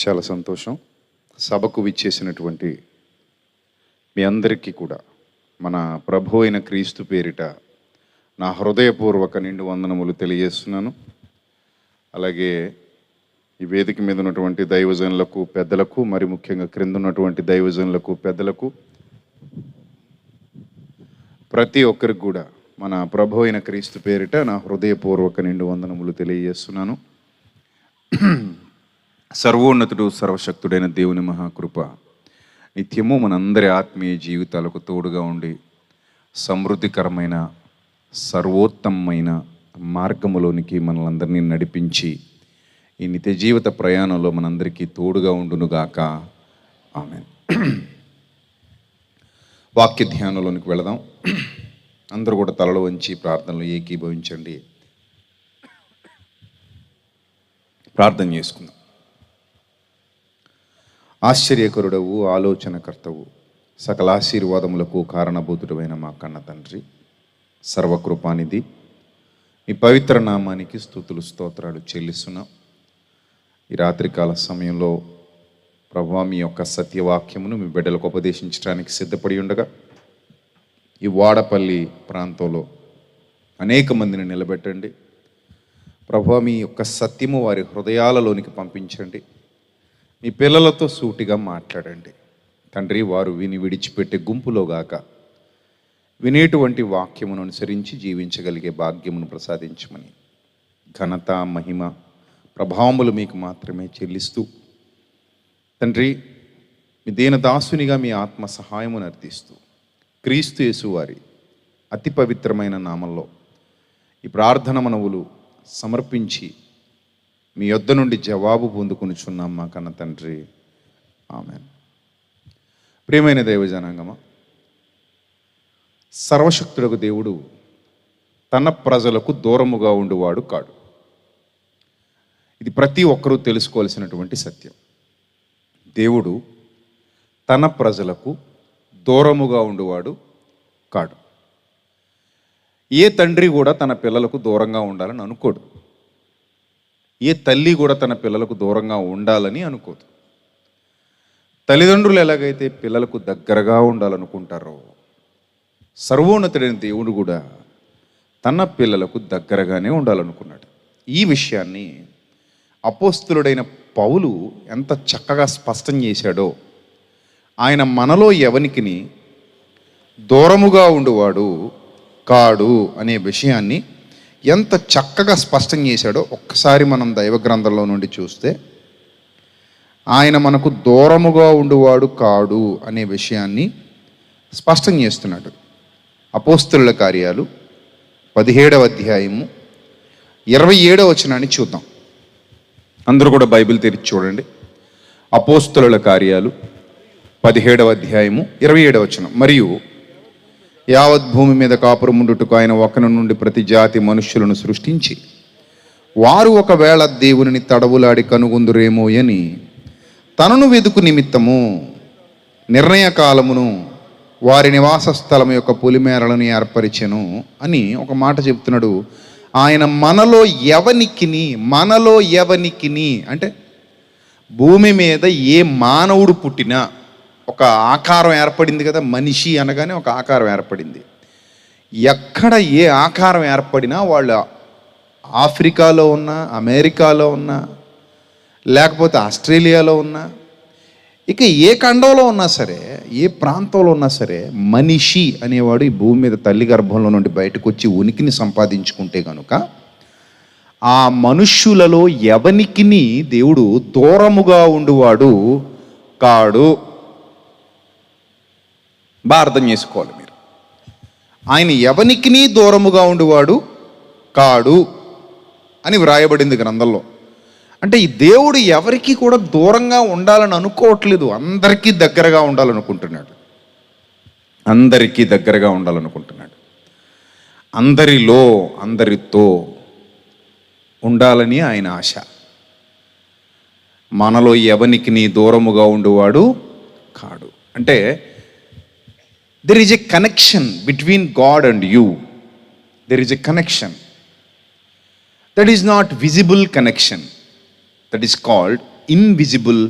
చాలా సంతోషం. సభకు విచ్చేసినటువంటి మీ అందరికీ కూడా మన ప్రభు అయిన క్రీస్తు పేరిట నా హృదయపూర్వక నిండు వందనములు తెలియజేస్తున్నాను. అలాగే ఈ వేదిక మీద ఉన్నటువంటి దైవజనులకు, పెద్దలకు, మరి ముఖ్యంగా క్రింద ఉన్నటువంటి దైవజనులకు, పెద్దలకు, ప్రతి ఒక్కరికి కూడా మన ప్రభు అయిన క్రీస్తు పేరిట నా హృదయపూర్వక నిండు వందనములు తెలియజేస్తున్నాను. సర్వోన్నతుడు, సర్వశక్తుడైన దేవుని మహాకృప నిత్యము మనందరి ఆత్మీయ జీవితాలకు తోడుగా ఉండి సమృద్ధికరమైన సర్వోత్తమమైన మార్గములోనికి మనలందరినీ నడిపించి ఈ నిత్య జీవిత ప్రయాణంలో మనందరికీ తోడుగా ఉండునుగాక. ఆమేన్. వాక్య ధ్యానంలోనికి వెళదాం. అందరూ కూడా తలలు వంచి ప్రార్థనలు ఏకీభవించండి. ప్రార్థన చేసుకుందాం. ఆశ్చర్యకరుడవు, ఆలోచనకర్తవు, సకల ఆశీర్వాదములకు కారణభూతుడమైన మా కన్న తండ్రి, సర్వకృపానిధి, మీ పవిత్ర నామానికి స్తుతులు స్తోత్రాలు చెల్లిస్తున్నాం. ఈ రాత్రికాల సమయంలో ప్రభువా, మీ యొక్క సత్యవాక్యమును మీ బిడ్డలకు ఉపదేశించడానికి సిద్ధపడి ఉండగా ఈ వాడపల్లి ప్రాంతంలో అనేక మందిని నిలబెట్టండి ప్రభువా. మీ యొక్క సత్యము వారి హృదయాలలోనికి పంపించండి. మీ పిల్లలతో సూటిగా మాట్లాడండి తండ్రి. వారు విని విడిచిపెట్టే గుంపులో గాక వినేటువంటి వాక్యమును అనుసరించి జీవించగలిగే భాగ్యమును ప్రసాదించమని ఘనత, మహిమ, ప్రభావములు మీకు మాత్రమే చెల్లిస్తూ తండ్రి, మీ దీనదాసునిగా మీ ఆత్మ సహాయమును అర్థిస్తూ క్రీస్తు యేసు వారి అతి పవిత్రమైన నామంలో ఈ ప్రార్థన మనవులు సమర్పించి మీ యొద్ద నుండి జవాబు పొందుకొనుచున్నాం మా కన్న తండ్రి. ఆమేన్. ప్రియమైన దైవజనాంగమా, సర్వశక్తుడకు దేవుడు తన ప్రజలకు దూరముగా ఉండువాడు కాడు. ఇది ప్రతి ఒక్కరూ తెలుసుకోవాల్సినటువంటి సత్యం. దేవుడు తన ప్రజలకు దూరముగా ఉండువాడు కాడు. ఏ తండ్రి కూడా తన పిల్లలకు దూరంగా ఉండాలని అనుకోడు. ఏ తల్లి కూడా తన పిల్లలకు దూరంగా ఉండాలని అనుకోదు. తల్లిదండ్రులు ఎలాగైతే పిల్లలకు దగ్గరగా ఉండాలనుకుంటారో, సర్వోన్నతుడైన దేవుడు కూడా తన పిల్లలకు దగ్గరగానే ఉండాలనుకున్నాడు. ఈ విషయాన్ని అపోస్తులుడైన పౌలు ఎంత చక్కగా స్పష్టం చేశాడో, ఆయన మనలో ఎవనికిని దూరముగా ఉండువాడు కాడు అనే విషయాన్ని ఎంత చక్కగా స్పష్టం చేశాడో ఒక్కసారి మనం దైవ గ్రంథంలో నుండి చూస్తే, ఆయన మనకు దూరముగా ఉండువాడు కాడు అనే విషయాన్ని స్పష్టం చేస్తున్నాడు. అపోస్తలుల కార్యాలు 17వ అధ్యాయము 27వ వచనాన్ని చూద్దాం. అందరూ కూడా బైబిల్ తెరిచి చూడండి. అపోస్తలుల కార్యాలు 17వ అధ్యాయము 27వ వచనం. మరియు యావత్ భూమి మీద కాపురముండుటకు ఆయన ఒకరి నుండి ప్రతి జాతి మనుష్యులను సృష్టించి వారు ఒకవేళ దేవునిని తడవులాడి కనుగొందురేమో అని తనను వెదుకు నిమిత్తము నిర్ణయ కాలమును వారి నివాస స్థలం యొక్క పొలిమేరలను ఏర్పరిచెను అని ఒక మాట చెప్తున్నాడు. ఆయన మనలో ఎవనికిని అంటే భూమి మీద ఏ మానవుడు పుట్టినా ఒక ఆకారం ఏర్పడింది కదా. మనిషి అనగానే ఒక ఆకారం ఏర్పడింది. ఎక్కడ ఏ ఆకారం ఏర్పడినా వాళ్ళు ఆఫ్రికాలో ఉన్నా, అమెరికాలో ఉన్నా, లేకపోతే ఆస్ట్రేలియాలో ఉన్నా, ఇక ఏ ఖండంలో ఉన్నా సరే, ఏ ప్రాంతంలో ఉన్నా సరే, మనిషి అనేవాడు ఈ భూమి మీద తల్లి గర్భంలో నుండి బయటకు వచ్చి ఉనికిని సంపాదించుకుంటే కనుక ఆ మనుష్యులలో ఎవనికిని దేవుడు దూరముగా ఉండువాడు కాడు. బాగా అర్థం చేసుకోవాలి మీరు. ఆయన ఎవనికిని దూరముగా ఉండువాడు కాడు అని వ్రాయబడింది గ్రంథంలో. అంటే ఈ దేవుడు ఎవరికి కూడా దూరంగా ఉండాలని అనుకోవట్లేదు. అందరికీ దగ్గరగా ఉండాలనుకుంటున్నాడు. అందరికీ దగ్గరగా ఉండాలనుకుంటున్నాడు. అందరిలో, అందరితో ఉండాలని ఆయన ఆశ. మనలో ఎవనికిని దూరముగా ఉండువాడు కాడు. అంటే there is a connection between God and you. There is a connection. That is not visible connection. That is called invisible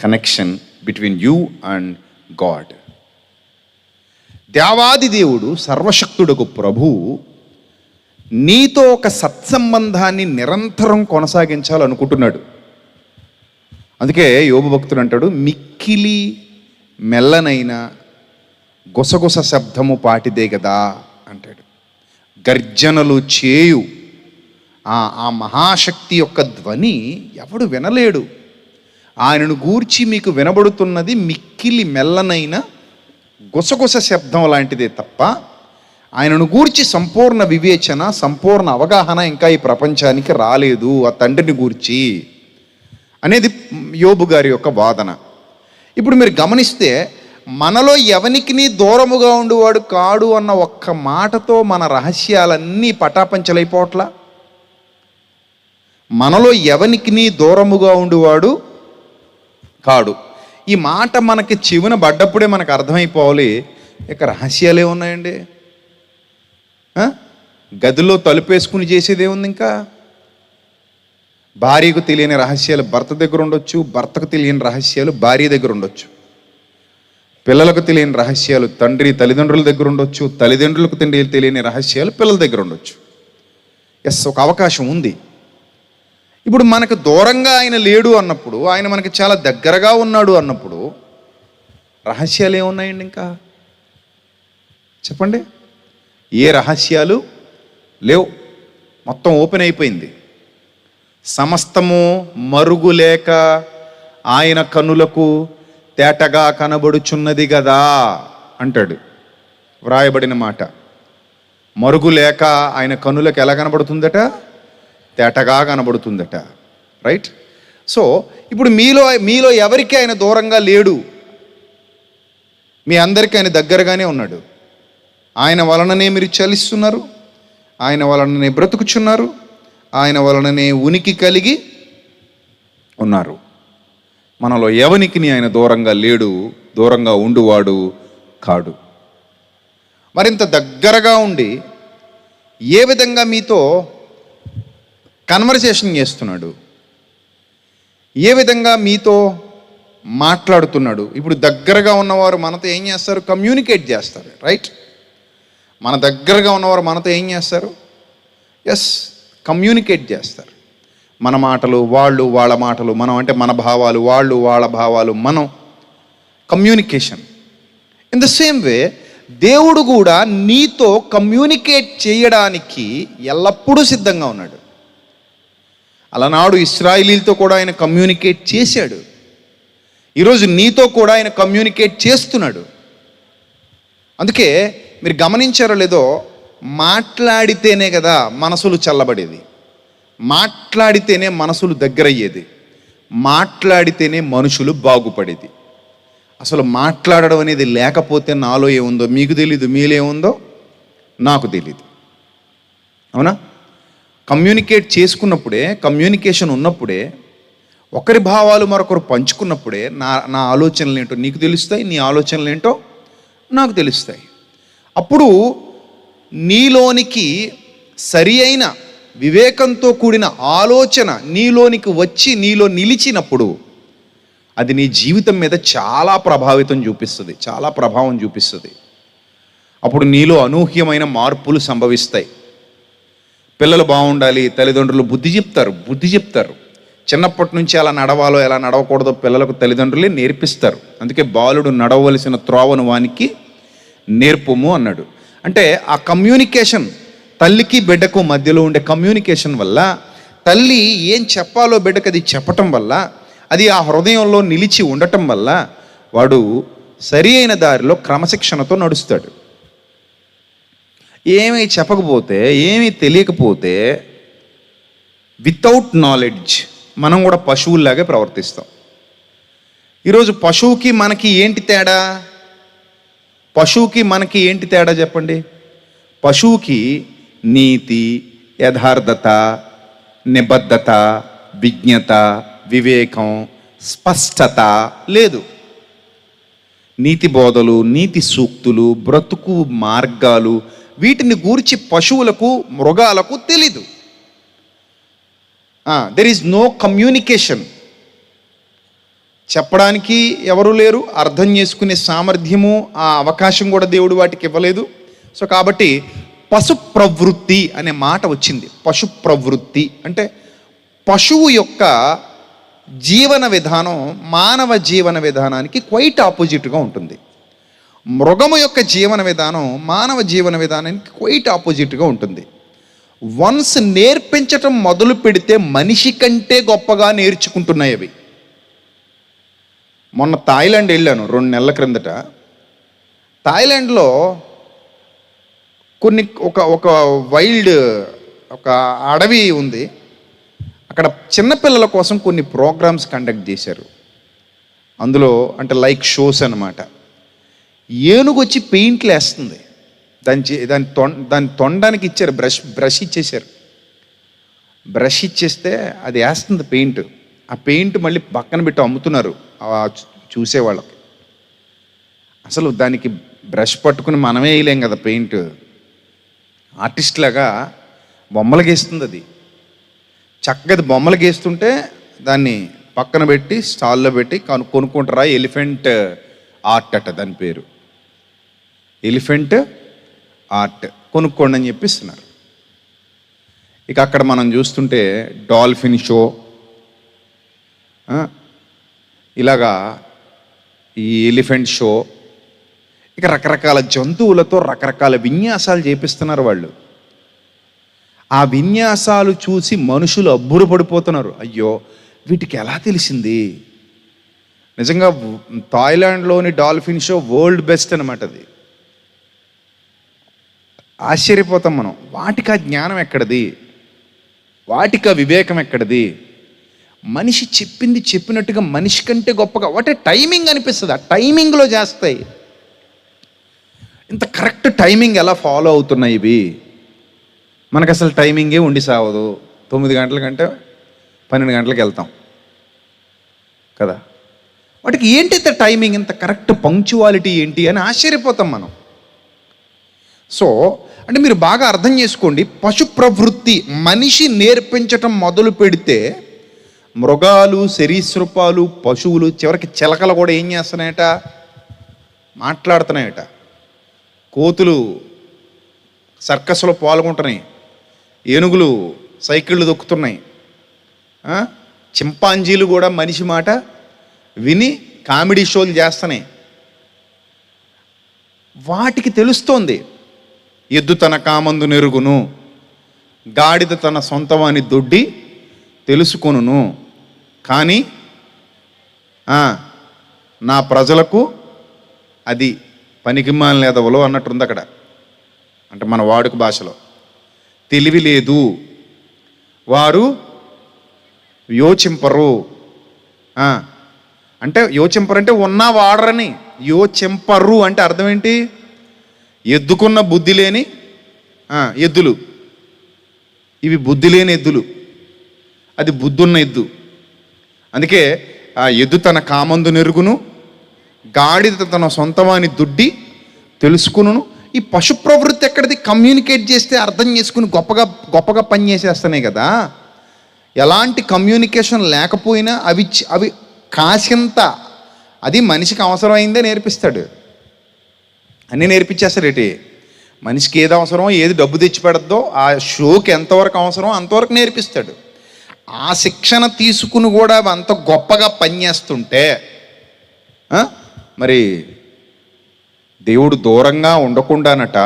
connection between you and God. దేవాది దేవుడు, సర్వశక్తుడకు ప్రభువు నీతో ఒక సత్సంబంధాన్ని నిరంతరం కొనసాగించాలనుకుంటున్నాడు. అందుకే యోబు భక్తుడు అంటాడు, మిక్కిలి మెల్లనైన గుసగుస శబ్దము పాటిదే కదా అంటాడు. గర్జనలు చేయు ఆ మహాశక్తి యొక్క ధ్వని ఎవడు వినలేడు. ఆయనను గూర్చి మీకు వినబడుతున్నది మిక్కిలి మెల్లనైన గుసగుస శబ్దం లాంటిదే తప్ప ఆయనను గూర్చి సంపూర్ణ వివేచన, సంపూర్ణ అవగాహన ఇంకా ఈ ప్రపంచానికి రాలేదు ఆ తండ్రిని గూర్చి అనేది యోబు గారి యొక్క వాదన. ఇప్పుడు మీరు గమనిస్తే మనలో ఎవనికి దూరముగా ఉండేవాడు కాడు అన్న ఒక్క మాటతో మన రహస్యాలన్నీ పటాపంచలైపోవట్లా. మనలో ఎవనికి దూరముగా ఉండేవాడు కాడు, ఈ మాట మనకి చెవిన పడ్డప్పుడే మనకు అర్థమైపోవాలి, ఇక రహస్యాలే ఉన్నాయండి. గదిలో తలుపేసుకుని చేసేదే ఉంది. ఇంకా భార్యకు తెలియని రహస్యాలు భర్త దగ్గర ఉండొచ్చు, భర్తకు తెలియని రహస్యాలు భార్య దగ్గర ఉండొచ్చు, పిల్లలకు తెలియని రహస్యాలు తల్లిదండ్రుల దగ్గర ఉండొచ్చు, తల్లిదండ్రులకు తెలియని రహస్యాలు పిల్లల దగ్గర ఉండొచ్చు. ఒక అవకాశం ఉంది. ఇప్పుడు మనకు దూరంగా ఆయన లేడు అన్నప్పుడు, ఆయన మనకి చాలా దగ్గరగా ఉన్నాడు అన్నప్పుడు రహస్యాలు ఏమున్నాయండి? ఇంకా చెప్పండి. ఏ రహస్యాలు లేవు, మొత్తం ఓపెన్ అయిపోయింది. సమస్తము మరుగులేక ఆయన కనులకు తేటగా కనబడుచున్నది కదా అంటాడు వ్రాయబడిన మాట. మరుగులేక ఆయన కనులకు ఎలా కనబడుతుందట? తేటగా కనబడుతుందట. రైట్? సో ఇప్పుడు మీలో ఎవరికి ఆయన దూరంగా లేడు, మీ అందరికీ ఆయన దగ్గరగానే ఉన్నాడు. ఆయన వలననే మీరు చలిస్తున్నారు, ఆయన వలననే బ్రతుకుచున్నారు, ఆయన వలననే ఉనికి కలిగి ఉన్నారు. మనలో ఎవనికి ఆయన దూరంగా లేడు, దూరంగా ఉండువాడు కాడు. మరింత దగ్గరగా ఉండి ఏ విధంగా మీతో కన్వర్సేషన్ చేస్తున్నాడు, ఏ విధంగా మీతో మాట్లాడుతున్నాడు. ఇప్పుడు దగ్గరగా ఉన్నవారు మనతో ఏం చేస్తారు? కమ్యూనికేట్ చేస్తారు. రైట్? మన దగ్గరగా ఉన్నవారు మనతో ఏం చేస్తారు? కమ్యూనికేట్ చేస్తారు. మన మాటలు వాళ్ళు, వాళ్ళ మాటలు మనం, అంటే మన భావాలు వాళ్ళు, వాళ్ళ భావాలు మనం, communication. In the same way దేవుడు కూడా నీతో కమ్యూనికేట్ చేయడానికి ఎల్లప్పుడూ సిద్ధంగా ఉన్నాడు. అలనాడు ఇశ్రాయేలీలతో కూడా ఆయన కమ్యూనికేట్ చేశాడు. ఈరోజు నీతో కూడా ఆయన కమ్యూనికేట్ చేస్తున్నాడు. అందుకే మీరు గమనించారో లేదో, మాట్లాడితేనే కదా మనసులు చల్లబడేది, మాట్లాడితేనే మనసులు దగ్గరయ్యేది, మాట్లాడితేనే మనుషులు బాగుపడేది. అసలు మాట్లాడడం అనేది లేకపోతే నాలో ఏముందో మీకు తెలీదు, మీలో ఏముందో నాకు తెలీదు. అవునా? కమ్యూనికేట్ చేసుకున్నప్పుడే, కమ్యూనికేషన్ ఉన్నప్పుడే, ఒకరి భావాలు మరొకరు పంచుకున్నప్పుడే నా ఆలోచనలు ఏంటో నీకు తెలుస్తాయి, నీ ఆలోచనలు ఏంటో నాకు తెలుస్తాయి. అప్పుడు నీలోనికి సరి అయిన వివేకంతో కూడిన ఆలోచన నీలోనికి వచ్చి నీలో నిలిచినప్పుడు అది నీ జీవితం మీద చాలా ప్రభావితం చూపిస్తుంది, చాలా ప్రభావం చూపిస్తుంది. అప్పుడు నీలో అనూహ్యమైన మార్పులు సంభవిస్తాయి. పిల్లలు బాగుండాలి, తల్లిదండ్రులు బుద్ధి చెప్తారు. చిన్నప్పటి నుంచి ఎలా నడవాలో ఎలా నడవకూడదో పిల్లలకు తల్లిదండ్రులే నేర్పిస్తారు. అందుకే బాలుడు నడవలసిన త్రోవను వానికి నేర్పుము అన్నాడు. అంటే ఆ కమ్యూనికేషన్, తల్లికి బిడ్డకు మధ్యలో ఉండే కమ్యూనికేషన్ వల్ల, తల్లి ఏం చెప్పాలో బిడ్డకు అది చెప్పటం వల్ల, అది ఆ హృదయంలో నిలిచి ఉండటం వల్ల వాడు సరి అయిన దారిలో క్రమశిక్షణతో నడుస్తాడు. ఏమీ చెప్పకపోతే, ఏమీ తెలియకపోతే, వితౌట్ నాలెడ్జ్ మనం కూడా పశువుల్లాగే ప్రవర్తిస్తాం. ఈరోజు పశువుకి మనకి ఏంటి తేడా? పశువుకి మనకి ఏంటి తేడా చెప్పండి? పశువుకి నీతి, యథార్థత, నిబద్ధత, విజ్ఞత, వివేకం, స్పష్టత లేదు. నీతి బోధలు, నీతి సూక్తులు, బ్రతుకు మార్గాలు, వీటిని గూర్చి పశువులకు, మృగాలకు తెలీదు. There is no communication. చెప్పడానికి ఎవరు లేరు, అర్థం చేసుకునే సామర్థ్యము ఆ అవకాశం కూడా దేవుడు వాటికి ఇవ్వలేదు. సో కాబట్టి పశు ప్రవృత్తి అనే మాట వచ్చింది. పశు ప్రవృత్తి అంటే పశువు యొక్క జీవన విధానం మానవ జీవన విధానానికి క్వైట్ ఆపోజిట్గా ఉంటుంది. మృగము యొక్క జీవన విధానం మానవ జీవన విధానానికి క్వైట్ ఆపోజిట్గా ఉంటుంది. వన్స్ నేర్పించటం మొదలు పెడితే మనిషి కంటే గొప్పగా నేర్చుకుంటున్నాయి అవి. మొన్న థాయిలాండ్ వెళ్ళాను 2 నెలల క్రిందట. థాయిలాండ్లో ఒక వైల్డ్ ఒక అడవి ఉంది. అక్కడ చిన్నపిల్లల కోసం కొన్ని ప్రోగ్రామ్స్ కండక్ట్ చేశారు. అందులో అంటే లైక్ షోస్ అన్నమాట. ఏనుగు వచ్చి పెయింట్లు వేస్తుంది. దాని తొండానికి ఇచ్చారు, బ్రష్ ఇచ్చేశారు. బ్రష్ ఇచ్చేస్తే అది వేస్తుంది పెయింట్. ఆ పెయింట్ మళ్ళీ పక్కన పెట్టి అమ్ముతున్నారు చూసేవాళ్ళకి. అసలు దానికి బ్రష్ పట్టుకుని మనమే వేయలేం కదా పెయింట్. ఆర్టిస్ట్ లాగా బొమ్మలు గీస్తుంది అది. చక్కగా బొమ్మలు గీస్తుంటే దాన్ని పక్కన పెట్టి స్టాల్లో పెట్టి కొనుక్కుంటారా. ఎలిఫెంట్ ఆర్ట్ అట దాని పేరు. ఎలిఫెంట్ ఆర్ట్ కొనుక్కోండి అని చెప్పిస్తున్నారు. ఇక అక్కడ మనం చూస్తుంటే డాల్ఫిన్ షో, ఇలాగా ఈ ఎలిఫెంట్ షో, ఇక రకరకాల జంతువులతో రకరకాల విన్యాసాలు చేపిస్తున్నారు వాళ్ళు. ఆ విన్యాసాలు చూసి మనుషులు అబ్బురపడిపోతున్నారు. అయ్యో వీటికి ఎలా తెలిసింది? నిజంగా థాయిలాండ్లోని డాల్ఫిన్ షో వరల్డ్ బెస్ట్ అనమాట. అది ఆశ్చర్యపోతాం మనం. వాటికి ఆ జ్ఞానం ఎక్కడిది? వాటికి ఆ వివేకం ఎక్కడిది? మనిషి చెప్పింది చెప్పినట్టుగా మనిషి కంటే గొప్పగా వాటి టైమింగ్ అనిపిస్తుంది. ఆ టైమింగ్లో చేస్తాయి. ఇంత కరెక్ట్ టైమింగ్ ఎలా ఫాలో అవుతున్నాయి ఇవి? మనకు అసలు టైమింగే ఉండి సావదు. 9 గంటల కంటే 12 గంటలకు వెళ్తాం కదా. వాటికి ఏంటి ఇంత టైమింగ్, ఇంత కరెక్ట్ పంక్చువాలిటీ ఏంటి అని ఆశ్చర్యపోతాం మనం. సో అంటే మీరు బాగా అర్థం చేసుకోండి. పశు ప్రవృత్తి మనిషి నేర్పించటం మొదలు పెడితే మృగాలు, సరీసృపాలు, పశువులు, చివరికి చిలకలు కూడా ఏం చేస్తున్నాయట? మాట్లాడుతున్నాయట. కోతులు సర్కస్లో పాల్గొంటున్నాయి. ఏనుగులు సైకిళ్ళు దొక్కుతున్నాయి. చింపాంజీలు కూడా మనిషి మాట విని కామెడీ షోలు చేస్తున్నాయి. వాటికి తెలుస్తోంది ఎద్దు తన కామందు నెరుగును, గాడిద తన సొంతవాని దొడ్డి తెలుసుకొనును, కానీ నా ప్రజలకు అది పనికిమాలిన ఎదవలు అన్నట్టుంది అక్కడ. అంటే మన వాడుక భాషలో తెలివి లేదు, వారు యోచింపరు. అంటే యోచింపరు అంటే ఉన్నా వాడరని. యోచింపరు అంటే అర్థం ఏంటి? ఎద్దుకున్న బుద్ధి లేని ఎద్దులు. ఇవి బుద్ధి లేని ఎద్దులు, అది బుద్ధున్న ఎద్దు. అందుకే ఆ ఎద్దు తన కామందు నెరుగును, గాడిద తన సొంతవాని దుడ్డి తెలుసుకును. ఈ పశు ప్రవృత్తి ఎక్కడిది? కమ్యూనికేట్ చేస్తే అర్థం చేసుకుని గొప్పగా పని చేసేస్తున్నాయి కదా. ఎలాంటి కమ్యూనికేషన్ లేకపోయినా అవి కాసింత అది మనిషికి అవసరమైందే నేర్పిస్తాడు. అన్నీ నేర్పించేస్తాడేటి. మనిషికి ఏది అవసరమో, ఏది డబ్బు తెచ్చి పెడద్దో, ఆ షోకి ఎంతవరకు అవసరమో అంతవరకు నేర్పిస్తాడు. ఆ శిక్షణ తీసుకుని కూడా అంత గొప్పగా పనిచేస్తుంటే మరి దేవుడు దూరంగా ఉండకుండానట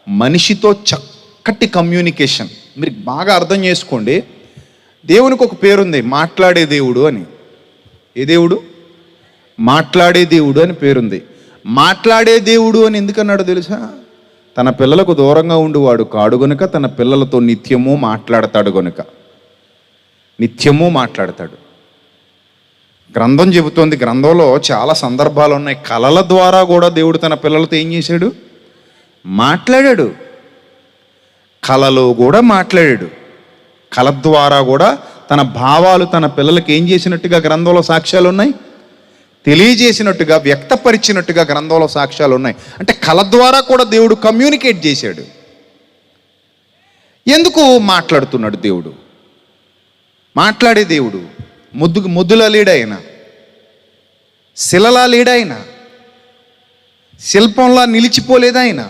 మనిషితో చక్కటి కమ్యూనికేషన్. మీరు బాగా అర్థం చేసుకోండి. దేవునికి ఒక పేరుంది, మాట్లాడే దేవుడు అని. ఏ దేవుడు? మాట్లాడే దేవుడు అని పేరుంది. మాట్లాడే దేవుడు అని ఎందుకన్నాడు తెలుసా? తన పిల్లలకు దూరంగా ఉండువాడు కాడు గనుక తన పిల్లలతో నిత్యము మాట్లాడతాడు గనుక. నిత్యము మాట్లాడతాడు. గ్రంథం చెబుతోంది. గ్రంథంలో చాలా సందర్భాలు ఉన్నాయి. కళల ద్వారా కూడా దేవుడు తన పిల్లలతో ఏం చేశాడు? మాట్లాడాడు. కళలో కూడా మాట్లాడాడు. కళ ద్వారా కూడా తన భావాలు తన పిల్లలకి ఏం చేసినట్టుగా గ్రంథంలో సాక్ష్యాలు ఉన్నాయి. తెలియజేసినట్టుగా, వ్యక్తపరిచినట్టుగా గ్రంథంలో సాక్ష్యాలు ఉన్నాయి. అంటే కళ ద్వారా కూడా దేవుడు కమ్యూనికేట్ చేశాడు. ఎందుకు మాట్లాడుతున్నాడు దేవుడు? మాట్లాడే దేవుడు. ముద్దుల లీడ ఆయన. శిలలా లేడాయన, శిల్పంలా నిలిచిపోలేదు ఆయన.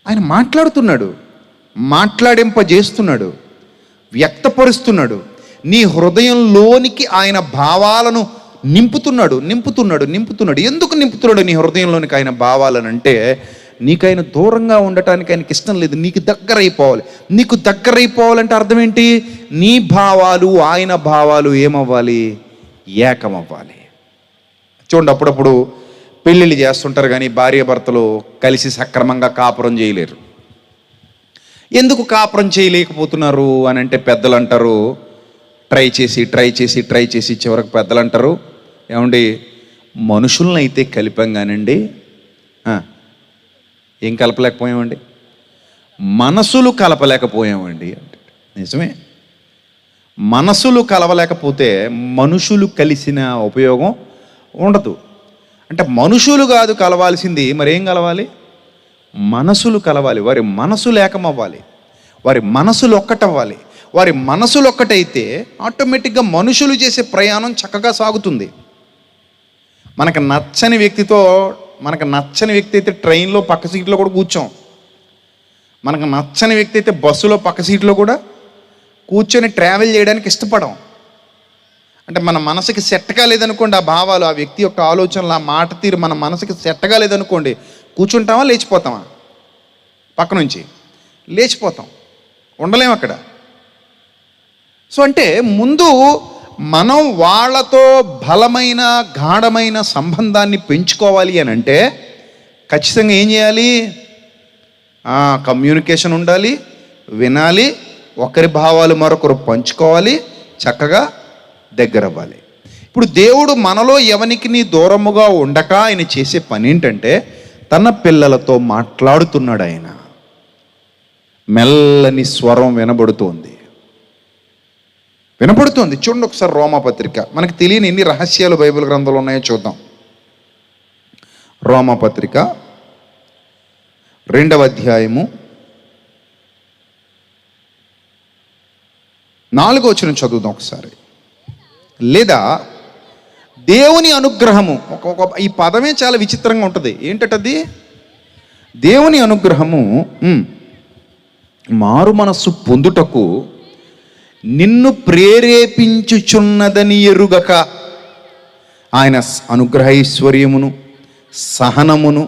ఆయన మాట్లాడుతున్నాడు, మాట్లాడింపజేస్తున్నాడు, వ్యక్తపరుస్తున్నాడు. నీ హృదయంలోనికి ఆయన భావాలను నింపుతున్నాడు. ఎందుకు నింపుతున్నాడు నీ హృదయంలోనికి ఆయన భావాలను అంటే, నీకు ఆయన దూరంగా ఉండటానికి ఆయనకి ఇష్టం లేదు. నీకు దగ్గర అయిపోవాలంటే అర్థం ఏంటి? నీ భావాలు ఆయన భావాలు ఏమవ్వాలి? ఏకమవ్వాలి. చూడండి, అప్పుడప్పుడు పెళ్ళిళ్ళు చేస్తుంటారు కానీ భార్యాభర్తలు కలిసి సక్రమంగా కాపురం చేయలేరు. ఎందుకు కాపురం చేయలేకపోతున్నారు అని అంటే పెద్దలు అంటారు, ట్రై చేసి చివరికి పెద్దలు అంటారు, ఏమండి మనుషులను అయితే కలిపాం కానండి ఏం కలపలేకపోయామండి, మనసులు కలపలేకపోయామండి అంటే. నిజమే, మనసులు కలవలేకపోతే మనుషులు కలిసిన ఉపయోగం ఉండదు. అంటే మనుషులు కాదు కలవాల్సింది, మరేం కలవాలి? మనసులు కలవాలి. వారి మనసులు ఏకమవ్వాలి, వారి మనసులు ఒక్కటవ్వాలి. వారి మనసులు ఒక్కటైతే ఆటోమేటిక్గా మనుషులు చేసే ప్రయాణం చక్కగా సాగుతుంది. మనకు నచ్చని వ్యక్తి అయితే ట్రైన్లో పక్క సీట్లో కూడా కూర్చోం. మనకు నచ్చని వ్యక్తి అయితే బస్సులో పక్క సీట్లో కూడా కూర్చొని ట్రావెల్ చేయడానికి ఇష్టపడం. అంటే మన మనసుకి సెట్ కాలేదనుకోండి, ఆ భావాలు, ఆ వ్యక్తి యొక్క ఆలోచనలు, ఆ మాట తీరు మన మనసుకి సెట్ కాలేదనుకోండి, కూర్చుంటామా లేచిపోతామా? పక్క నుంచి లేచిపోతాం, ఉండలేం అక్కడ. సో అంటే ముందు మనం వాళ్ళతో బలమైన గాఢమైన సంబంధాన్ని పెంచుకోవాలి అని అంటే ఖచ్చితంగా ఏం చేయాలి? కమ్యూనికేషన్ ఉండాలి, వినాలి, ఒకరి భావాలు మరొకరు పంచుకోవాలి, చక్కగా దగ్గర అవ్వాలి. ఇప్పుడు దేవుడు మనలో ఎవనికి దూరముగా ఉండక ఆయన చేసే పని ఏంటంటే తన పిల్లలతో మాట్లాడుతున్నాడు. ఆయన మెల్లని స్వరం వినబడుతోంది. చూడండి ఒకసారి రోమాపత్రిక. మనకు తెలియని ఎన్ని రహస్యాలు బైబిల్ గ్రంథంలో ఉన్నాయో చూద్దాం. రోమాపత్రిక 2వ అధ్యాయము 4వ వచనం చదువుదాం ఒకసారి. లేదా దేవుని అనుగ్రహము, ఈ పదమే చాలా విచిత్రంగా ఉంటుంది. ఏంటది? దేవుని అనుగ్రహము మారు మనస్సు పొందుటకు నిన్ను ప్రేరేపించుచున్నదని ఎరుగక ఆయన అనుగ్రహైశ్వర్యమును, సహనమును,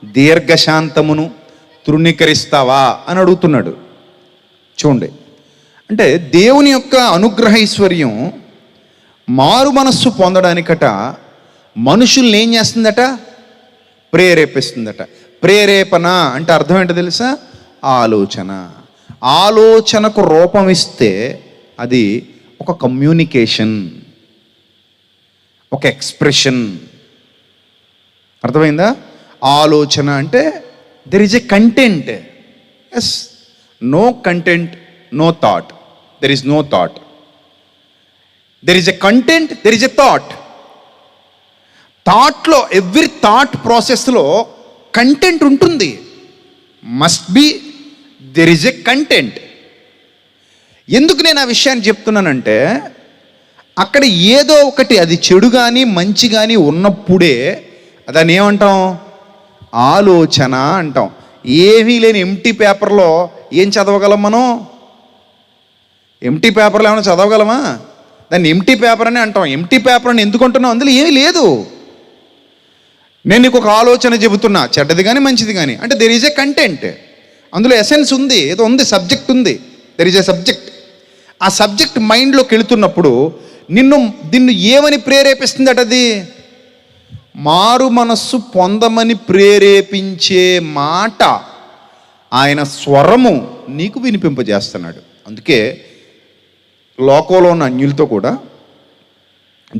దీర్ఘశాంతమును తృణీకరిస్తావా అని అడుగుతున్నాడు. చూడండి, అంటే దేవుని యొక్క అనుగ్రహైశ్వర్యం మారు మనస్సు పొందడానికట మనుషుల్ని ఏం చేస్తుందట? ప్రేరేపిస్తుందట. ప్రేరేపణ అంటే అర్థం ఏంటో తెలుసా? ఆలోచనకు రూపం ఇస్తే అది ఒక కమ్యూనికేషన్, ఒక ఎక్స్ప్రెషన్. అర్థమైందా? ఆలోచన అంటే there is a content. Yes, no content, no thought. There is no thought. There is a content, there is a thought. థాట్లో, ఎవ్రీ థాట్ ప్రాసెస్లో కంటెంట్ ఉంటుంది. Must be there is a content. ఎందుకు నేను ఆ విషయాన్ని చెప్తున్నానంటే, అక్కడ ఏదో ఒకటి, అది చెడు కానీ మంచి కానీ ఉన్నప్పుడే దాన్ని ఏమంటాం? ఆలోచన అంటాం. ఏమీ లేని ఎంటీ పేపర్లో ఏం చదవగలం మనం? ఎంటీ పేపర్లో ఏమైనా చదవగలమా? దాన్ని ఎంటీ పేపర్ అని అంటాం. ఎంటీ పేపర్ అని ఎందుకు అంటున్నాం? అందులో ఏమీ లేదు. నేను నీకు ఒక ఆలోచన చెబుతున్నా, చెడ్డది కానీ మంచిది కానీ, అంటే దెర్ ఈజ్ ఎ కంటెంట్. అందులో ఎసెన్స్ ఉంది, ఏదో ఉంది, సబ్జెక్ట్ ఉంది. There is a subject. ఆ సబ్జెక్ట్ మైండ్లోకి వెళుతున్నప్పుడు నిన్ను ఏమని ప్రేరేపిస్తుందట? అది మారు మనస్సు పొందమని ప్రేరేపించే మాట, ఆయన స్వరము నీకు వినిపింపజేస్తున్నాడు. అందుకే లోకంలో ఉన్న అన్యులతో కూడా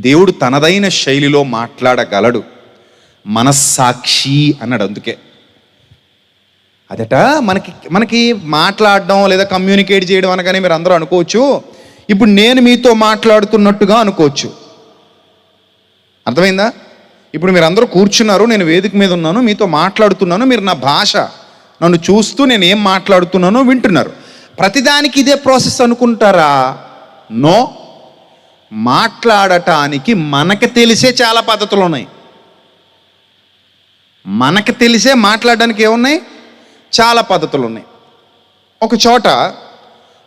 దేవుడు తనదైన శైలిలో మాట్లాడగలడు. మనస్సాక్షి అన్నాడు. అందుకే అదట మనకి మాట్లాడడం లేదా కమ్యూనికేట్ చేయడం అనగానే మీరు అందరూ అనుకోవచ్చు, ఇప్పుడు నేను మీతో మాట్లాడుతున్నట్టుగా అనుకోవచ్చు. అర్థమైందా? ఇప్పుడు మీరు అందరూ కూర్చున్నారు, నేను వేదిక మీద ఉన్నాను, మీతో మాట్లాడుతున్నాను, మీరు నా భాష నన్ను చూస్తూ నేను ఏం మాట్లాడుతున్నానో వింటున్నారు. ప్రతిదానికి ఇదే ప్రాసెస్ అనుకుంటారా? నో. మాట్లాడటానికి మనకి తెలిసే చాలా పద్ధతులు ఉన్నాయి. మనకి తెలిసే మాట్లాడడానికి ఏమున్నాయి? చాలా పద్ధతులు ఉన్నాయి. ఒక చోట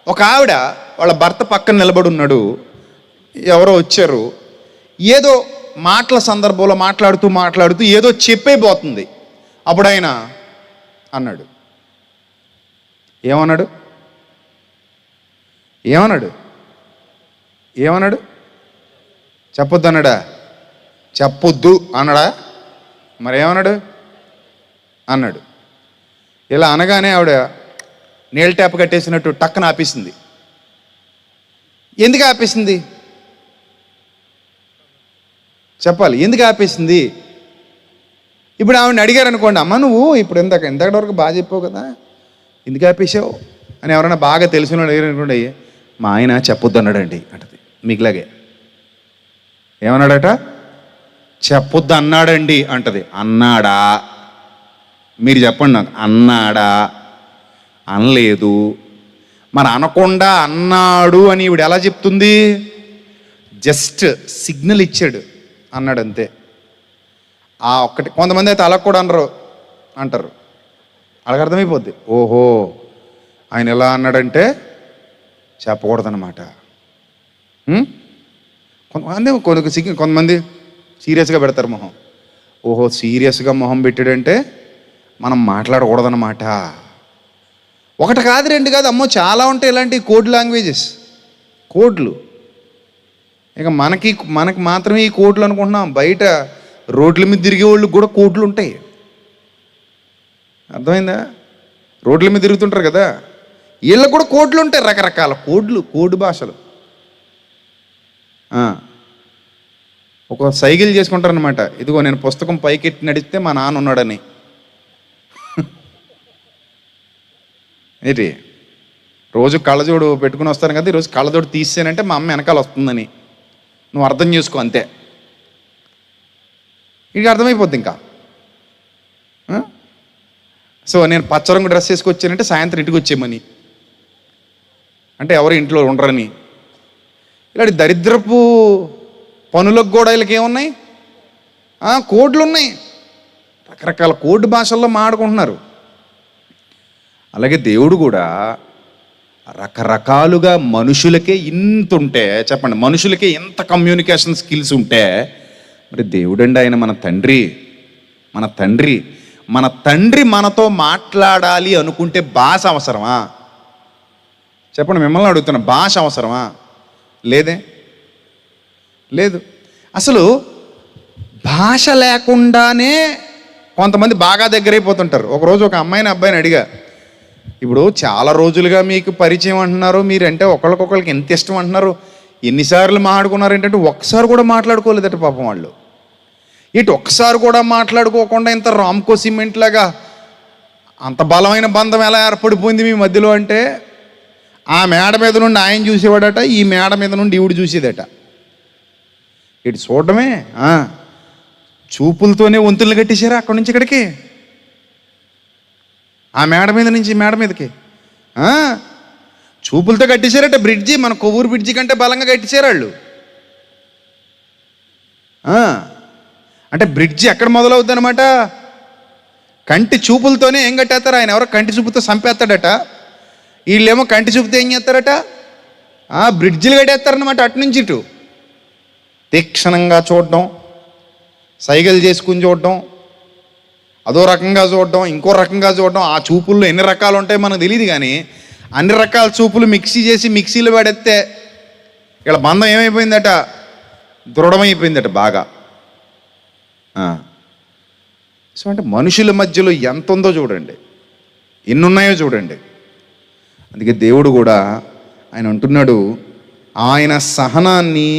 ఒక ఆవిడ వాళ్ళ భర్త పక్కన నిలబడి ఉన్నాడు. ఎవరో వచ్చారు. ఏదో మాటల సందర్భంలో మాట్లాడుతూ ఏదో చెప్పేపోతుంది. అప్పుడు ఆయన అన్నాడు, ఏమన్నాడు? చెప్పొద్దు అన్నాడా? చెప్పొద్దు అన్నాడా? మరి ఏమన్నాడు? అన్నాడు. ఇలా అనగానే ఆవిడ నీళ్ళ ట్యాప్ కట్టేసినట్టు టక్కన ఆపేసింది. ఎందుకు ఆపేసింది? చెప్పాలి, ఎందుకు ఆపేసింది? ఇప్పుడు ఆవిడని అడిగారు అనుకోండి, అమ్మ నువ్వు ఇప్పుడు ఇంతకటి వరకు బాగా చెప్పావు కదా, ఎందుకు ఆపేసావు అని ఎవరైనా బాగా తెలిసిన అడిగారు అనుకోండి, మా ఆయన చెప్పొద్దు అన్నాడండి అంటది. మీకులాగే ఏమన్నాడట? చెప్పొద్దు అన్నాడండి అంటది. అన్నాడా? మీరు చెప్పండి నాకు, అన్నాడా? అనలేదు. మరి అనకుండా అన్నాడు అని ఈవిడ ఎలా చెప్తుంది? జస్ట్ సిగ్నల్ ఇచ్చాడు, అన్నాడు అంతే. ఆ ఒక్కటి. కొంతమంది అయితే అలా కూడా అంటారు. వాళ్ళకి అర్థమైపోద్ది, ఓహో ఆయన ఎలా అన్నాడంటే చెప్పకూడదన్నమాట. కొంతమంది సీరియస్గా పెడతారు మొహం. ఓహో సీరియస్గా మొహం పెట్టాడంటే మనం మాట్లాడకూడదన్నమాట. ఒకటి కాదు, రెండు కాదు, అమ్మో చాలా ఉంటాయి ఇలాంటి కోడ్ లాంగ్వేజెస్. కోడ్లు ఇక మనకి మాత్రమే ఈ కోడ్లు అనుకుంటున్నాం. బయట రోడ్ల మీద తిరిగే వాళ్ళకి కూడా కోడ్లు ఉంటాయి. అర్థమైందా? రోడ్ల మీద తిరుగుతుంటారు కదా, వీళ్ళకి కూడా కోడ్లు ఉంటాయి, రకరకాల కోడ్ భాషలు. ఒక సైకిల్ చేసుకుంటారనమాట. ఇదిగో నేను పుస్తకం పైకెట్టి నడిస్తే మా నాన్న ఉన్నాడని. ఏంటి రోజు కళ్ళజోడు పెట్టుకుని వస్తాను కదా, ఈరోజు కళ్ళజోడు తీసేనంటే మా అమ్మ వెనకాల వస్తుందని నువ్వు అర్థం చేసుకో అంతే. ఇది అర్థమైపోద్ది ఇంకా. సో నేను పచ్చరంగు డ్రెస్ వేసుకొచ్చానంటే సాయంత్రం ఇంటికి వచ్చేయమని, అంటే ఎవరు ఇంట్లో ఉండరని. ఇలాంటి దరిద్రపు పనులకు కూడా వీళ్ళకి ఏమున్నాయి? కోడ్లు ఉన్నాయి. రకరకాల కోడ్ భాషల్లో మాట్లాడుకుంటున్నారు. అలాగే దేవుడు కూడా రకరకాలుగా మనుషులకే ఇంత ఉంటే, చెప్పండి, మనుషులకే ఎంత కమ్యూనికేషన్ స్కిల్స్ ఉంటే, మరి దేవుడండి ఆయన మన తండ్రి మనతో మాట్లాడాలి అనుకుంటే భాష అవసరమా? చెప్పండి, మిమ్మల్ని అడుగుతున్నా, భాష అవసరమా? లేదు. అసలు భాష లేకుండానే కొంతమంది బాగా దగ్గరైపోతుంటారు. ఒకరోజు ఒక అబ్బాయిని అడిగా, ఇప్పుడు చాలా రోజులుగా మీకు పరిచయం అంటున్నారు, మీరంటే ఒకరికొకరికి ఎంత ఇష్టం అంటున్నారు, ఎన్నిసార్లు మాట్లాడుకున్నారు ఏంటంటే ఒక్కసారి కూడా మాట్లాడుకోలేదట పాపం వాళ్ళు. ఒక్కసారి కూడా మాట్లాడుకోకుండా ఇంత రామ్కో సిమెంట్ లాగా అంత బలమైన బంధం ఎలా ఏర్పడిపోయింది మీ మధ్యలో అంటే, ఆ మేడ మీద నుండి ఆయన చూసేవాడట, ఈ మేడ మీద నుండి ఈవిడ చూసేదట. చూడటమే, చూపులతోనే వంతులు కట్టేశారా అక్కడి నుంచి ఇక్కడికి, ఆ మేడ మీద నుంచి మేడ మీదకి చూపులతో కట్టేశారట. బ్రిడ్జి మన కొవ్వూరు బ్రిడ్జి కంటే బలంగా కట్టేశారు వాళ్ళు. అంటే బ్రిడ్జి ఎక్కడ మొదలవుద్ది అనమాట? కంటి చూపులతోనే ఏం కట్టేస్తారు. ఆయన ఎవరో కంటి చూపుతో చంపేస్తాడట, వీళ్ళేమో కంటి చూపుతో ఏం చేస్తారట? బ్రిడ్జిలు కట్టేస్తారనమాట. అటు నుంచి ఇటు తీక్షణంగా చూడడం, సైగలు చేసుకుని చూడడం, అదో రకంగా చూడడం, ఇంకో రకంగా చూడడం. ఆ చూపుల్లో ఎన్ని రకాలు ఉంటాయో మనకు తెలియదు, కానీ అన్ని రకాల చూపులు మిక్సీ చేసి మిక్సీలో పడేస్తే ఇక్కడ బంధం ఏమైపోయిందట? దృఢమైపోయిందట బాగా. సో అంటే మనుషుల మధ్యలో ఎంత ఉందో చూడండి, ఎన్నున్నాయో చూడండి. అందుకే దేవుడు కూడా ఆయన అంటున్నాడు, ఆయన సహనాన్ని,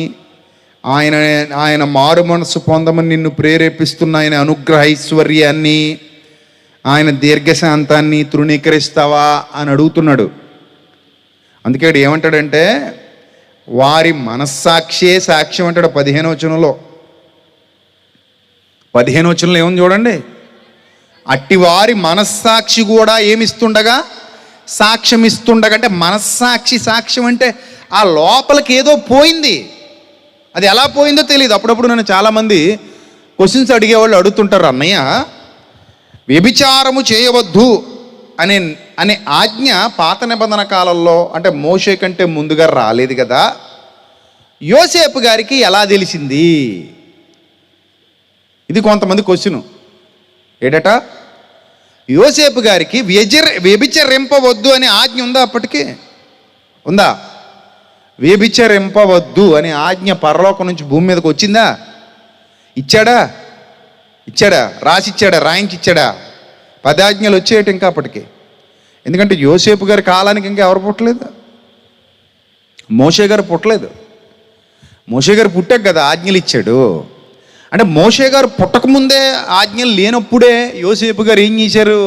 ఆయన మారు మనసు పొందమని నిన్ను ప్రేరేపిస్తున్న ఆయన అనుగ్రహ ఐశ్వర్యాన్ని, ఆయన దీర్ఘశాంతాన్ని తృణీకరిస్తావా అని అడుగుతున్నాడు. అందుకే ఏమంటాడంటే, వారి మనస్సాక్షే సాక్ష్యం అంటాడు 15వ వచనంలో. 15వ వచనంలో ఏముంది చూడండి, అట్టి వారి మనస్సాక్షి కూడా ఏమిస్తుండగా? సాక్ష్యం ఇస్తుండగా. అంటే మనస్సాక్షి సాక్ష్యం అంటే ఆ లోపలికి ఏదో పోయింది, అది ఎలా పోయిందో తెలియదు. అప్పుడప్పుడు నన్ను చాలామంది క్వశ్చన్స్ అడిగేవాళ్ళు అడుగుతుంటారు, అన్నయ్య వ్యభిచారము చేయవద్దు అనే అనే ఆజ్ఞ పాత నిబంధన కాలంలో అంటే మోషే కంటే ముందుగా రాలేదు కదా, యోసేపు గారికి ఎలా తెలిసింది? ఇది కొంతమంది క్వశ్చను. ఏడట యోసేపు గారికి వ్యభిచరింపవద్దు అనే ఆజ్ఞ ఉందా? అప్పటికి ఉందా? వ్యభిచరింపవద్దు అనే ఆజ్ఞ పరలోకం నుంచి భూమి మీదకి వచ్చిందా? ఇచ్చాడా? రాసిచ్చాడా? రాయించిచ్చాడా? 10 ఆజ్ఞలు వచ్చేయట ఇంకా అప్పటికి. ఎందుకంటే యోసేపు గారి కాలానికి ఇంకా ఎవరు పుట్టలేదు, మోషే గారు పుట్టలేదు. మోషే గారు పుట్టాక కదా ఆజ్ఞలు ఇచ్చాడు. అంటే మోషే గారు పుట్టకముందే ఆజ్ఞలు లేనప్పుడే యోసేపు గారు ఏం చేశారు?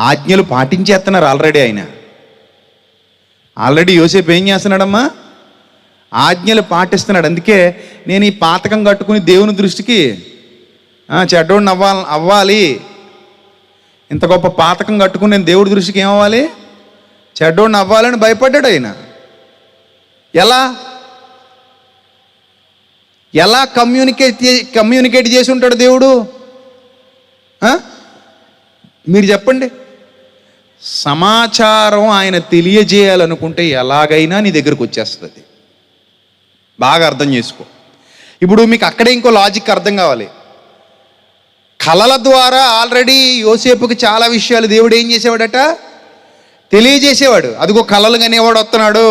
ఆజ్ఞలు పాటించేస్తున్నారు ఆల్రెడీ యోసేపు ఏం చేస్తున్నాడమ్మా? ఆజ్ఞలు పాటిస్తున్నాడు. అందుకే నేను ఈ పాతకం కట్టుకుని దేవుని దృష్టికి చెడ్డోడిని అవ్వాలి, ఇంత గొప్ప పాతకం కట్టుకుని నేను దేవుడి దృష్టికి ఏమవ్వాలి? చెడ్డోడిని అవ్వాలని భయపడ్డాడు ఆయన. ఎలా కమ్యూనికేట్ చేసి ఉంటాడు దేవుడు? మీరు చెప్పండి. సమాచారం ఆయన తెలియజేయాలనుకుంటే ఎలాగైనా నీ దగ్గరకు వచ్చేస్తుంది. బాగా అర్థం చేసుకో. ఇప్పుడు మీకు అక్కడే ఇంకో లాజిక్ అర్థం కావాలి. కళల ద్వారా ఆల్రెడీ యోసేపుకి చాలా విషయాలు దేవుడు ఏం చేసేవాడట? తెలియజేసేవాడు. అదిగో కళలు కనేవాడు వస్తున్నాడు,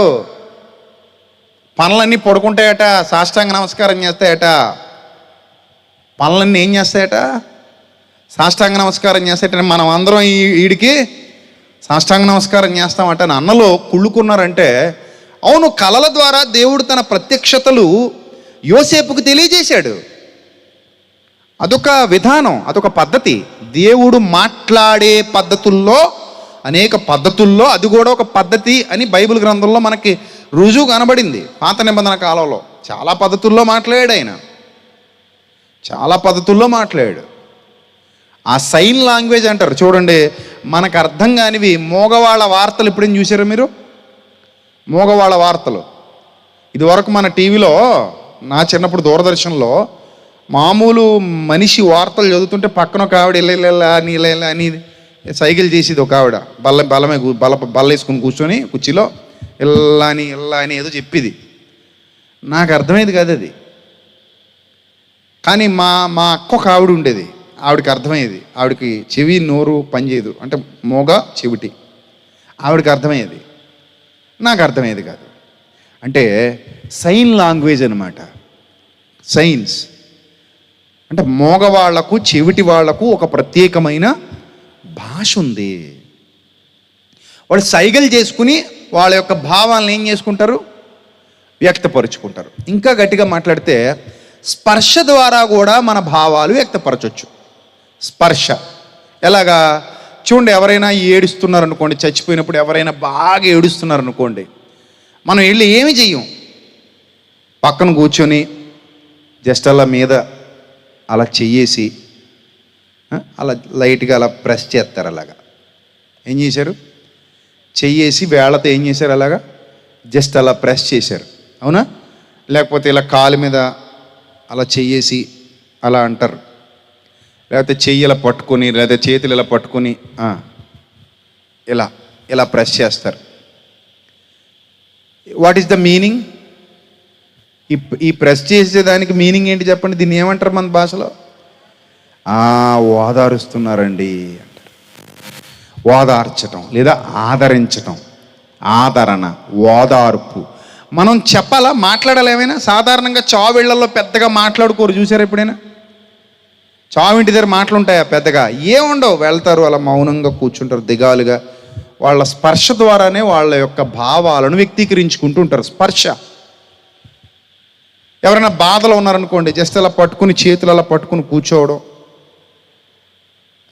పనులన్నీ పడుకుంటాయట, సాష్టాంగ నమస్కారం చేస్తాయట. పనులన్నీ ఏం చేస్తాయట? సాష్టాంగ నమస్కారం చేస్తాయట. మనం అందరం వీడికి సాష్టాంగ నమస్కారం చేస్తామట అని అన్నలో కుళ్ళుకున్నారంటే, అవును, కళల ద్వారా దేవుడు తన ప్రత్యక్షతలు యోసేపుకు తెలియజేశాడు. అదొక విధానం, అదొక పద్ధతి. దేవుడు మాట్లాడే పద్ధతుల్లో అనేక పద్ధతుల్లో అది కూడా ఒక పద్ధతి అని బైబిల్ గ్రంథంలో మనకి రుజువు కనబడింది. పాత నిబంధన కాలంలో చాలా పద్ధతుల్లో మాట్లాడాడు ఆయన, చాలా పద్ధతుల్లో మాట్లాడాడు. ఆ సైన్ లాంగ్వేజ్ అంటారు చూడండి, మనకు అర్థం కానివి మోగవాళ్ళ వార్తలు ఎప్పుడైనా చూసారా మీరు? మోగవాళ్ళ వార్తలు ఇదివరకు మన టీవీలో, నా చిన్నప్పుడు దూరదర్శన్లో మామూలు మనిషి వార్తలు చదువుతుంటే పక్కన ఒక ఆవిడ ఇలా అని సైకిల్ చేసేది. ఒక ఆవిడ బల్ల వేసుకుని కూర్చొని కుర్చీలో ఇలా అని ఏదో చెప్పేది. నాకు అర్థమయ్యేది కాదు అది. కానీ మా అక్క ఒక ఆవిడ ఉండేది, ఆవిడకి అర్థమయ్యేది. ఆవిడకి చెవి నోరు పనిచేయదు, అంటే మోగ చెవిటి. ఆవిడకి అర్థమయ్యేది, నాకు అర్థమయ్యేది కాదు. అంటే సైన్ లాంగ్వేజ్ అనమాట. సైన్స్ అంటే మోగవాళ్లకు చెవిటి వాళ్లకు ఒక ప్రత్యేకమైన భాష ఉంది. వాళ్ళు సైగలు చేసుకుని వాళ్ళ యొక్క భావాలను ఏం చేసుకుంటారు? వ్యక్తపరుచుకుంటారు. ఇంకా గట్టిగా మాట్లాడితే స్పర్శ ద్వారా కూడా మన భావాలు వ్యక్తపరచవచ్చు. స్పర్శ ఎలాగా? చూడండి, ఎవరైనా ఏడుస్తున్నారు అనుకోండి, చచ్చిపోయినప్పుడు ఎవరైనా బాగా ఏడుస్తున్నారు అనుకోండి, మనం వెళ్ళి ఏమి చెయ్యం, పక్కన కూర్చొని జస్ట్ అలా మీద అలా చెయ్యేసి అలా లైట్గా అలా ప్రెస్ చేస్తారు. అలాగా ఏం చేశారు? చెయ్యేసి వేళ్లతో ఏం చేశారు? అలాగా జస్ట్ అలా ప్రెస్ చేశారు, అవునా? లేకపోతే ఇలా కాలు మీద అలా చెయ్యేసి అలా అంటారు. లేకపోతే చెయ్యి ఇలా పట్టుకొని, లేదా చేతులు ఇలా పట్టుకొని ఇలా ప్రెస్ చేస్తారు. What is the meaning? ఈ ప్రెస్ చేసేదానికి మీనింగ్ ఏంటి చెప్పండి? దీన్ని ఏమంటారు మన భాషలో? ఓదారుస్తున్నారండి అంటారు. ఓదార్చటం లేదా ఆదరించటం, ఆదరణ, ఓదార్పు. మనం చెప్పాలా, మాట్లాడాలి ఏమైనా? సాధారణంగా చావిళ్లలో పెద్దగా మాట్లాడుకోరు, చూసారా ఎప్పుడైనా? చావింటి దగ్గర మాటలుంటాయా పెద్దగా? ఏముండవు, వెళ్తారు అలా మౌనంగా కూర్చుంటారు, దిగాలుగా. వాళ్ళ స్పర్శ ద్వారానే వాళ్ళ యొక్క భావాలను వ్యక్తీకరించుకుంటూ ఉంటారు. స్పర్శ. ఎవరైనా బాధలో ఉన్నారనుకోండి, జస్ట్ అలా పట్టుకుని చేతులు అలా పట్టుకుని కూర్చోవడం.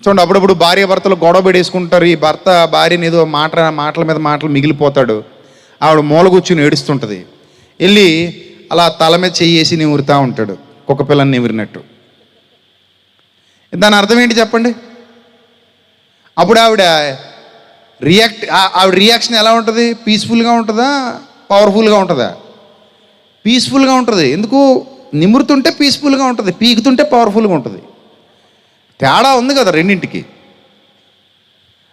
చూడండి, అప్పుడప్పుడు భార్య భర్తలు గొడవ పెడేసుకుంటారు. ఈ భర్త భార్యని ఏదో మాటల మీద మాటలు మిగిలిపోతాడు, ఆవిడ మూల కూర్చుని ఏడుస్తుంటుంది. వెళ్ళి అలా తల మీద చెయ్యేసి నిమురుతూ ఉంటాడు, కుక్క పిల్లని నిమిరినట్టు. దాని అర్థం ఏంటి చెప్పండి? అప్పుడు ఆవిడ రియాక్షన్ ఎలా ఉంటుంది? పీస్ఫుల్గా ఉంటుందా, పవర్ఫుల్గా ఉంటుందా? పీస్ఫుల్గా ఉంటుంది. ఎందుకు? నిమురుతుంటే పీస్ఫుల్గా ఉంటుంది, పీకుతుంటే పవర్ఫుల్గా ఉంటుంది. తేడా ఉంది కదా రెండింటికి.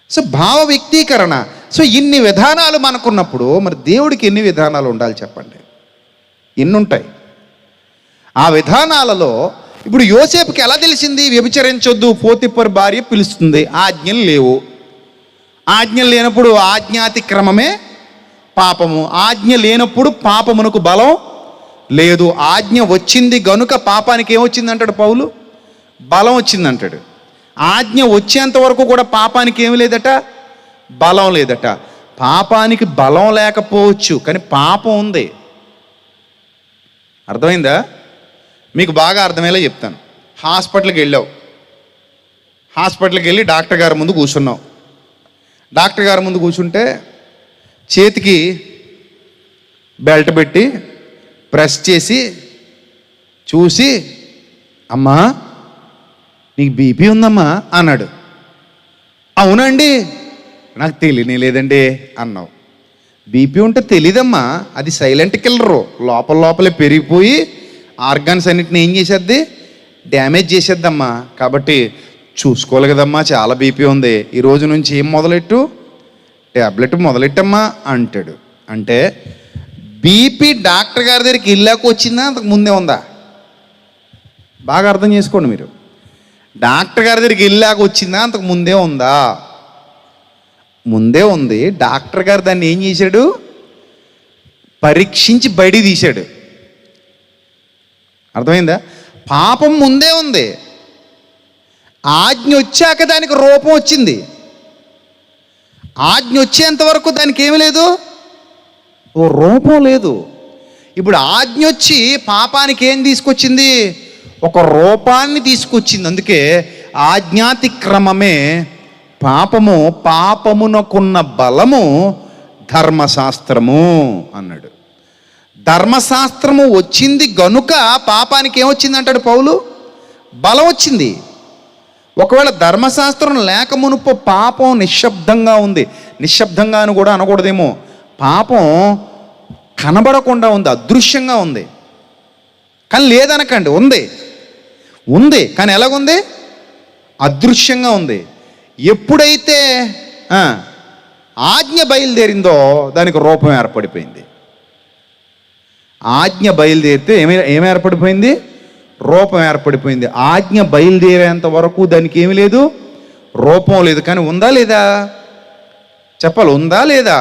సో భావ వ్యక్తీకరణ. సో ఇన్ని విధానాలు మనకున్నప్పుడు మరి దేవుడికి ఎన్ని విధానాలు ఉండాలి చెప్పండి? ఎన్ని ఉంటాయి? ఆ విధానాలలో ఇప్పుడు యోసేపుకి ఎలా తెలిసింది? వ్యభిచరించొద్దు, పోతిఫర్ భార్య పిలుస్తుంది, ఆజ్ఞలు లేవు. ఆజ్ఞలు లేనప్పుడు ఆజ్ఞాతిక్రమమే పాపము. ఆజ్ఞ లేనప్పుడు పాపమునకు బలం లేదు. ఆజ్ఞ వచ్చింది గనుక పాపానికి ఏమొచ్చింది అంటాడు పౌలు? బలం వచ్చింది అంటాడు. ఆజ్ఞ వచ్చేంత వరకు కూడా పాపానికి ఏమి లేదట, బలం లేదట. పాపానికి బలం లేకపోవచ్చు, కానీ పాపం ఉంది. అర్థమైందా? మీకు బాగా అర్థమయ్యేలా చెప్తాను. హాస్పిటల్కి వెళ్ళావు, హాస్పిటల్కి వెళ్ళి డాక్టర్ గారి ముందు కూర్చున్నావు. డాక్టర్ గారి ముందు కూర్చుంటే చేతికి బెల్ట్ పెట్టి ప్రెస్ చేసి చూసి, అమ్మా నీకు బీపీ ఉందమ్మా అన్నాడు. అవునండి, నాకు తెలియనే లేదండి అన్నావు. బీపీ ఉంటే తెలీదమ్మా, అది సైలెంట్ కిల్లరు, లోపలే పెరిగిపోయి ఆర్గాన్స్ అన్నిటిని ఏం చేసేద్ది? డ్యామేజ్ చేసేద్దమ్మా. కాబట్టి చూసుకోవాలి కదమ్మా, చాలా బీపీ ఉంది, ఈ రోజు నుంచి ఏం మొదలెట్టు? ట్యాబ్లెట్ మొదలెట్టమ్మా అంటాడు. అంటే బీపీ డాక్టర్ గారి దగ్గరికి వెళ్ళాక వచ్చిందా, అంతకు ముందే ఉందా? బాగా అర్థం చేసుకోండి మీరు. డాక్టర్ గారి దగ్గరికి వెళ్ళాక వచ్చిందా, అంతకు ముందే ఉందా? ముందే ఉంది. డాక్టర్ గారు దాన్ని ఏం చేశాడు? పరీక్షించి బయట తీశాడు. అర్థమైందా? పాపం ముందే ఉంది, ఆజ్ఞ వచ్చాక దానికి రూపం వచ్చింది. ఆజ్ఞ వచ్చేంత వరకు దానికి ఏమి లేదు, ఓ రూపం లేదు. ఇప్పుడు ఆజ్ఞ వచ్చి పాపానికి ఏం తీసుకొచ్చింది? ఒక రూపాన్ని తీసుకొచ్చింది. అందుకే ఆజ్ఞాతిక్రమమే పాపము, పాపమునకున్న బలము ధర్మశాస్త్రము అన్నాడు. ధర్మశాస్త్రము వచ్చింది గనుక పాపానికి ఏమొచ్చింది అంటాడు పౌలు? బలం వచ్చింది. ఒకవేళ ధర్మశాస్త్రం లేక మునుపు పాపం నిశ్శబ్దంగా ఉంది. నిశ్శబ్దంగా అని కూడా అనకూడదేమో, పాపం కనబడకుండా ఉంది, అదృశ్యంగా ఉంది. కానీ లేదనకండి, ఉంది కానీ ఎలాగుంది? అదృశ్యంగా ఉంది. ఎప్పుడైతే ఆజ్ఞ బయలుదేరిందో దానికి రూపం ఏర్పడిపోయింది. ఆజ్ఞ బయలుదేరితే ఏమి ఏర్పడిపోయింది? రూపం ఏర్పడిపోయింది. ఆజ్ఞ బయలుదేరేంత వరకు దానికి ఏమి లేదు, రూపం లేదు. కానీ ఉందా లేదా చెప్పాలి? ఉందా లేదా?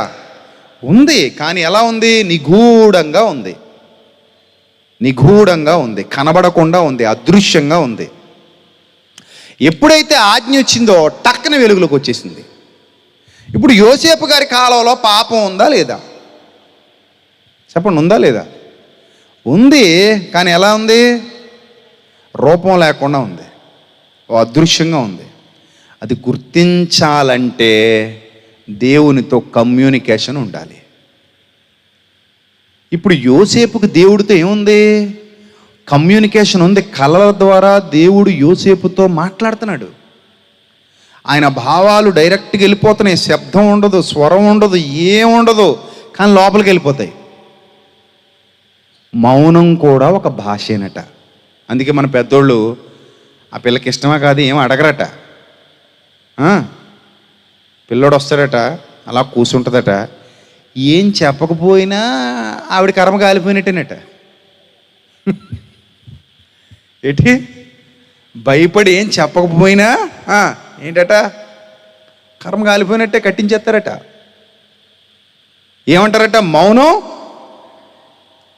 ఉంది. కానీ ఎలా ఉంది? నిగూఢంగా ఉంది, నిగూఢంగా ఉంది, కనబడకుండా ఉంది, అదృశ్యంగా ఉంది. ఎప్పుడైతే ఆజ్ఞ వచ్చిందో టక్కన వెలుగులోకి వచ్చేసింది. ఇప్పుడు యోసేపు గారి కాలంలో పాపం ఉందా లేదా చెప్పండి? ఉందా లేదా? ఉంది. కానీ ఎలా ఉంది? రూపం లేకుండా ఉంది, అదృశ్యంగా ఉంది. అది గుర్తించాలంటే దేవునితో కమ్యూనికేషన్ ఉండాలి. ఇప్పుడు యోసేపుకి దేవుడితో ఏముంది? కమ్యూనికేషన్ ఉంది. కళల ద్వారా దేవుడు యోసేపుతో మాట్లాడుతున్నాడు. ఆయన భావాలు డైరెక్ట్గా వెళ్ళిపోతున్నాయి. శబ్దం ఉండదు, స్వరం ఉండదు, ఏముండదు, కానీ లోపలికి వెళ్ళిపోతాయి. మౌనం కూడా ఒక భాషేనట. అందుకే మన పెద్దోళ్ళు ఆ పిల్లకి ఇష్టమా కాదు ఏం అడగరట. పిల్లోడు వస్తాడట, అలా కూర్చుంటుందట, ఏం చెప్పకపోయినా ఆవిడ కర్మ కాలిపోయినట్టేనట. ఏంటి? భయపడి ఏం చెప్పకపోయినా ఏంటట? కర్మ కాలిపోయినట్టే కట్టించేస్తారట. ఏమంటారట? మౌనం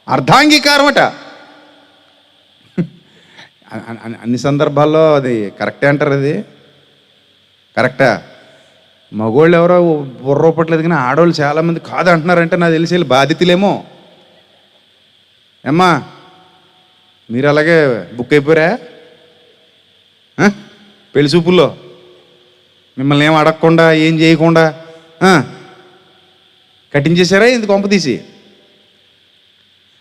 అర్ధాంగీకారం అట. అన్ని సందర్భాల్లో అది కరెక్టే అంటారు. అది కరెక్టా? మగోళ్ళు ఎవరో బుర్రపట్లేదు, కానీ ఆడవాళ్ళు చాలామంది కాదు అంటున్నారంటే నాకు తెలిసి వీళ్ళు బాధితులేమో. ఏమ్మా మీరు అలాగే బుక్ అయిపోయారా పెళ్లి చూపుల్లో? మిమ్మల్ని ఏం అడగకుండా ఏం చేయకుండా కట్టించేశారా ఇంత కొంప తీసి?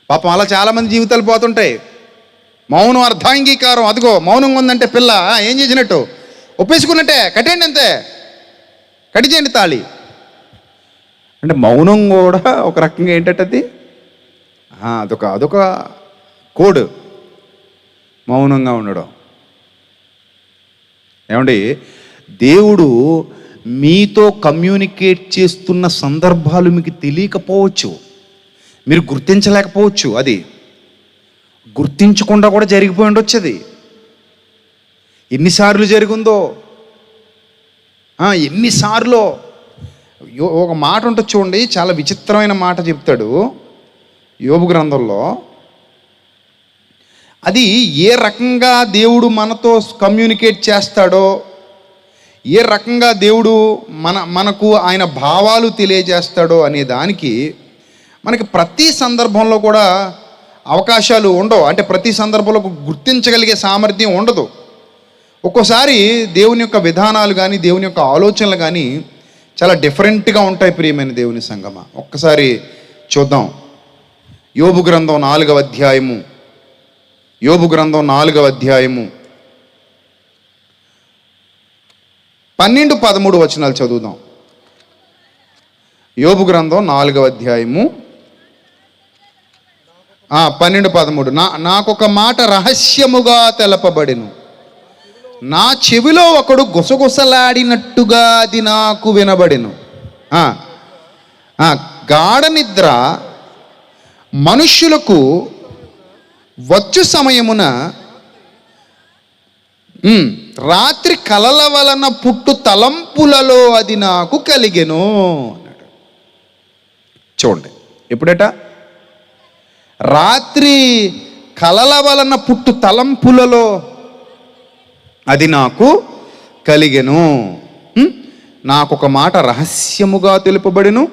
పాపం అలా చాలామంది జీవితాలు పోతుంటాయి. మౌనం అర్ధాంగీకారం. అదిగో మౌనంగా ఉందంటే పిల్ల ఏం చేసినట్టు? ఒప్పేసుకున్నట్టే, కట్టేయండి అంతే, కట్టించేయండి తాళి. అంటే మౌనం కూడా ఒక రకంగా ఏంటంటే అది అదొక కోడ్, మౌనంగా ఉండడం. ఏమండి, దేవుడు మీతో కమ్యూనికేట్ చేస్తున్న సందర్భాలు మీకు తెలియకపోవచ్చు, మీరు గుర్తించలేకపోవచ్చు. అది గుర్తించకుండా కూడా జరిగిపోయి ఉండొచ్చు. అది ఎన్నిసార్లు జరిగిందో, ఎన్నిసార్లు. ఒక మాట ఉంటుంది చూడండి, చాలా విచిత్రమైన మాట చెప్తాడు యోబు గ్రంథంలో. అది ఏ రకంగా దేవుడు మనతో కమ్యూనికేట్ చేస్తాడో, ఏ రకంగా దేవుడు మనకు ఆయన భావాలు తెలియజేస్తాడో అనే దానికి మనకి ప్రతి సందర్భంలో కూడా అవకాశాలు ఉండవు. అంటే ప్రతి సందర్భంలో గుర్తించగలిగే సామర్థ్యం ఉండదు. ఒక్కోసారి దేవుని యొక్క విధానాలు కానీ దేవుని యొక్క ఆలోచనలు కానీ చాలా డిఫరెంట్గా ఉంటాయి. ప్రియమైన దేవుని సంగమ, ఒక్కసారి చూద్దాం. యోబు గ్రంథం 4వ అధ్యాయము, యోబు గ్రంథం 4వ అధ్యాయము 12-13 వచనాలు చదువుదాం. యోబు గ్రంథం 4వ అధ్యాయము 12-13. నాకొక మాట రహస్యముగా తెలపబడెను, నా చెవిలో ఒకడు గుసగుసలాడినట్టుగా అది నాకు వినబడెను. గాఢ నిద్ర మనుష్యులకు వచ్చు సమయమున రాత్రి కలల వలన పుట్టు తలంపులలో అది నాకు కలిగెను అన్నాడు. చూడండి, ఎప్పుడట? రాత్రి కలల వలన పుట్టు తలంపులలో అది నాకు కలిగెను. నాకొక మాట రహస్యముగా తెలుపబడెను,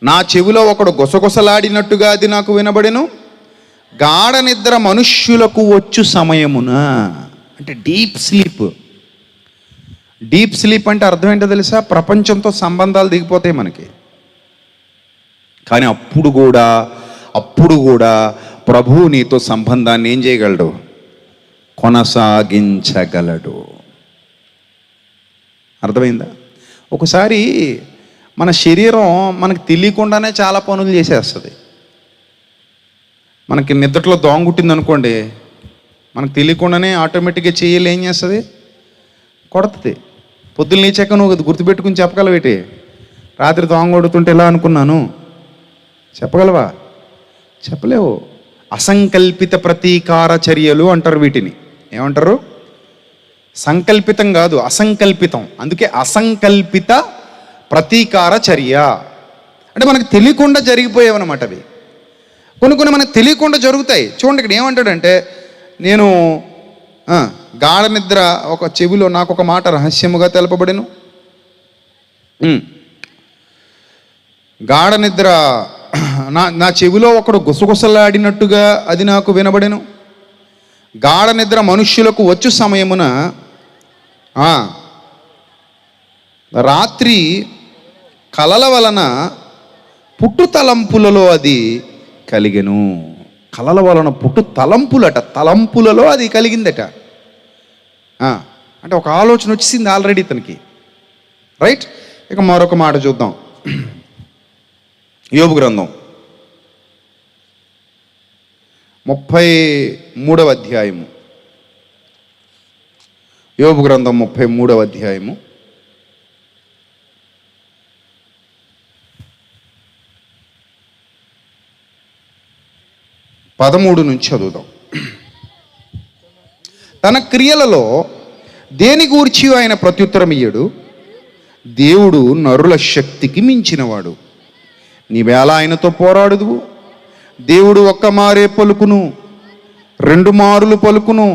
నా చెవిలో ఒకడు గుసగుసలాడినట్టుగా అది నాకు వినబడెను. గాఢ నిద్ర మనుష్యులకు వచ్చు సమయమున. అంటే డీప్ స్లీప్. డీప్ స్లీప్ అంటే అర్థం ఏంటో తెలుసా? ప్రపంచంతో సంబంధాలు దిగిపోతాయి మనకి. కానీ అప్పుడు కూడా ప్రభువు నీతో సంబంధాన్ని ఏం చేయగలడు? కొనసాగించగలడు. అర్థమైందా? ఒకసారి మన శరీరం మనకు తెలియకుండానే చాలా పనులు చేసేస్తుంది. మనకి నిద్రలో దోమ కుట్టింది అనుకోండి, మనకు తెలియకుండానే ఆటోమేటిక్గా చెయ్యాలి ఏం చేస్తుంది? కొడుతుంది. పొద్దున్న లేచాక నువ్వు అది గుర్తుపెట్టుకుని చెప్పగలవేటి? రాత్రి దోమ కొడుతుంటే ఎలా అనుకున్నాను చెప్పగలవా? చెప్పలేవు. అసంకల్పిత ప్రతీకార చర్యలు అంటారు వీటిని. ఏమంటారు? సంకల్పితం కాదు, అసంకల్పితం. అందుకే అసంకల్పిత ప్రతీకార చర్య అంటే మనకు తెలియకుండా జరిగిపోయేవన్నమాట. అవి కొన్ని మనకు తెలియకుండా జరుగుతాయి. చూడండి, ఇక్కడ ఏమంటాడంటే, నేను గాఢ నిద్ర ఒక చెవిలో నాకు ఒక మాట రహస్యముగా తెలపబడెను. గాఢ నిద్ర నా చెవిలో ఒకడు గుసగుసలాడినట్టుగా అది నాకు వినబడెను. గాఢ నిద్ర మనుష్యులకు వచ్చు సమయమున రాత్రి కలల వలన పుట్టు తలంపులలో అది కలిగెను. కలల వలన పుట్టు తలంపులట, తలంపులలో అది కలిగిందట. అంటే ఒక ఆలోచన వచ్చింది ఆల్రెడీ తనకి. రైట్. ఇక మరొక మాట చూద్దాం. యోబు గ్రంథం 33వ అధ్యాయము. యోబు గ్రంథం 33వ అధ్యాయము 13 నుంచి చదువుదాం. తన క్రియలలో దేని గూర్చి ఆయన ప్రత్యుత్తరం ఇయ్యడు. దేవుడు నరుల శక్తికి మించినవాడు. నీవేళ ఆయనతో పోరాడుదువు. దేవుడు ఒక్క మారే పలుకును, 2 మారులు పలుకును,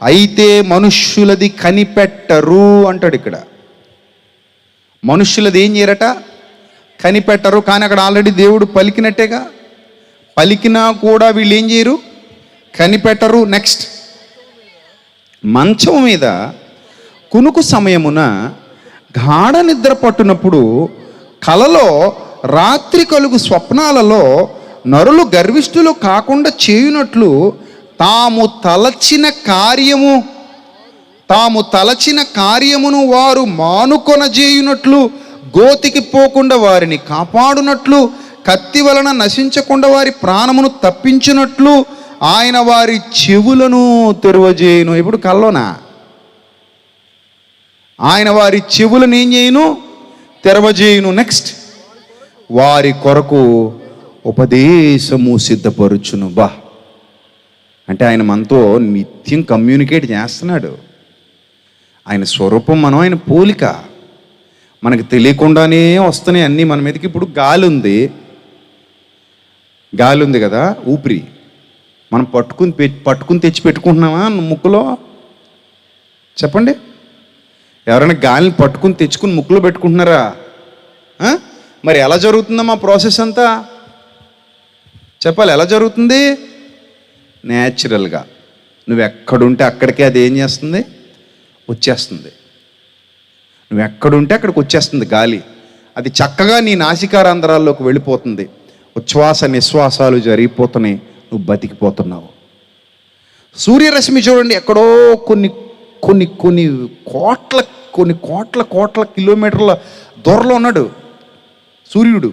అయితే మనుష్యులది కనిపెట్టరు అంటాడు. ఇక్కడ మనుష్యులది ఏం చేయరట? కనిపెట్టరు. కానీ అక్కడ ఆల్రెడీ దేవుడు పలికినట్టేగా. పలికినా కూడా వీళ్ళు ఏం చేయరు? కనిపెట్టరు. నెక్స్ట్, మంచం మీద కునుకు సమయమున గాఢ నిద్ర పట్టునప్పుడు కలలో రాత్రి కలుగు స్వప్నాలలో నరులు గర్విష్ఠులు కాకుండా చేయునట్లు తాము తలచిన కార్యమును వారు మానుకొనజేయునట్లు, గోతికి పోకుండా వారిని కాపాడునట్లు కత్తి వలన నశించకుండా వారి ప్రాణమును తప్పించినట్లు ఆయన వారి చెవులను తెరవజేయును. ఇప్పుడు కల్లోనా ఆయన వారి చెవులను ఏం చేయను? తెరవజేయును. నెక్స్ట్, వారి కొరకు ఉపదేశము సిద్ధపరుచును. అంటే ఆయన మనతో నిత్యం కమ్యూనికేట్ చేస్తున్నాడు. ఆయన స్వరూపం మనం, ఆయన పోలిక. మనకు తెలియకుండానే వస్తున్నాయి అన్నీ మన మీదకి. ఇప్పుడు గాలి ఉంది కదా, ఊపిరి మనం పట్టుకుని తెచ్చి పెట్టుకుంటున్నామా ముక్కులో? చెప్పండి, ఎవరైనా గాలిని పట్టుకుని తెచ్చుకుని ముక్కులో పెట్టుకుంటున్నారా? మరి ఎలా జరుగుతుందమ్మా ప్రాసెస్ అంతా? చెప్పాలి, ఎలా జరుగుతుంది? న్యాచురల్గా నువ్వు ఎక్కడుంటే అక్కడికే అది ఏం చేస్తుంది? వచ్చేస్తుంది. నువ్వు ఎక్కడుంటే అక్కడికి వచ్చేస్తుంది గాలి. అది చక్కగా నీ నాసికారంధ్రాల్లోకి వెళ్ళిపోతుంది. ఉచ్ఛ్వాస నిశ్వాసాలు జరిగిపోతున్నాయి, నువ్వు బతికిపోతున్నావు. సూర్యరశ్మి చూడండి, ఎక్కడో కొన్ని కోట్ల కిలోమీటర్ల దూరంలో ఉన్నాడు సూర్యుడు.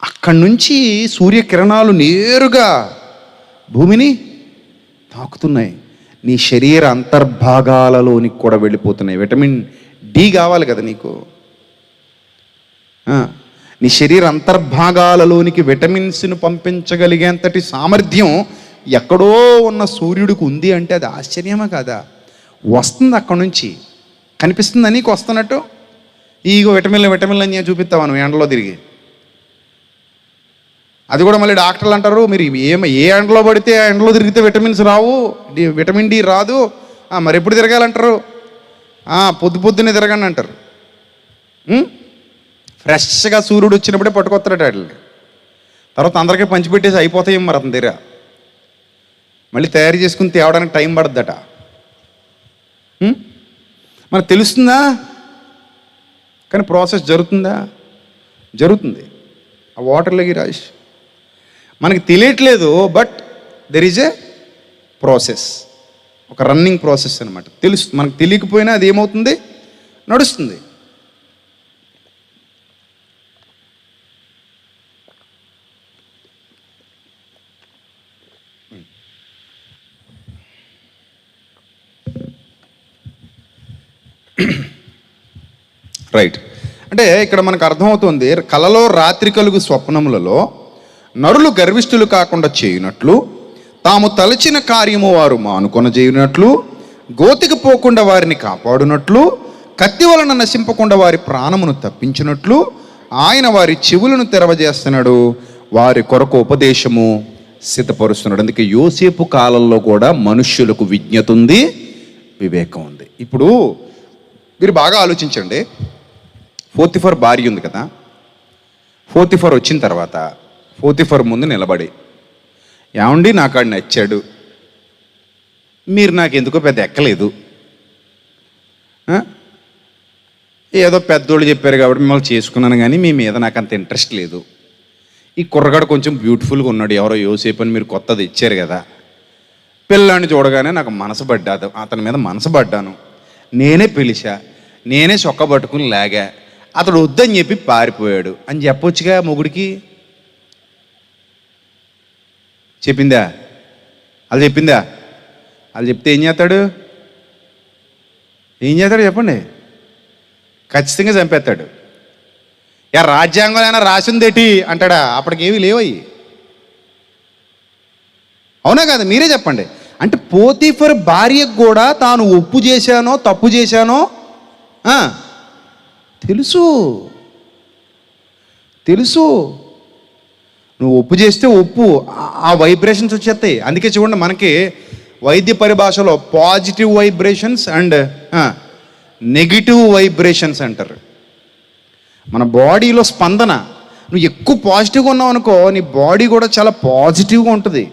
అక్కడి నుంచి సూర్యకిరణాలు నేరుగా భూమిని తాకుతున్నాయి. నీ శరీర అంతర్భాగాలలోనికి కూడా వెళ్ళిపోతున్నాయి. విటమిన్ డి కావాలి కదా నీకు. నీ శరీర అంతర్భాగాలలోనికి విటమిన్స్ను పంపించగలిగేంతటి సామర్థ్యం ఎక్కడో ఉన్న సూర్యుడికి ఉంది అంటే అది ఆశ్చర్యమా కాదా? వస్తుంది అక్కడి నుంచి, కనిపిస్తుందా నీకు వస్తున్నట్టు? ఈగో విటమిన్లు అని చూపిస్తావా నువ్వు ఎండలో తిరిగి? అది కూడా మళ్ళీ డాక్టర్లు అంటారు, మీరు ఏ ఎండలో పడితే ఆ ఎండలో తిరిగితే విటమిన్స్ రావు, విటమిన్ డి రాదు, మరి ఎప్పుడు తిరగాలంటారు? పొద్దున్నే తిరగండి అంటారు. ఫ్రెష్గా సూర్యుడు వచ్చినప్పుడే పట్టుకొస్తాడట వాటిని. తర్వాత అందరికీ పంచిపెట్టేసి అయిపోతాయి మరి అతని దగ్గర. మళ్ళీ తయారు చేసుకుని తేవడానికి టైం పడుద్దట. మనకు తెలుస్తుందా? కానీ ప్రాసెస్ జరుగుతుందా? జరుగుతుంది. ఆ వాటర్లోకి రాజేష్ మనకి తెలియట్లేదు, but there is a process, ఒక రన్నింగ్ ప్రాసెస్ అనమాట. మనకు తెలియకపోయినా అది ఏమవుతుంది? నడుస్తుంది. రైట్. అంటే ఇక్కడ మనకు అర్థమవుతుంది, కలలో రాత్రి కలుగు స్వప్నములలో నరులు గర్విష్ఠులు కాకుండా చేయునట్లు, తాము తలచిన కార్యము వారు మానుకొన చేయునట్లు, గోతికి పోకుండా వారిని కాపాడునట్లు, కత్తి వలన నశింపకుండా వారి ప్రాణమును తప్పించినట్లు ఆయన వారి చెవులను తెరవజేస్తున్నాడు, వారి కొరకు ఉపదేశము సిద్ధపరుస్తున్నాడు. అందుకే యోసేపు కాలంలో కూడా మనుష్యులకు విజ్ఞత ఉంది, వివేకం ఉంది. ఇప్పుడు మీరు బాగా ఆలోచించండి. పోతిఫర్ భార్య ఉంది కదా, పోతిఫర్ వచ్చిన తర్వాత పోతిఫర్ ముందు నిలబడి, ఏమండి నాకు ఆడు నచ్చాడు, మీరు నాకు ఎందుకో పెద్ద ఎక్కలేదు, ఏదో పెద్దోళ్ళు చెప్పారు కాబట్టి మిమ్మల్ని చేసుకున్నాను, కానీ మీ మీద నాకు అంత ఇంట్రెస్ట్ లేదు. ఈ కుర్రగాడు కొంచెం బ్యూటిఫుల్గా ఉన్నాడు, ఎవరో యోసేపు అని మీరు కొత్తది ఇచ్చారు కదా, పిల్లాన్ని చూడగానే నాకు మనసు పడ్డాదు, అతని మీద మనసు పడ్డాను, నేనే పిలిచా, నేనే చొక్క పట్టుకుని లాగా, అతడు వద్దని చెప్పి పారిపోయాడు అని చెప్పొచ్చుగా మొగుడికి. చెప్పిందా? అది చెప్పిందా? అది చెప్తే ఏం చేస్తాడు చెప్పండి? ఖచ్చితంగా చంపేస్తాడు. రాజ్యాంగంలో అయినా రాసిందేటి అంటాడా? అప్పటికేమీ లేవయ్యి. అవునా కదా? మీరే చెప్పండి. అంటే పోతీఫర్ భార్యకు కూడా తాను ఒప్పు చేశానో తప్పు చేశానో తెలుసు. నువ్వు ఒప్పు చేస్తే ఒప్పు, ఆ వైబ్రేషన్స్ వచ్చేస్తాయి. అందుకే చూడండి, మనకి వైద్య పరిభాషలో positive vibrations and negative vibrations అంటారు. మన బాడీలో స్పందన, నువ్వు ఎక్కువ పాజిటివ్గా ఉన్నావు అనుకో, నీ బాడీ కూడా చాలా పాజిటివ్గా ఉంటుంది.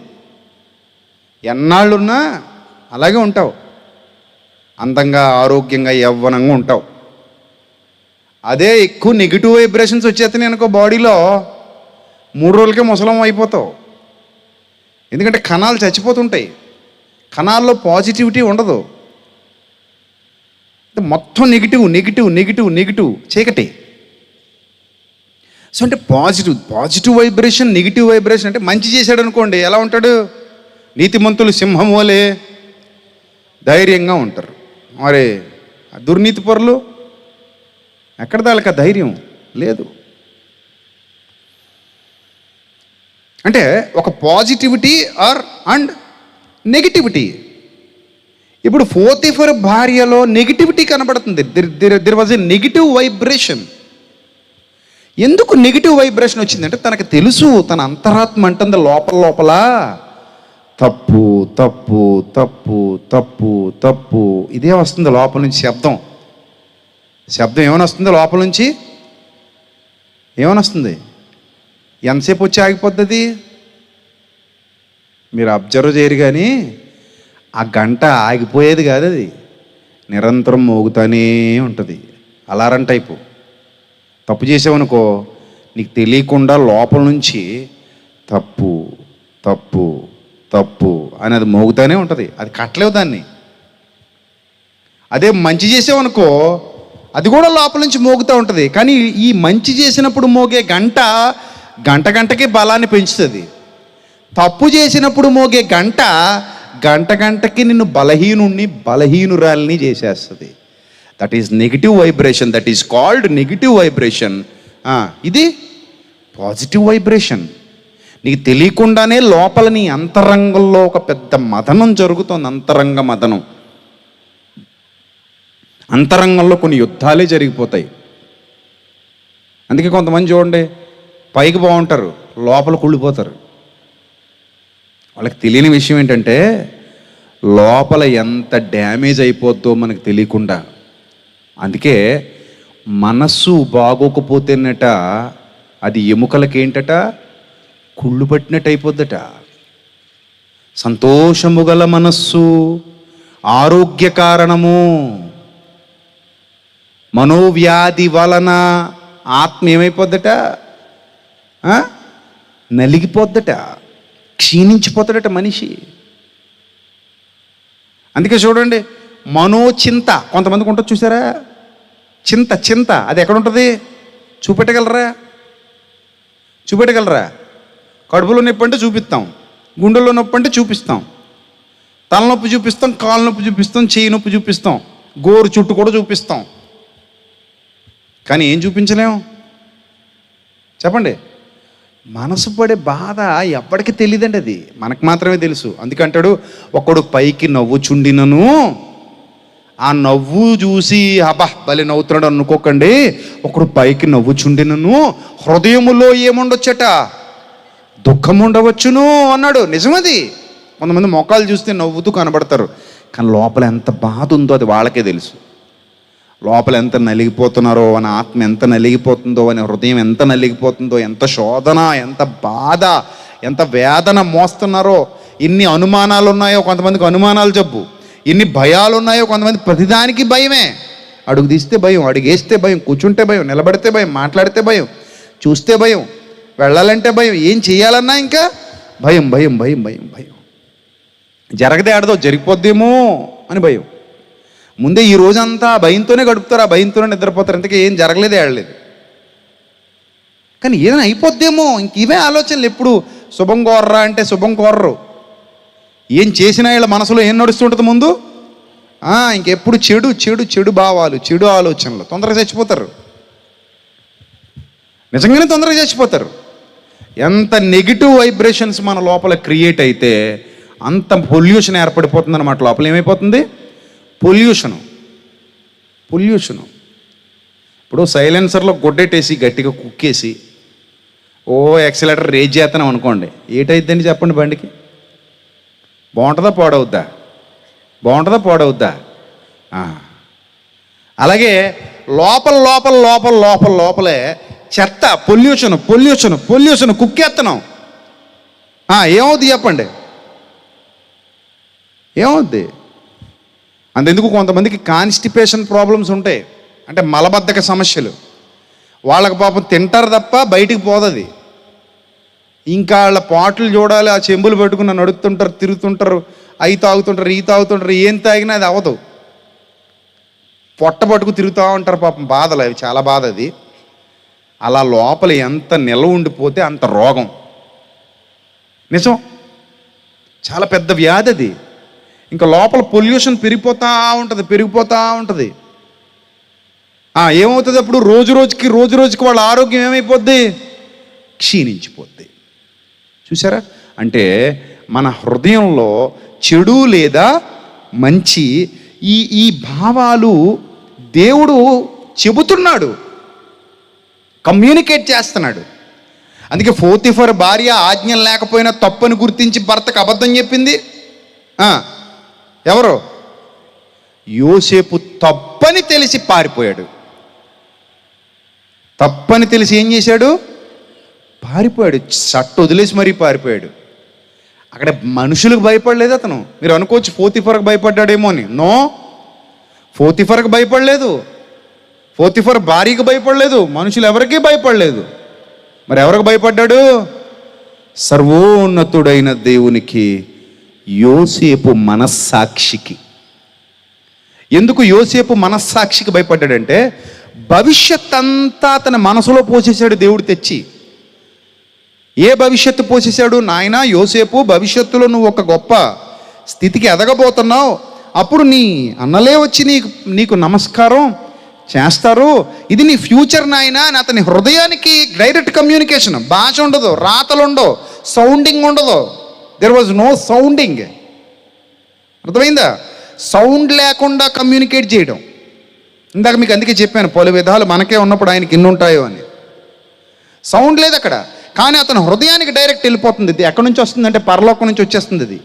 ఎన్నాళ్ళున్నా అలాగే ఉంటావు, అందంగా ఆరోగ్యంగా యవ్వనంగా ఉంటావు. అదే ఎక్కువ నెగిటివ్ వైబ్రేషన్స్ వచ్చేస్తున్నాయి అనుకో బాడీలో, 3 రోజులకే ముసలం అయిపోతావు. ఎందుకంటే కణాలు చచ్చిపోతుంటాయి, కణాల్లో పాజిటివిటీ ఉండదు, మొత్తం నెగిటివ్ చీకటి. సో అంటే పాజిటివ్ వైబ్రేషన్, నెగిటివ్ వైబ్రేషన్. అంటే మంచి చేశాడు అనుకోండి, ఎలా ఉంటాడు? నీతిమంతులు సింహం వలె ధైర్యంగా ఉంటారు. మరి దుర్నీతి పరులు ఎక్కడ దానికి ధైర్యం లేదు. అంటే ఒక పాజిటివిటీ అండ్ నెగిటివిటీ. ఇప్పుడు పోతీఫరు భార్యలో నెగిటివిటీ కనబడుతుంది. There was a negative vibration. ఎందుకు నెగిటివ్ వైబ్రేషన్ వచ్చిందంటే తనకు తెలుసు, తన అంతరాత్మ అంటుంది లోపల తప్పు తప్పు తప్పు తప్పు తప్పు ఇదే వస్తుంది లోపల నుంచి. శబ్దం ఏమైనా వస్తుంది లోపల నుంచి? ఏమైనా వస్తుంది? ఎంతసేపు వచ్చి ఆగిపోతుంది? మీరు అబ్జర్వ్ చేయరు కానీ ఆ గంట ఆగిపోయేది కాదు, అది నిరంతరం మోగుతూనే ఉంటుంది. Alarm type. తప్పు చేసావనుకో, నీకు తెలియకుండా లోపల నుంచి తప్పు తప్పు తప్పు అని అది మోగుతూనే ఉంటుంది. అది కట్టలేవు దాన్ని. అదే మంచి చేసావనుకో, అది కూడా లోపల నుంచి మోగుతూ ఉంటుంది. కానీ ఈ మంచి చేసినప్పుడు మోగే గంటకి బలాన్ని పెంచుతుంది. తప్పు చేసినప్పుడు మోగే గంటకి నిన్ను బలహీనురాల్ని చేసేస్తుంది. That is negative vibration. That is called negative vibration. ఇది పాజిటివ్ వైబ్రేషన్. నీకు తెలియకుండానే లోపల నీ అంతరంగంలో ఒక పెద్ద మదనం జరుగుతుంది. అంతరంగంలో కొన్ని యుద్ధాలే జరిగిపోతాయి. అందుకే కొంతమంది చూడండి, పైకి బాగుంటారు, లోపల కుళ్ళిపోతారు. వాళ్ళకి తెలియని విషయం ఏంటంటే లోపల ఎంత డ్యామేజ్ అయిపోద్దో మనకు తెలియకుండా. అందుకే మనస్సు బాగోకపోతేనట అది ఎముకలకేంటట, కుళ్ళు పట్టినట్టు అయిపోద్దట. సంతోషము గల మనస్సు ఆరోగ్య కారణము. మనోవ్యాధి వలన ఆత్మ ఏమైపోద్దట, నలిగిపోద్దట, క్షీణించిపోతాడట మనిషి. అందుకే చూడండి, మనోచింత కొంతమందికి ఉంటుంది చూసారా? చింత అది ఎక్కడ ఉంటుంది? చూపెట్టగలరా? కడుపులో నొప్పి అంటే చూపిస్తాం, గుండెల్లో నొప్పి అంటే చూపిస్తాం, తలనొప్పి చూపిస్తాం, కాలు నొప్పి చూపిస్తాం, చెయ్యి నొప్పి చూపిస్తాం, గోరు చుట్టూ కూడా చూపిస్తాం. కానీ ఏం చూపించలేం చెప్పండి? మనసు పడే బాధ ఎప్పటికీ తెలియదండి, అది మనకు మాత్రమే తెలుసు. అందుకంటాడు, ఒకడు పైకి నవ్వుచుండినను ఆ నవ్వు చూసి భలే నవ్వుతున్నాడు అనుకోకండి. ఒకడు పైకి నవ్వుచుండినను హృదయములో ఏముండొచ్చట, దుఃఖం ఉండవచ్చును అన్నాడు. నిజమది. కొంతమంది మొఖాలు చూస్తే నవ్వుతూ కనబడతారు, కానీ లోపల ఎంత బాధ ఉందో అది వాళ్ళకే తెలుసు. లోపల ఎంత నలిగిపోతున్నారో, అని ఆత్మ ఎంత నలిగిపోతుందో, అని హృదయం ఎంత నలిగిపోతుందో, ఎంత శోధన, ఎంత బాధ, ఎంత వేదన మోస్తున్నారో. ఇన్ని అనుమానాలు ఉన్నాయో కొంతమందికి, అనుమానాలు జబ్బు. ఇన్ని భయాలు ఉన్నాయో కొంతమంది, ప్రతిదానికి భయమే. అడుగు తీస్తే భయం, అడుగేస్తే భయం, కూర్చుంటే భయం, నిలబడితే భయం, మాట్లాడితే భయం, చూస్తే భయం, వెళ్ళాలంటే భయం, ఏం చేయాలన్నా ఇంకా భయం భయం భయం భయం భయం. జరగదే ఆడదో, జరిగిపోద్దేమో అని భయం. ముందే ఈ రోజంతా భయంతోనే గడుపుతారు, ఆ భయంతోనే నిద్రపోతారు. ఇంతకీ ఏం జరగలేదే, ఆడలేదు. కానీ ఏదైనా అయిపోద్దేమో, ఇంక ఇవే ఆలోచనలు. ఎప్పుడు శుభం కోర్రా అంటే శుభం కోర్రు. ఏం చేసినా వీళ్ళ మనసులో ఏం నడుస్తుంటుంది ముందు? ఇంకెప్పుడు చెడు చెడు చెడు భావాలు, చెడు ఆలోచనలు. తొందరగా చచ్చిపోతారు, నిజంగానే తొందరగా చచ్చిపోతారు. ఎంత నెగిటివ్ వైబ్రేషన్స్ మన లోపల క్రియేట్ అయితే అంత పొల్యూషన్ ఏర్పడిపోతుంది అన్నమాట. లోపల ఏమైపోతుంది? పొల్యూషను. ఇప్పుడు సైలెన్సర్లో గొడ్డెట్టేసి గట్టిగా కుక్కేసి యాక్సిలేటర్ రేజ్ చేస్తున్నాం అనుకోండి, ఏటైద్దండి చెప్పండి బండికి? బాగుంటుందా పాడవుద్దా? అలాగే లోపలే చెత్త, పొల్యూషన్ కుక్కేస్తున్నాం. ఏమవుద్ది చెప్పండి? ఏమవుద్ది? అంతెందుకు కొంతమందికి కాన్స్టిపేషన్ ప్రాబ్లమ్స్ ఉంటాయి, అంటే మలబద్ధక సమస్యలు. వాళ్ళకి పాపం తింటారు తప్ప బయటికి పోదది. ఇంకా వాళ్ళ పాటలు చూడాలి, ఆ చెంబులు పెట్టుకుని నడుస్తుంటారు, తిరుగుతుంటారు, అవి తాగుతుంటారు, ఈ తాగుతుంటారు. ఏం తాగినా అది అవ్వదు, పొట్ట పట్టుకు తిరుగుతూ ఉంటారు పాపం. బాధలు అవి, చాలా బాధ అది. అలా లోపల ఎంత నిల్వ ఉండిపోతే అంత రోగం. నిజం, చాలా పెద్ద వ్యాధి అది. ఇంకా లోపల పొల్యూషన్ పెరిగిపోతూ ఉంటుంది. ఏమవుతుంది అప్పుడు? రోజు రోజుకి వాళ్ళ ఆరోగ్యం ఏమైపోద్ది? క్షీణించిపోద్ది. చూసారా? అంటే మన హృదయంలో చెడు లేదా మంచి ఈ భావాలు దేవుడు చెబుతున్నాడు, కమ్యూనికేట్ చేస్తున్నాడు. అందుకే పోతీఫర్ భార్య ఆజ్ఞలు లేకపోయినా తప్పని గుర్తించి భర్తకు అబద్ధం చెప్పింది. ఎవరు? యోసేపు తప్పని తెలిసి పారిపోయాడు. తప్పని తెలిసి ఏం చేశాడు? పారిపోయాడు. షర్ట్ వదిలేసి మరీ పారిపోయాడు. అక్కడ మనుషులకు భయపడలేదు అతను. మీరు అనుకోవచ్చు పోతీఫర్కి భయపడ్డాడేమో అని. నో, పోతీఫర్కి భయపడలేదు, పోతీఫర్ భార్యకి భయపడలేదు, మనుషులు ఎవరికీ భయపడలేదు. మరి ఎవరికి భయపడ్డాడు? సర్వోన్నతుడైన దేవునికి, యోసేపు మనస్సాక్షికి. ఎందుకు యోసేపు మనస్సాక్షికి భయపడ్డాడంటే భవిష్యత్ అంతా తన మనసులో పోసేశాడు దేవుడు తెచ్చి. ఏ భవిష్యత్తు పోసేశాడు? నాయన యోసేపు, భవిష్యత్తులో నువ్వు ఒక గొప్ప స్థితికి ఎదగబోతున్నావు. అప్పుడు నీ అన్నలే వచ్చి నీకు నమస్కారం చేస్తారు. ఇది నీ ఫ్యూచర్ నాయన అని అతని హృదయానికి డైరెక్ట్ కమ్యూనికేషన్. భాష ఉండదు, రాతలు ఉండవు, సౌండింగ్ ఉండదు. There was no sounding. అర్థమైందా? సౌండ్ లేకుండా కమ్యూనికేట్ చేయడం. ఇందాక మీకు అందుకే చెప్పాను, పలు విధాలు మనకే ఉన్నప్పుడు ఆయనకి ఎన్ని ఉంటాయో అని. సౌండ్ లేదు అక్కడ, కానీ అతని హృదయానికి డైరెక్ట్ వెళ్ళిపోతుంది. ఇది ఎక్కడి నుంచి వస్తుందంటే పరలోకం నుంచి వచ్చేస్తుంది. ఇది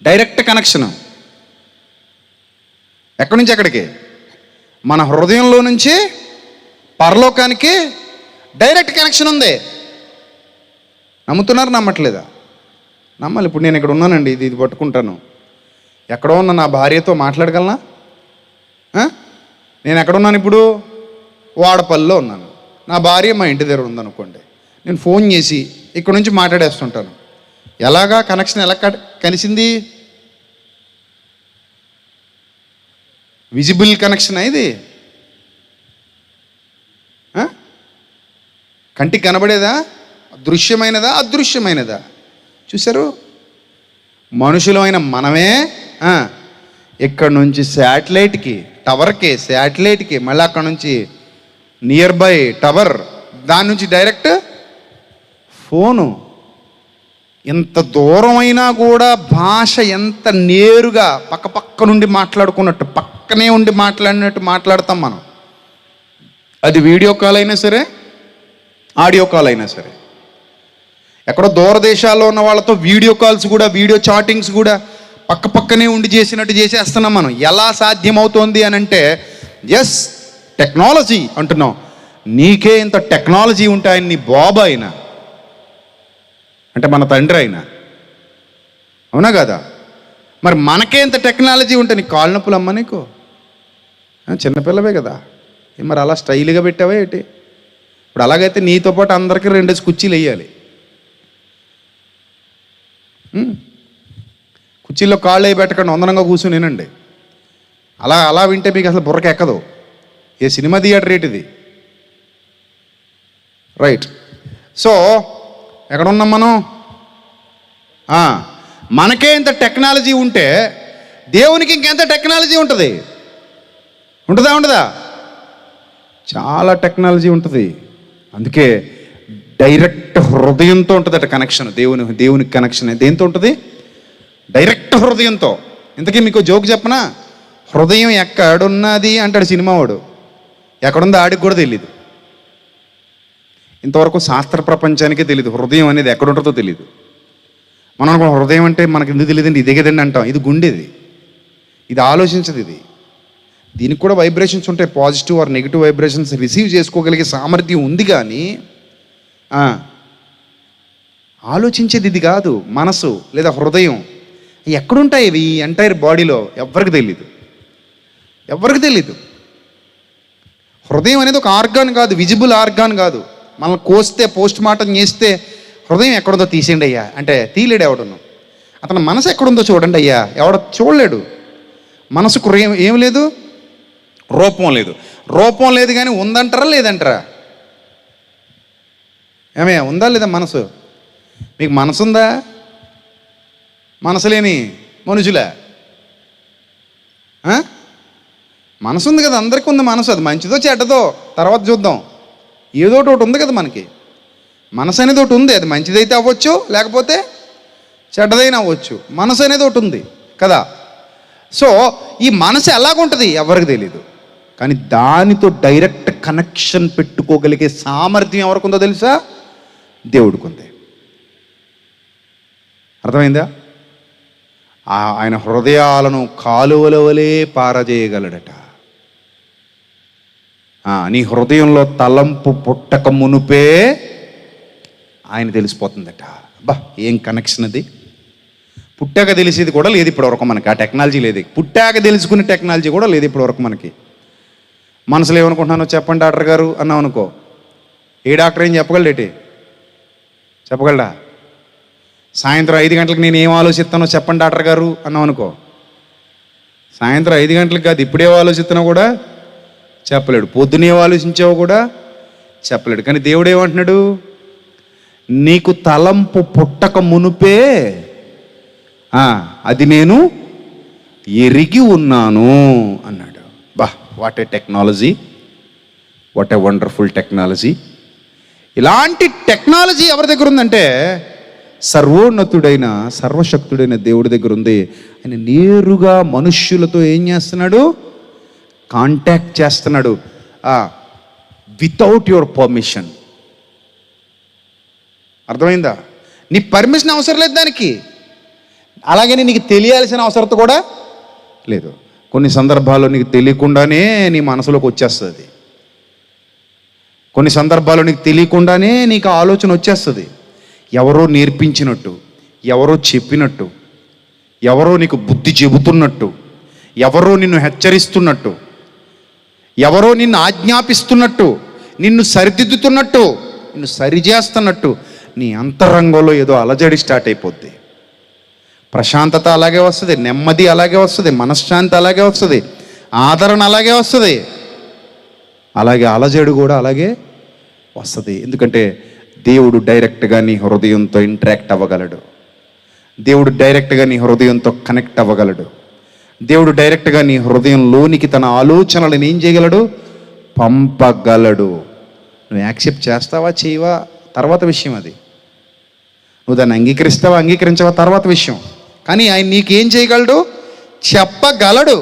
డైరెక్ట్ కనెక్షన్. ఎక్కడి నుంచి ఎక్కడికి? మన హృదయంలో నుంచి పరలోకానికి డైరెక్ట్ కనెక్షన్ ఉంది. నమ్ముతున్నారు? నమ్మట్లేదా? నమ్మాలి. ఇప్పుడు నేను ఇక్కడ ఉన్నానండి, ఇది పట్టుకుంటాను. ఎక్కడో ఉన్న నా భార్యతో మాట్లాడగలనా? నేను ఎక్కడున్నాను ఇప్పుడు? వాడపల్లిలో ఉన్నాను. నా భార్య మా ఇంటి దగ్గర ఉందనుకోండి. నేను ఫోన్ చేసి ఇక్కడ నుంచి మాట్లాడేస్తుంటాను. ఎలాగా కనెక్షన్ ఎలా కలిసింది? విజిబుల్ కనెక్షన్ ఇది. కంటికి కనబడేదా? దృశ్యమైనదా? అదృశ్యమైనదా? చూశారు? మనుషులమైన మనమే ఇక్కడ నుంచి శాటిలైట్కి, శాటిలైట్కి, మళ్ళీ అక్కడ నుంచి నియర్ బై టవర్, దాని నుంచి డైరెక్ట్ ఫోను. ఎంత దూరం అయినా కూడా భాష ఎంత నేరుగా పక్క నుండి మాట్లాడుకున్నట్టు, పక్కనే ఉండి మాట్లాడినట్టు మాట్లాడతాం మనం. అది వీడియో కాల్ అయినా సరే, ఆడియో కాల్ అయినా సరే. ఎక్కడో దూరదేశాల్లో ఉన్న వాళ్ళతో వీడియో కాల్స్ కూడా, వీడియో చాటింగ్స్ కూడా పక్కనే ఉండి చేసినట్టు చేసేస్తున్నాం మనం. ఎలా సాధ్యమవుతోంది అని అంటే, ఎస్ టెక్నాలజీ అంటున్నాం. నీకే ఇంత టెక్నాలజీ ఉంటే ఆయన నీ బాబు అయినా, అంటే మన తండ్రి అయినా, అవునా కదా? మరి మనకే ఇంత టెక్నాలజీ ఉంటే నీకు కాళ్ళ నొప్పులు అమ్మ నీకు? చిన్నపిల్లవే కదా, మరి అలా స్టైల్గా పెట్టావా ఏంటి? ఇప్పుడు అలాగైతే నీతో పాటు అందరికీ 2 కుర్చీలు వేయాలి. కుర్చీల్లో కాళ్ళు అవి పెట్టకండి, వందనంగా కూర్చునేనండి. అలా వింటే మీకు అసలు బుర్రకి ఎక్కదు. ఏ సినిమా థియేటర్ రేట్ ఇది? రైట్. సో ఎక్కడున్నాం మనం? మనకే ఇంత టెక్నాలజీ ఉంటే దేవునికి ఇంకెంత టెక్నాలజీ ఉంటుంది? ఉండదా? చాలా టెక్నాలజీ ఉంటుంది. అందుకే డైరెక్ట్ హృదయంతో ఉంటుందట కనెక్షన్. దేవునికి కనెక్షన్ దేంతో ఉంటుంది? డైరెక్ట్ హృదయంతో. ఇంతకీ మీకు జోక్ చెప్పనా? హృదయం ఎక్కడున్నది అంటాడు సినిమా వాడు. ఎక్కడుందో ఆడికి కూడా తెలియదు. ఇంతవరకు శాస్త్ర ప్రపంచానికే తెలియదు హృదయం అనేది ఎక్కడుంటుందో తెలియదు. మనం అనుకున్న హృదయం అంటే మనకు ఎందుకు తెలియదండి, ఇదే కదండి అంటాం. ఇది గుండెది, ఇది ఆలోచించదు. దీనికి కూడా వైబ్రేషన్స్ ఉంటాయి, positive or negative vibrations receive చేసుకోగలిగే సామర్థ్యం ఉంది. కానీ ఆలోచించేది ఇది కాదు. మనసు లేదా హృదయం ఎక్కడుంటాయి ఇవి ఎంటైర్ బాడీలో? ఎవరికి తెలీదు. హృదయం అనేది ఒక ఆర్గాన్ కాదు, విజిబుల్ ఆర్గాన్ కాదు. మనల్ని కోస్తే, పోస్ట్ మార్టం చేస్తే హృదయం ఎక్కడుందో తీసేయండి అయ్యా అంటే తీయలేడు ఎవడును. అతని మనసు ఎక్కడుందో చూడండి అయ్యా, ఎవడ చూడలేడు. మనసుకు ఏం లేదు, రూపం లేదు కానీ ఉందంటారా లేదంటారా? ఏమే ఉందా లేదా మనసు? మీకు మనసు ఉందా? మనసు లేని మనుషులే. మనసు ఉంది కదా, అందరికీ ఉంది మనసు. అది మంచిదో చెడ్డదో తర్వాత చూద్దాం. ఏదో ఒకటి ఉంది కదా మనకి. మనసు అనేది ఒకటి ఉంది. అది మంచిదైతే అవ్వచ్చు, లేకపోతే చెడ్డదైనా అవ్వచ్చు. మనసు అనేది ఒకటి ఉంది కదా. సో ఈ మనసు ఎలాగుంటుంది ఎవరికి తెలీదు, కానీ దానితో డైరెక్ట్ కనెక్షన్ పెట్టుకోగలిగే సామర్థ్యం ఎవరికి ఉందో తెలుసా? దేవుడికి ఉంది. అర్థమైందా? ఆయన హృదయాలను కాలువల వలె పారజేయగలడట. నీ హృదయంలో తలంపు పుట్టక మునుపే ఆయన తెలిసిపోతుందట. అబ్బా, ఏం కనెక్షన్ అది! పుట్టాక తెలిసేది కూడా లేదు ఇప్పటివరకు మనకి. ఆ టెక్నాలజీ లేదు. పుట్టాక తెలుసుకునే టెక్నాలజీ కూడా లేదు ఇప్పటివరకు మనకి. మనసులో ఏమనుకుంటున్నానో చెప్పండి డాక్టర్ గారు అన్నావు అనుకో, ఏ డాక్టర్ ఏం చెప్పగలడేటి? చెప్పగలడా? సాయంత్రం 5 గంటలకు నేను ఏం ఆలోచిస్తానో చెప్పండి డాక్టర్ గారు అన్నావు అనుకో, సాయంత్రం 5 గంటలకు కాదు, ఇప్పుడే ఆలోచిస్తున్నావు కూడా చెప్పలేడు. పొద్దునే ఆలోచించావు కూడా చెప్పలేడు. కానీ దేవుడు ఏమంటున్నాడు? నీకు తలంపు పుట్టక మునుపే అది నేను ఎరిగి ఉన్నాను అన్నాడు. బా, what a technology! What a wonderful technology! ఇలాంటి టెక్నాలజీ ఎవరి దగ్గర ఉందంటే సర్వోన్నతుడైన సర్వశక్తుడైన దేవుడి దగ్గర ఉంది. ఆయన నేరుగా మనుష్యులతో ఏం చేస్తున్నాడు? కాంటాక్ట్ చేస్తున్నాడు, వితౌట్ యువర్ పర్మిషన్. అర్థమైందా? నీ పర్మిషన్ అవసరం లేదు దానికి. అలాగని నీకు తెలియాల్సిన అవసరం కూడా లేదు. కొన్ని సందర్భాల్లో నీకు తెలియకుండానే నీ మనసులోకి వచ్చేస్తుంది. కొన్ని సందర్భాల్లో నీకు తెలియకుండానే నీకు ఆలోచన వచ్చేస్తుంది. ఎవరో నేర్పించినట్టు, ఎవరో చెప్పినట్టు, ఎవరో నీకు బుద్ధి చెబుతున్నట్టు, ఎవరో నిన్ను హెచ్చరిస్తున్నట్టు, ఎవరో నిన్ను ఆజ్ఞాపిస్తున్నట్టు, నిన్ను సరిదిద్దుతున్నట్టు, నిన్ను సరిచేస్తున్నట్టు నీ అంతరంగంలో ఏదో అలజడి స్టార్ట్ అయిపోద్ది. ప్రశాంతత అలాగే వస్తుంది, నెమ్మది అలాగే వస్తుంది, మనశ్శాంతి అలాగే వస్తుంది, ఆదరణ అలాగే వస్తుంది, అలాగే అలజడి కూడా అలాగే వస్తుంది. ఎందుకంటే దేవుడు డైరెక్ట్గా నీ హృదయంతో ఇంటరాక్ట్ అవ్వగలడు. దేవుడు డైరెక్ట్గా నీ హృదయంతో కనెక్ట్ అవ్వగలడు. దేవుడు డైరెక్ట్గా నీ హృదయంలోనికి తన ఆలోచనలను ఏం చేయగలడు? పంపగలడు. నువ్వు యాక్సెప్ట్ చేస్తావా చేయవా తర్వాత విషయం. అది నువ్వు దాన్ని అంగీకరిస్తావా అంగీకరించవా తర్వాత విషయం. కానీ ఆయన నీకేం చేయగలడు? చెప్పగలడు.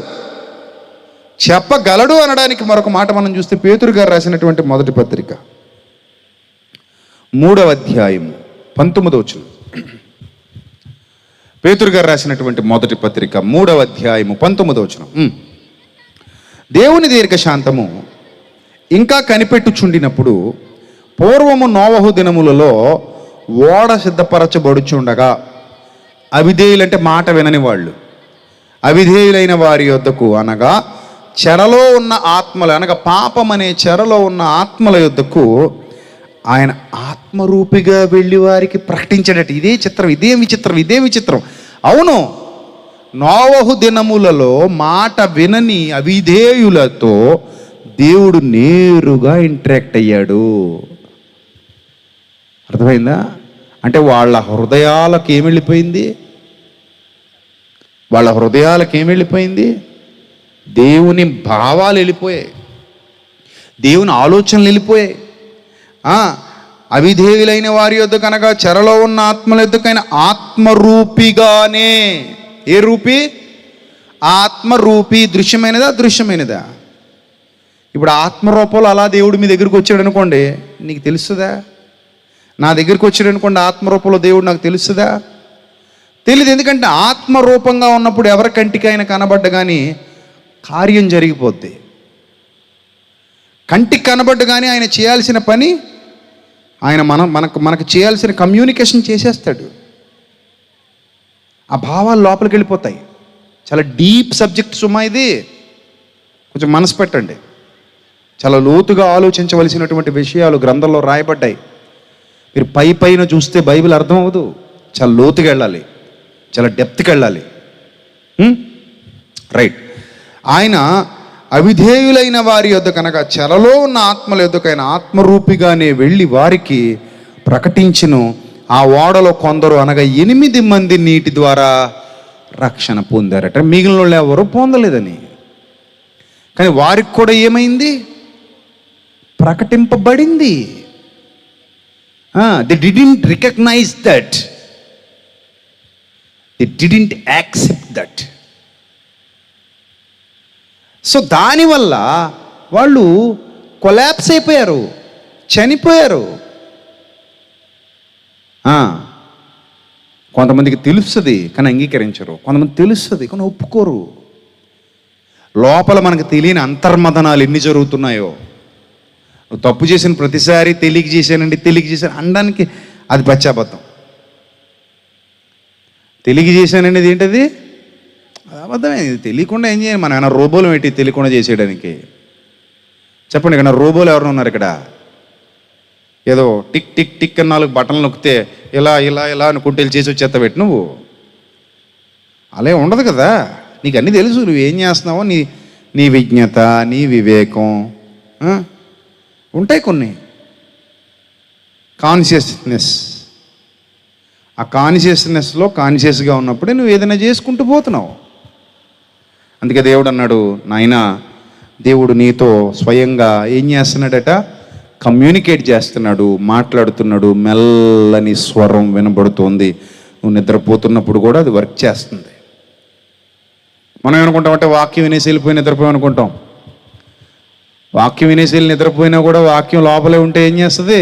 చెప్పగలడు అనడానికి మరొక మాట మనం చూస్తే పేతురు గారు రాసినటువంటి మొదటి పత్రిక 3వ అధ్యాయము 19వ వచనం. పేతురు గారు రాసినటువంటి మొదటి పత్రిక 3వ అధ్యాయము 19వ వచనం. దేవుని దీర్ఘశాంతము ఇంకా కనిపెట్టుచుండినప్పుడు పూర్వము నోవహు దినములలో ఓడ సిద్ధపరచబడుచుండగా, అవిధేయులంటే మాట వినని వాళ్ళు, అవిధేయులైన వారి యొద్దకు అనగా చెరలో ఉన్న ఆత్మలు, అనగా పాపం అనే చెరలో ఉన్న ఆత్మల యొద్దకు ఆయన ఆత్మరూపిగా వెళ్ళి వారికి ప్రకటించాడట. ఇదే చిత్రం, ఇదే విచిత్రం, ఇదే విచిత్రం. అవును, నోవహు దినములలో మాట వినని అవిధేయులతో దేవుడు నేరుగా ఇంటరాక్ట్ అయ్యాడు. అర్థమైందా? అంటే వాళ్ళ హృదయాలకు ఏం వెళ్ళిపోయింది? వాళ్ళ హృదయాలకు ఏం వెళ్ళిపోయింది? దేవుని భావాలు వెళ్ళిపోయాయి, దేవుని ఆలోచనలు వెళ్ళిపోయాయి. అవిధేయులైన వారి యొద్దకు అనగా చెరలో ఉన్న ఆత్మల యొద్దకైన ఆత్మరూపిగానే. ఏ రూపి? ఆత్మరూపి. దృశ్యమైనదా అదృశ్యమైనదా? ఇప్పుడు ఆత్మరూపంలో అలా దేవుడు మీ దగ్గరికి వచ్చాడు అనుకోండి, నీకు తెలుస్తుందా? నా దగ్గరికి వచ్చాడు అనుకోండి ఆత్మరూపంలో దేవుడు, నాకు తెలుస్తుందా? తెలియదు. ఎందుకంటే ఆత్మరూపంగా ఉన్నప్పుడు ఎవరి కంటికి ఆయన కనబడ్డ కానీ కార్యం జరిగిపోద్ది. కంటికి కనబడ్డ కానీ ఆయన చేయాల్సిన పని, ఆయన మనకు చేయాల్సిన కమ్యూనికేషన్ చేసేస్తాడు. ఆ భావాలు లోపలికి వెళ్ళిపోతాయి. చాలా డీప్ సబ్జెక్ట్ సుమా ఇది, కొంచెం మనసు పెట్టండి. చాలా లోతుగా ఆలోచించవలసినటువంటి విషయాలు గ్రంథంలో రాయబడ్డాయి. మీరు పైన చూస్తే బైబిల్ అర్థం అవ్వదు. చాలా లోతుగా వెళ్ళాలి, చాలా డెప్త్కి వెళ్ళాలి. రైట్. ఆయన అవిధేయులైన వారి యొద్దకు అనగా చెరలో ఉన్న ఆత్మల యొద్దకు ఆయన ఆత్మరూపిగానే వెళ్ళి వారికి ప్రకటించును. ఆ ఓడలో కొందరు అనగా 8 మంది నీటి ద్వారా రక్షణ పొందారట. మిగిలిన వాళ్ళు ఎవరు పొందలేదని. కానీ వారికి కూడా ఏమైంది? ప్రకటింపబడింది. They didn't recognise that, they didn't accept that. So దానివల్ల వాళ్ళు కొలాప్స్ అయిపోయారు, చనిపోయారు. కొంతమందికి తెలుస్తుంది కానీ అంగీకరించరు, కొంతమంది తెలుస్తుంది కానీ ఒప్పుకోరు. లోపల మనకు తెలియని అంతర్మదనాలు ఎన్ని జరుగుతున్నాయో. నువ్వు తప్పు చేసిన ప్రతిసారి తెలియక చేశాను అనడానికి అది పశ్చాబద్ధం. తెలియక చేశానండి ఏంటది? అబద్ధమే. ఇది తెలియకుండా ఏం చేయాలి? మనం ఏమైనా రోబోలు పెట్టి తెలియకుండా చేసేయడానికి? చెప్పండి, ఇక్కడ రోబోలు ఎవరు ఉన్నారు? ఇక్కడ ఏదో టిక్ టిక్ టిక్ అని 4 బటన్లు నొక్కితే ఇలా ఇలా ఇలా అనుకుంటే చేసి వచ్చేస్తా పెట్టి నువ్వు. అలా ఉండదు కదా. నీకు అన్నీ తెలుసు, నువ్వేం చేస్తున్నావో నీ విజ్ఞత, నీ వివేకం ఉంటాయి కొన్ని. కాన్షియస్నెస్, ఆ కాన్షియస్నెస్లో కాన్షియస్గా ఉన్నప్పుడే నువ్వు ఏదైనా చేసుకుంటూ పోతున్నావు. అందుకే దేవుడు అన్నాడు, నాయనా, దేవుడు నీతో స్వయంగా ఏం చేస్తున్నాడట? కమ్యూనికేట్ చేస్తున్నాడు, మాట్లాడుతున్నాడు. మెల్లని స్వరం వినబడుతోంది. నువ్వు నిద్రపోతున్నప్పుడు కూడా అది వర్క్ చేస్తుంది. మనం ఏమనుకుంటామంటే వాక్యం వినేసి వెళ్ళిపోయి నిద్రపోయి అనుకుంటాం. వాక్యం వినేసి వెళ్ళి నిద్రపోయినా కూడా వాక్యం లోపలే ఉంటే ఏం చేస్తుంది?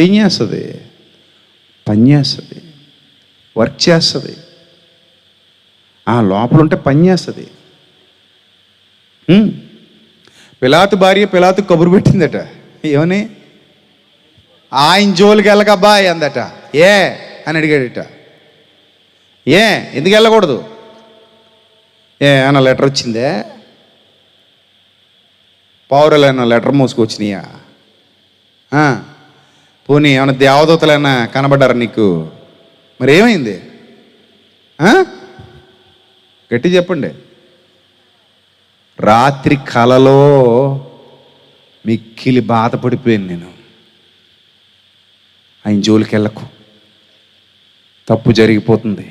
ఏం చేస్తుంది? పని చేస్తుంది, వర్క్ చేస్తుంది. లోపల ఉంటే పని చేస్తుంది. పిలాతు భార్య పిలాతు కబురు పెట్టిందట. ఏమని? ఆయన జోలికి వెళ్ళకబ్బాయ్ అందట. ఏ అని అడిగాడట. ఎందుకు వెళ్ళకూడదు? అన్న లెటర్ వచ్చిందే? పౌరులైనా లెటర్ మోసుకొచ్చినాయా? పోనీ ఏమైనా దేవదూతలైనా కనబడ్డారా నీకు? మరి ఏమైంది? గట్టి చెప్పండి. రాత్రి కలలో మిక్కిలి బాధపడిపోయాను నేను. ఆయన జోలికి వెళ్ళకు, తప్పు జరిగిపోతుంది.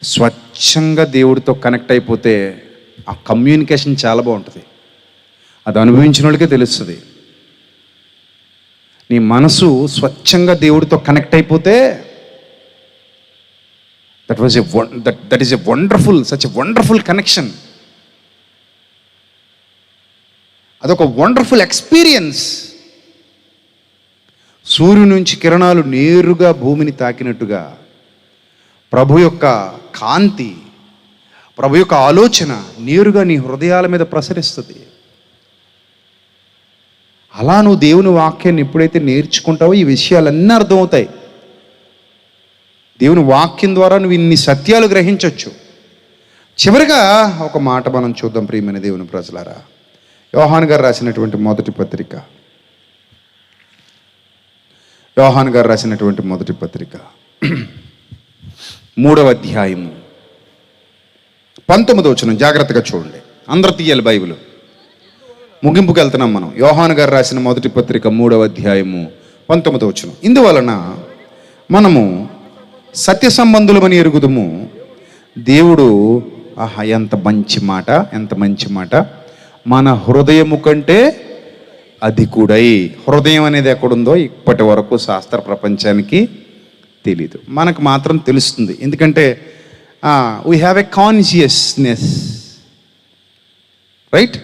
స్వచ్ఛంగా దేవుడితో కనెక్ట్ అయిపోతే ఆ కమ్యూనికేషన్ చాలా బాగుంటుంది. అది అనుభవించిన వాళ్ళకే తెలుస్తుంది. నీ మనసు స్వచ్ఛంగా దేవుడితో కనెక్ట్ అయిపోతే that is a such a wonderful connection. అదొక వండర్ఫుల్ ఎక్స్పీరియన్స్. సూర్యుని నుంచి కిరణాలు నేరుగా భూమిని తాకినట్టుగా ప్రభు యొక్క కాంతి, ప్రభు యొక్క ఆలోచన నేరుగా నీ హృదయాల మీద ప్రసరిస్తుంది. అలా నువ్వు దేవుని వాక్యాన్ని ఎప్పుడైతే నేర్చుకుంటావో ఈ విషయాలన్నీ అర్థమవుతాయి. దేవుని వాక్యం ద్వారా నువ్వు ఇన్ని సత్యాలు గ్రహించవచ్చు. చివరిగా ఒక మాట మనం చూద్దాం ప్రియమైన దేవుని ప్రజలారా. యోహాను గారు రాసినటువంటి మొదటి పత్రిక 3వ అధ్యాయము 19వ వచనం జాగ్రత్తగా చూడండి. అందరూ తీయాలి బైబిల్. ముగింపుకి వెళ్తున్నాం మనం. యోహాను గారు రాసిన మొదటి పత్రిక 3వ అధ్యాయము 19వ వచనం. ఇందువలన మనము సత్య సంబంధులమని ఎరుగుదుము. దేవుడు ఎంత మంచి మాట, మన హృదయము కంటే అధికుడై. హృదయం అనేది ఎక్కడుందో ఇప్పటి వరకు శాస్త్ర ప్రపంచానికి తెలీదు, మనకు మాత్రం తెలుస్తుంది. ఎందుకంటే we have a consciousness, right?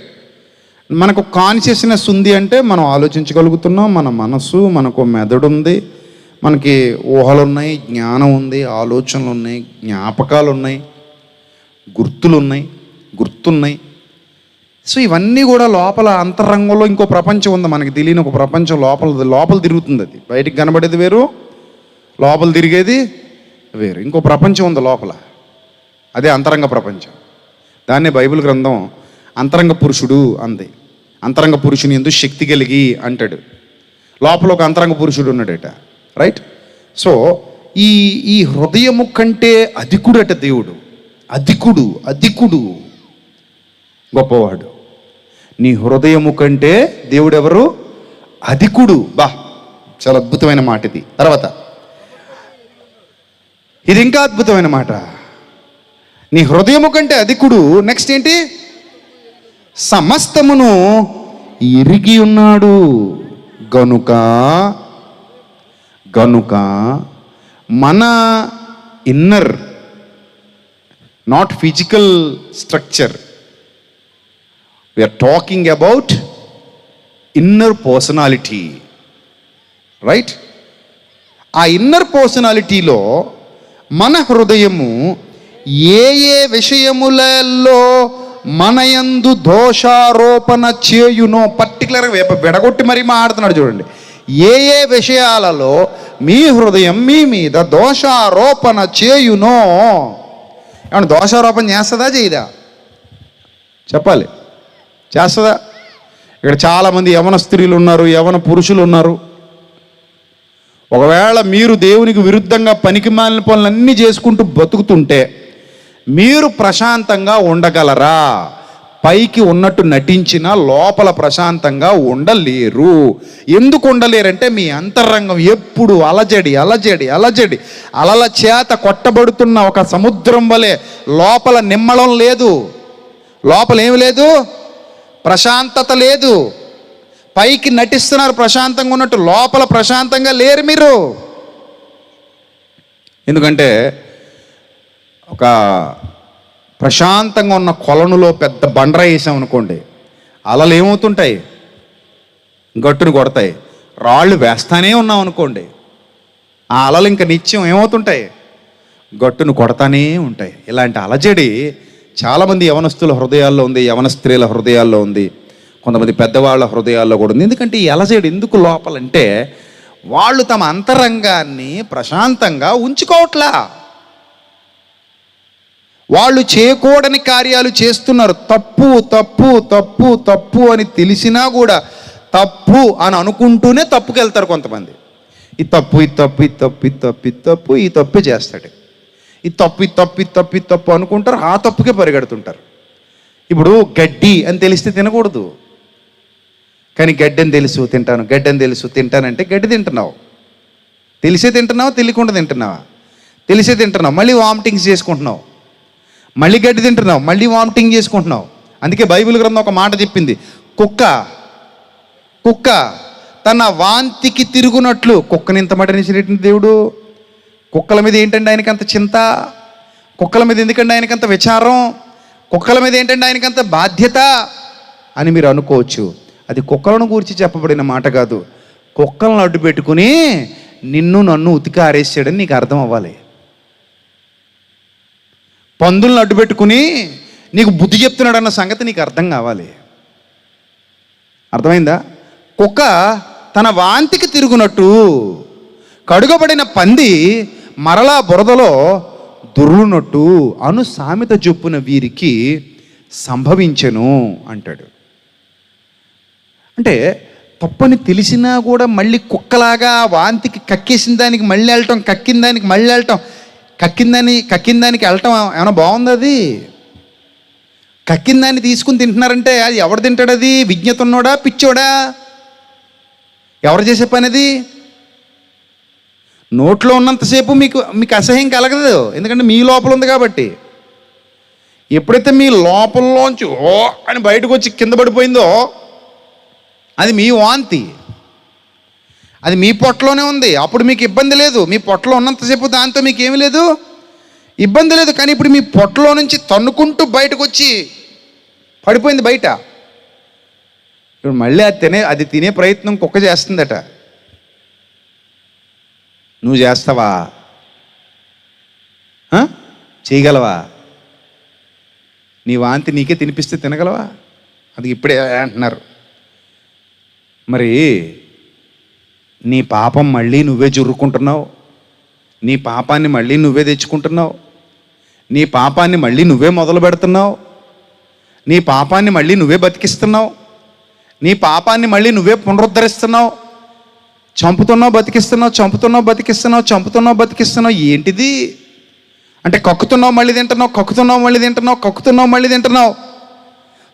మనకు కాన్షియస్నెస్ ఉంది అంటే మనం ఆలోచించగలుగుతున్నాం. మన మనసు, మనకు మెదడు ఉంది, మనకి ఊహలు ఉన్నాయి, జ్ఞానం ఉంది, ఆలోచనలు ఉన్నాయి, జ్ఞాపకాలు ఉన్నాయి, గుర్తున్నాయి. సో ఇవన్నీ కూడా లోపల అంతరంగంలో ఇంకో ప్రపంచం ఉంది, మనకి తెలియని ఒక ప్రపంచం లోపల తిరుగుతుంది. అది బయటికి కనబడేది వేరు, లోపల తిరిగేది వేరు. ఇంకో ప్రపంచం ఉంది లోపల, అదే అంతరంగ ప్రపంచం. దాన్నే బైబిల్ గ్రంథం అంతరంగ పురుషుడు అంది. అంతరంగ పురుషుని యందు శక్తి కలిగి అంటాడు. లోపల ఒక అంతరంగ పురుషుడు ఉన్నాడట, రైట్? సో ఈ హృదయము కంటే అధికుడట దేవుడు. అధికుడు గొప్పవాడు. నీ హృదయము కంటే దేవుడెవరు? అధికుడు. బా, చాలా అద్భుతమైన మాట ఇది. తర్వాత ఇది ఇంకా అద్భుతమైన మాట. నీ హృదయము కంటే అధికుడు. నెక్స్ట్ ఏంటి? సమస్తమును ఎరిగి ఉన్నాడు గనుక మన inner, not physical structure, we're talking about inner personality, right? ఆ ఇన్నర్ పర్సనాలిటీలో మన హృదయము ఏ ఏ విషయములలో మనయందు దోషారోపణ చేయునో, పర్టికులర్గా విడగొట్టి మరీ మాట్లాడుతున్నాడు చూడండి. ఏ ఏ విషయాలలో మీ హృదయం మీ మీద దోషారోపణ చేయునో. ఏమన్నా దోషారోపణ చేస్తుందా చేయదా? చెప్పాలి. చేస్తుందా? ఇక్కడ చాలామంది యవన స్త్రీలు ఉన్నారు, యవన పురుషులు ఉన్నారు. ఒకవేళ మీరు దేవునికి విరుద్ధంగా పనికిమాలిన పనులన్నీ చేసుకుంటూ బతుకుతుంటే మీరు ప్రశాంతంగా ఉండగలరా? పైకి ఉన్నట్టు నటించినా లోపల ప్రశాంతంగా ఉండలేరు. ఎందుకు ఉండలేరంటే మీ అంతరంగం ఎప్పుడు అలజడి అలజడి అలజడి, అలల చేత కొట్టబడుతున్న ఒక సముద్రం వలె. లోపల నిమ్మడం లేదు, లోపల ఏమి లేదు, ప్రశాంతత లేదు. పైకి నటిస్తున్నారు ప్రశాంతంగా ఉన్నట్టు, లోపల ప్రశాంతంగా లేరు మీరు. ఎందుకంటే ఒక ప్రశాంతంగా ఉన్న కొలనులో పెద్ద బండర వేసామనుకోండి, అలలు ఏమవుతుంటాయి? గట్టును కొడతాయి. రాళ్ళు వేస్తానే ఉన్నాం అనుకోండి, ఆ అలలు ఇంకా నిత్యం ఏమవుతుంటాయి? గట్టును కొడతానే ఉంటాయి. ఇలాంటి అలజడి చాలామంది యవనస్తుల హృదయాల్లో ఉంది, యవన స్త్రీల హృదయాల్లో ఉంది, కొంతమంది పెద్దవాళ్ళ హృదయాల్లో కూడా ఉంది. ఎందుకంటే ఈ అలజడి ఎందుకు లోపలంటే వాళ్ళు తమ అంతరంగాన్ని ప్రశాంతంగా ఉంచుకోవట్లా. వాళ్ళు చేయకూడని కార్యాలు చేస్తున్నారు. తప్పు తప్పు తప్పు తప్పు అని తెలిసినా కూడా తప్పు అని అనుకుంటూనే తప్పుకి వెళ్తారు కొంతమంది. ఈ తప్పు ఈ తప్పు ఈ తప్పు ఈ తప్పు ఈ తప్పు ఈ తప్పే చేస్తాడు. ఈ తప్పు ఈ తప్పు ఈ తప్పు ఈ తప్పు అనుకుంటారు, ఆ తప్పుకే పరిగెడుతుంటారు. ఇప్పుడు గడ్డి అని తెలిస్తే తినకూడదు, కానీ గడ్డి అని తెలుసు తింటాను, గడ్డి అని తెలుసు తింటానంటే గడ్డి తింటున్నావు. తెలిసే తింటున్నావా, తెలియకుండా తింటున్నావా? తెలిసే తింటున్నావు, మళ్ళీ వామిటింగ్స్ చేసుకుంటున్నావు. మళ్ళీ గడ్డి తింటున్నావు, మళ్ళీ వామిటింగ్ చేసుకుంటున్నావు. అందుకే బైబిల్ గ్రంథం ఒక మాట చెప్పింది, కుక్క తన వాంతికి తిరుగునట్లు. కుక్కని ఇంత మటనిచ్చినటువంటి దేవుడు, కుక్కల మీద ఏంటంటే ఆయనకి అంత చింత? కుక్కల మీద ఎందుకంటే ఆయనకి అంత విచారం? కుక్కల మీద ఏంటంటే ఆయనకి అంత బాధ్యత అని మీరు అనుకోవచ్చు. అది కుక్కలను గురించి చెప్పబడిన మాట కాదు. కుక్కలను అడ్డు పెట్టుకుని నిన్ను నన్ను ఉతికి ఆరేసాడని నీకు అర్థం అవ్వాలి. పందులను అడ్డు పెట్టుకుని నీకు బుద్ధి చెప్తున్నాడు అన్న సంగతి నీకు అర్థం కావాలి. అర్థమైందా? కుక్క తన వాంతికి తిరుగునట్టు కడుగబడిన పంది మరలా బురదలో దొర్లునట్టు అను సామెత చొప్పున వీరికి సంభవించెను అంటాడు. అంటే తప్పని తెలిసినా కూడా మళ్ళీ కుక్కలాగా వాంతికి కక్కేసిన దానికి మళ్ళీ వెళ్ళటం, కక్కిన దానికి మళ్ళీ వెళ్ళటం, కక్కిన దానికి వెళ్ళటం ఏమైనా బాగుంది? అది కక్కిన దాన్ని తీసుకుని తింటున్నారంటే అది ఎవడు తింటాడు? అది విజ్ఞత ఉన్నోడా పిచ్చోడా? ఎవరు చేసే పని అది? నోట్లో ఉన్నంతసేపు మీకు అసహ్యం కలగదు, ఎందుకంటే మీ లోపల ఉంది కాబట్టి. ఎప్పుడైతే మీ లోపలలోంచి ఓ అని బయటకు వచ్చి కింద పడిపోయిందో అది మీ వాంతి, అది మీ పొట్టలోనే ఉంది. అప్పుడు మీకు ఇబ్బంది లేదు, మీ పొట్టలో ఉన్నంతసేపు దాంతో మీకు ఏమీ లేదు, ఇబ్బంది లేదు. కానీ ఇప్పుడు మీ పొట్టలో నుంచి తన్నుకుంటూ బయటకు వచ్చి పడిపోయింది బయట. ఇప్పుడు మళ్ళీ అది తినే ప్రయత్నం కుక్క చేస్తుందట. నువ్వు చేస్తావా? చేయగలవా? నీ వాంతి నీకే తినిపిస్తే తినగలవా? అది ఇప్పుడే అంటున్నారు. మరి నీ పాపం మళ్ళీ నువ్వే జుర్రుకుంటున్నావు, నీ పాపాన్ని మళ్ళీ నువ్వే తెచ్చుకుంటున్నావు, నీ పాపాన్ని మళ్ళీ నువ్వే మొదలు పెడుతున్నావు, నీ పాపాన్ని మళ్ళీ నువ్వే బతికిస్తున్నావు, నీ పాపాన్ని మళ్ళీ నువ్వే పునరుద్ధరిస్తున్నావు. చంపుతున్నావు బతికిస్తున్నావు, చంపుతున్నావు బతికిస్తున్నావు, చంపుతున్నావు బతికిస్తున్నావు. ఏంటిది అంటే కక్కుతున్నావు మళ్ళీ తింటున్నావు, కక్కుతున్నావు మళ్ళీ తింటున్నావు, కక్కుతున్నావు మళ్ళీ తింటున్నావు.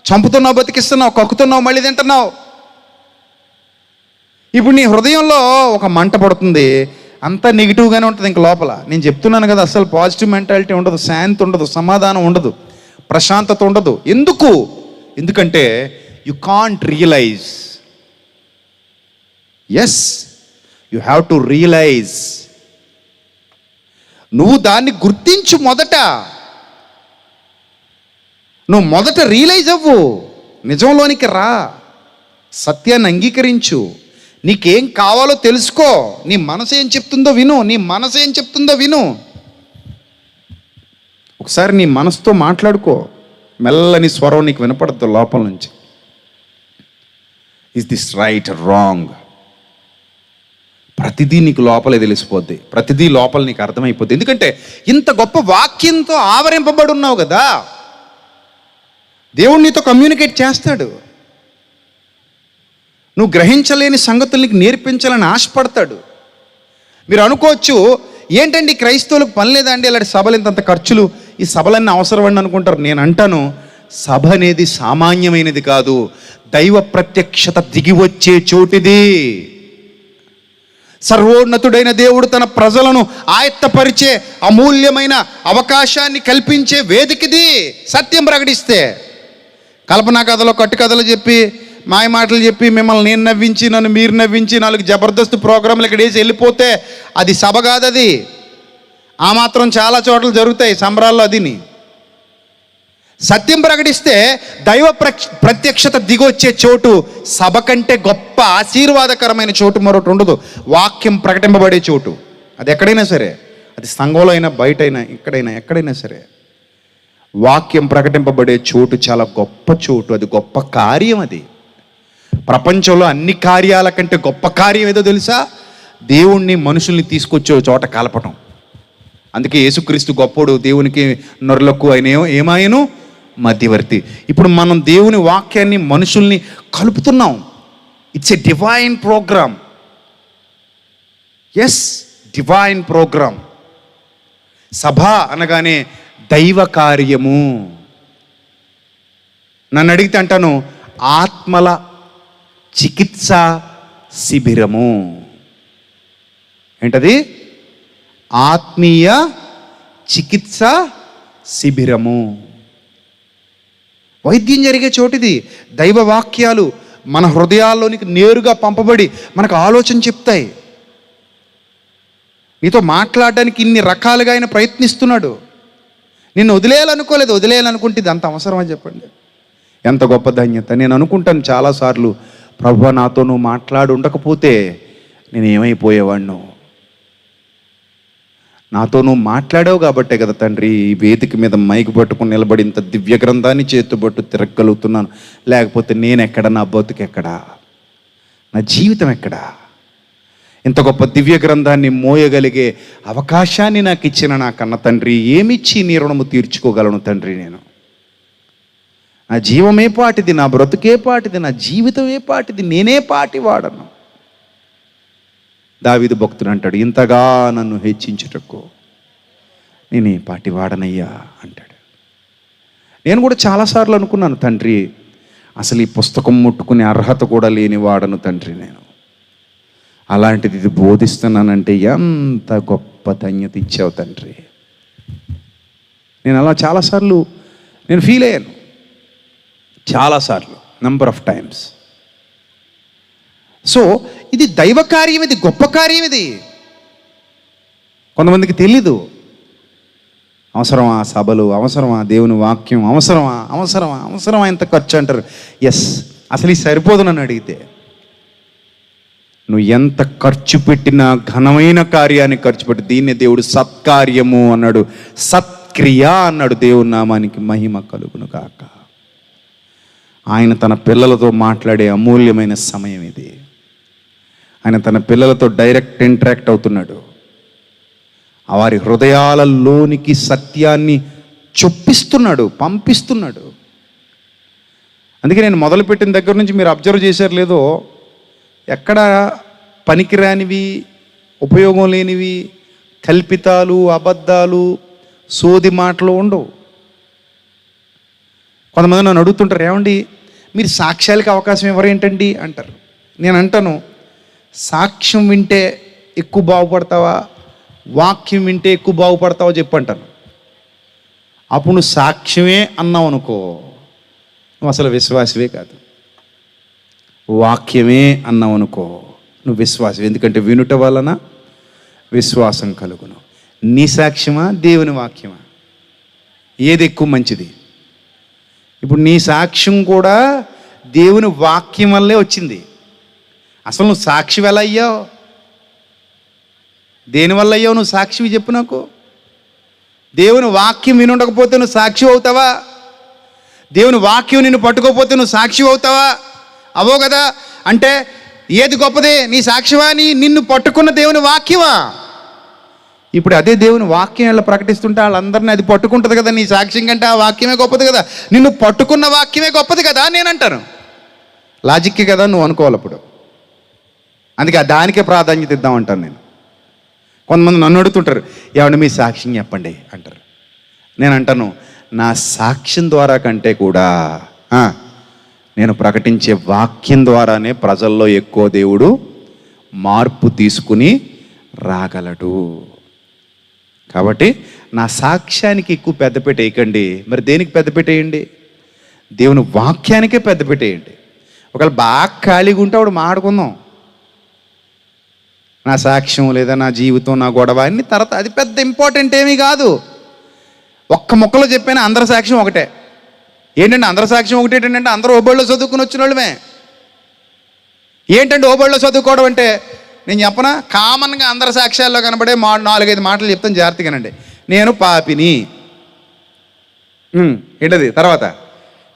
చంపుతున్నావు, బతికిస్తున్నావు, కక్కుతున్నావు, మళ్ళీ తింటున్నావు. ఇప్పుడు నీ హృదయంలో ఒక మంట పడుతుంది, అంతా నెగిటివ్గానే ఉంటుంది. ఇంక లోపల నేను చెప్తున్నాను కదా, అసలు పాజిటివ్ మెంటాలిటీ ఉండదు, శాంతి ఉండదు, సమాధానం ఉండదు, ప్రశాంతత ఉండదు. ఎందుకంటే you can't realise. Yes, you have to realise. నువ్వు దాన్ని గుర్తించు. నువ్వు మొదట రియలైజ్ అవ్వు, నిజంలోనికి రా, సత్యాన్ని అంగీకరించు, నీకేం కావాలో తెలుసుకో, నీ మనసు ఏం చెప్తుందో విను. ఒకసారి నీ మనసుతో మాట్లాడుకో, మెల్లని స్వరం నీకు వినపడద్దు లోపల నుంచి. Is this right are wrong? ప్రతిదీ నీకు లోపలే తెలిసిపోద్ది, ప్రతిదీ లోపల నీకు అర్థమైపోద్ది. ఎందుకంటే ఇంత గొప్ప వాక్యంతో ఆవరింపబడి ఉన్నావు కదా, దేవుడు నీతో కమ్యూనికేట్ చేస్తాడు. నువ్వు గ్రహించలేని సంగతులు నీకు నేర్పించాలని ఆశపడతాడు. మీరు అనుకోవచ్చు, ఏంటండి క్రైస్తవులకు పని లేదా అండి ఇలాంటి సభలు, ఇంతంత ఖర్చులు, ఈ సభలన్నీ అవసరం అండి అనుకుంటారు. నేను అంటాను, సభ అనేది సామాన్యమైనది కాదు, దైవ ప్రత్యక్షత దిగి వచ్చే చోటిది. సర్వోన్నతుడైన దేవుడు తన ప్రజలను ఆయత్తపరిచే అమూల్యమైన అవకాశాన్ని కల్పించే వేదికది. సత్యం ప్రకటిస్తే, కల్పనా కథలో కట్టుకథలు చెప్పి, మాయ మాటలు చెప్పి, మిమ్మల్ని నేను నవ్వించి, నన్ను మీరు నవ్వించి, 4 జబర్దస్త్ ప్రోగ్రాంలు ఇక్కడ వేసి వెళ్ళిపోతే అది సభ కాదు. అది ఆ మాత్రం చాలా చోట్ల జరుగుతాయి సంబరాల్లో. అదిని సత్యం ప్రకటిస్తే దైవ ప్రత్యక్షత దిగొచ్చే చోటు, సభ కంటే గొప్ప ఆశీర్వాదకరమైన చోటు మరొకటి ఉండదు. వాక్యం ప్రకటింపబడే చోటు, అది ఎక్కడైనా సరే, అది సంఘంలో అయినా, బయట అయినా, ఎక్కడైనా సరే, వాక్యం ప్రకటింపబడే చోటు చాలా గొప్ప చోటు. అది గొప్ప కార్యం. అది ప్రపంచంలో అన్ని కార్యాల కంటే గొప్ప కార్యం ఏదో తెలుసా? దేవుణ్ణి, మనుషుల్ని తీసుకొచ్చే చోట కలపటం. అందుకే యేసుక్రీస్తు గొప్పోడు, దేవునికి నరులకు ఆయన ఏమాయను మధ్యవర్తి. ఇప్పుడు మనం దేవుని వాక్యాన్ని, మనుషుల్ని కలుపుతున్నాం. It's a divine programme. Yes, divine programme. సభ అనగానే దైవ కార్యము. నన్ను అడిగితే అంటాను, ఆత్మల చికిత్స శిబిరము. ఏంటది? ఆత్మీయ చికిత్స శిబిరము. వైద్యం జరిగే చోటిది. దైవ వాక్యాలు మన హృదయాల్లోనికి నేరుగా పంపబడి మనకు ఆలోచన చెప్తాయి. నీతో మాట్లాడడానికి ఇన్ని రకాలుగా ఆయన ప్రయత్నిస్తున్నాడు. నిన్ను వదిలేయాలనుకుంటే ఇది అంత అవసరమని చెప్పండి. ఎంత గొప్ప ధన్యత. నేను అనుకుంటాను చాలాసార్లు, ప్రభువా నాతో నువ్వు మాట్లాడి ఉండకపోతే నేను ఏమైపోయేవాడిను. నాతో నువ్వు మాట్లాడావు కాబట్టే కదా తండ్రి ఈ వేదిక మీద మైకు పట్టుకుని నిలబడి ఇంత దివ్య గ్రంథాన్ని చేతుబట్టు తిరగలుగుతున్నాను. లేకపోతే నేనెక్కడ, నా బతుకెక్కడా, నా జీవితం ఎక్కడా? ఇంత గొప్ప దివ్య గ్రంథాన్ని మోయగలిగే అవకాశాన్ని నాకు ఇచ్చిన నా కన్న తండ్రి, ఏమిచ్చి నీ రుణము తీర్చుకోగలను తండ్రి? నేను, నా జీవమే పాటిది, నా బ్రతుకే పాటిది, నా జీవితమే పాటిది, నేనే పాటి వాడను. దావీదు భక్తుడు అంటాడు, ఇంతగా నన్ను హెచ్చించుటకు నేనే పాటి వాడనయ్యా అంటాడు. నేను కూడా చాలాసార్లు అనుకున్నాను, తండ్రి అసలు ఈ పుస్తకం ముట్టుకునే అర్హత కూడా లేని వాడను తండ్రి నేను. అలాంటిది ఇది బోధిస్తున్నానంటే ఎంత గొప్ప ధన్యత ఇచ్చావు తండ్రి. నేను అలా చాలాసార్లు నేను ఫీల్ అయ్యాను, చాలాసార్లు, నంబర్ ఆఫ్ టైమ్స్. సో ఇది దైవ కార్యం, ఇది గొప్ప కార్యం. ఇది కొంతమందికి తెలీదు. అవసరమా సభలు, అవసరమా దేవుని వాక్యం, అవసరమా ఎంత ఖర్చు అంటారు. ఎస్, అసలు ఇది సరిపోదు నన్ను అడిగితే. నువ్వు ఎంత ఖర్చు పెట్టినా ఘనమైన కార్యాన్ని ఖర్చు పెట్టి, దీన్నే దేవుడు సత్కార్యము అన్నాడు, సత్క్రియ అన్నాడు. దేవుని నామానికి మహిమ కలుగును కాక. ఆయన తన పిల్లలతో మాట్లాడే అమూల్యమైన సమయం ఇది. ఆయన తన పిల్లలతో డైరెక్ట్ ఇంటరాక్ట్ అవుతున్నాడు. వారి హృదయాలలోనికి సత్యాన్ని చొప్పిస్తున్నాడు, పంపిస్తున్నాడు. అందుకే నేను మొదలుపెట్టిన దగ్గర నుంచి మీరు అబ్జర్వ్ చేశారు లేదో, ఎక్కడ పనికిరానివి, ఉపయోగం లేనివి, కల్పితాలు, అబద్ధాలు, సోది మాటలు ఉండవు. కొంతమంది నన్ను అడుగుతుంటారు, ఏమండి మీరు సాక్ష్యాలకి అవకాశం ఎవరేంటండి అంటారు. నేను అంటాను, సాక్ష్యం వింటే ఎక్కువ బాగుపడతావా, వాక్యం వింటే ఎక్కువ బాగుపడతావో చెప్పంటాను. అప్పుడు నువ్వు సాక్ష్యమే అన్నావు అనుకో, నువ్వు అసలు విశ్వాసవే కాదు. వాక్యమే అన్నావు అనుకో, నువ్వు విశ్వాసం. ఎందుకంటే వినుట వలన విశ్వాసం కలుగును. నీ సాక్ష్యమా దేవుని వాక్యమా, ఏది ఎక్కువ మంచిది? ఇప్పుడు నీ సాక్ష్యం కూడా దేవుని వాక్యం వల్లే వచ్చింది. అసలు నువ్వు సాక్షి ఎలా అయ్యావు, దేనివల్ల అయ్యావు నువ్వు సాక్షివి చెప్పు నాకు. దేవుని వాక్యం వినుండకపోతే నువ్వు సాక్షి అవుతావా? దేవుని వాక్యం నిన్ను పట్టుకోకపోతే నువ్వు సాక్షి అవుతావా? అవో కదా. అంటే ఏది గొప్పది, నీ సాక్షివా, నిన్ను పట్టుకున్న దేవుని వాక్యమా? ఇప్పుడు అదే దేవుని వాక్యం ఇలా ప్రకటిస్తుంటే వాళ్ళందరినీ అది పట్టుకుంటుంది కదా. నీ సాక్ష్యం కంటే ఆ వాక్యమే గొప్పది కదా, నిన్ను పట్టుకున్న వాక్యమే గొప్పది కదా నేను అంటాను. లాజిక్కే కదా నువ్వు అనుకోవాలి అప్పుడు. అందుకే దానికే ప్రాధాన్యత ఇద్దామంటాను నేను. కొంతమంది నన్ను అడుగుతుంటారు, ఏమంటే మీ సాక్ష్యం చెప్పండి అంటారు. నేను అంటాను, నా సాక్ష్యం ద్వారా కంటే కూడా నేను ప్రకటించే వాక్యం ద్వారానే ప్రజల్లో ఎక్కువ దేవుడు మార్పు తీసుకుని రాగలడు. కాబట్టి నా సాక్ష్యానికి ఎక్కువ పెద్దపీట వేయకండి. మరి దేనికి పెద్దపీట వేయండి? దేవుని వాక్యానికే పెద్దపీట వేయండి. ఒకవేళ బాగా ఖాళీగా ఉంటే అప్పుడు మాట్లాడుకుందాం. నా సాక్ష్యం లేదా నా జీవితం, నా గొడవ అన్ని తర్వాత, అది పెద్ద ఇంపార్టెంట్ ఏమీ కాదు. ఒక్క ముక్కలో చెప్పాను, అందరి సాక్ష్యం ఒకటే. ఏంటంటే అందరి సాక్ష్యం ఒకటి ఏంటంటే అందరూ ఓబళ్ళో చదువుకుని వచ్చిన వాళ్ళమే. ఏంటంటే ఓబళ్ళో చదువుకోవడం అంటే, నేను చెప్పనా, కామన్గా అందరి సాక్ష్యాల్లో కనబడే 4-5 మాటలు చెప్తాను, జాగ్రత్తగానండి. నేను పాపిని, ఏంటది తర్వాత,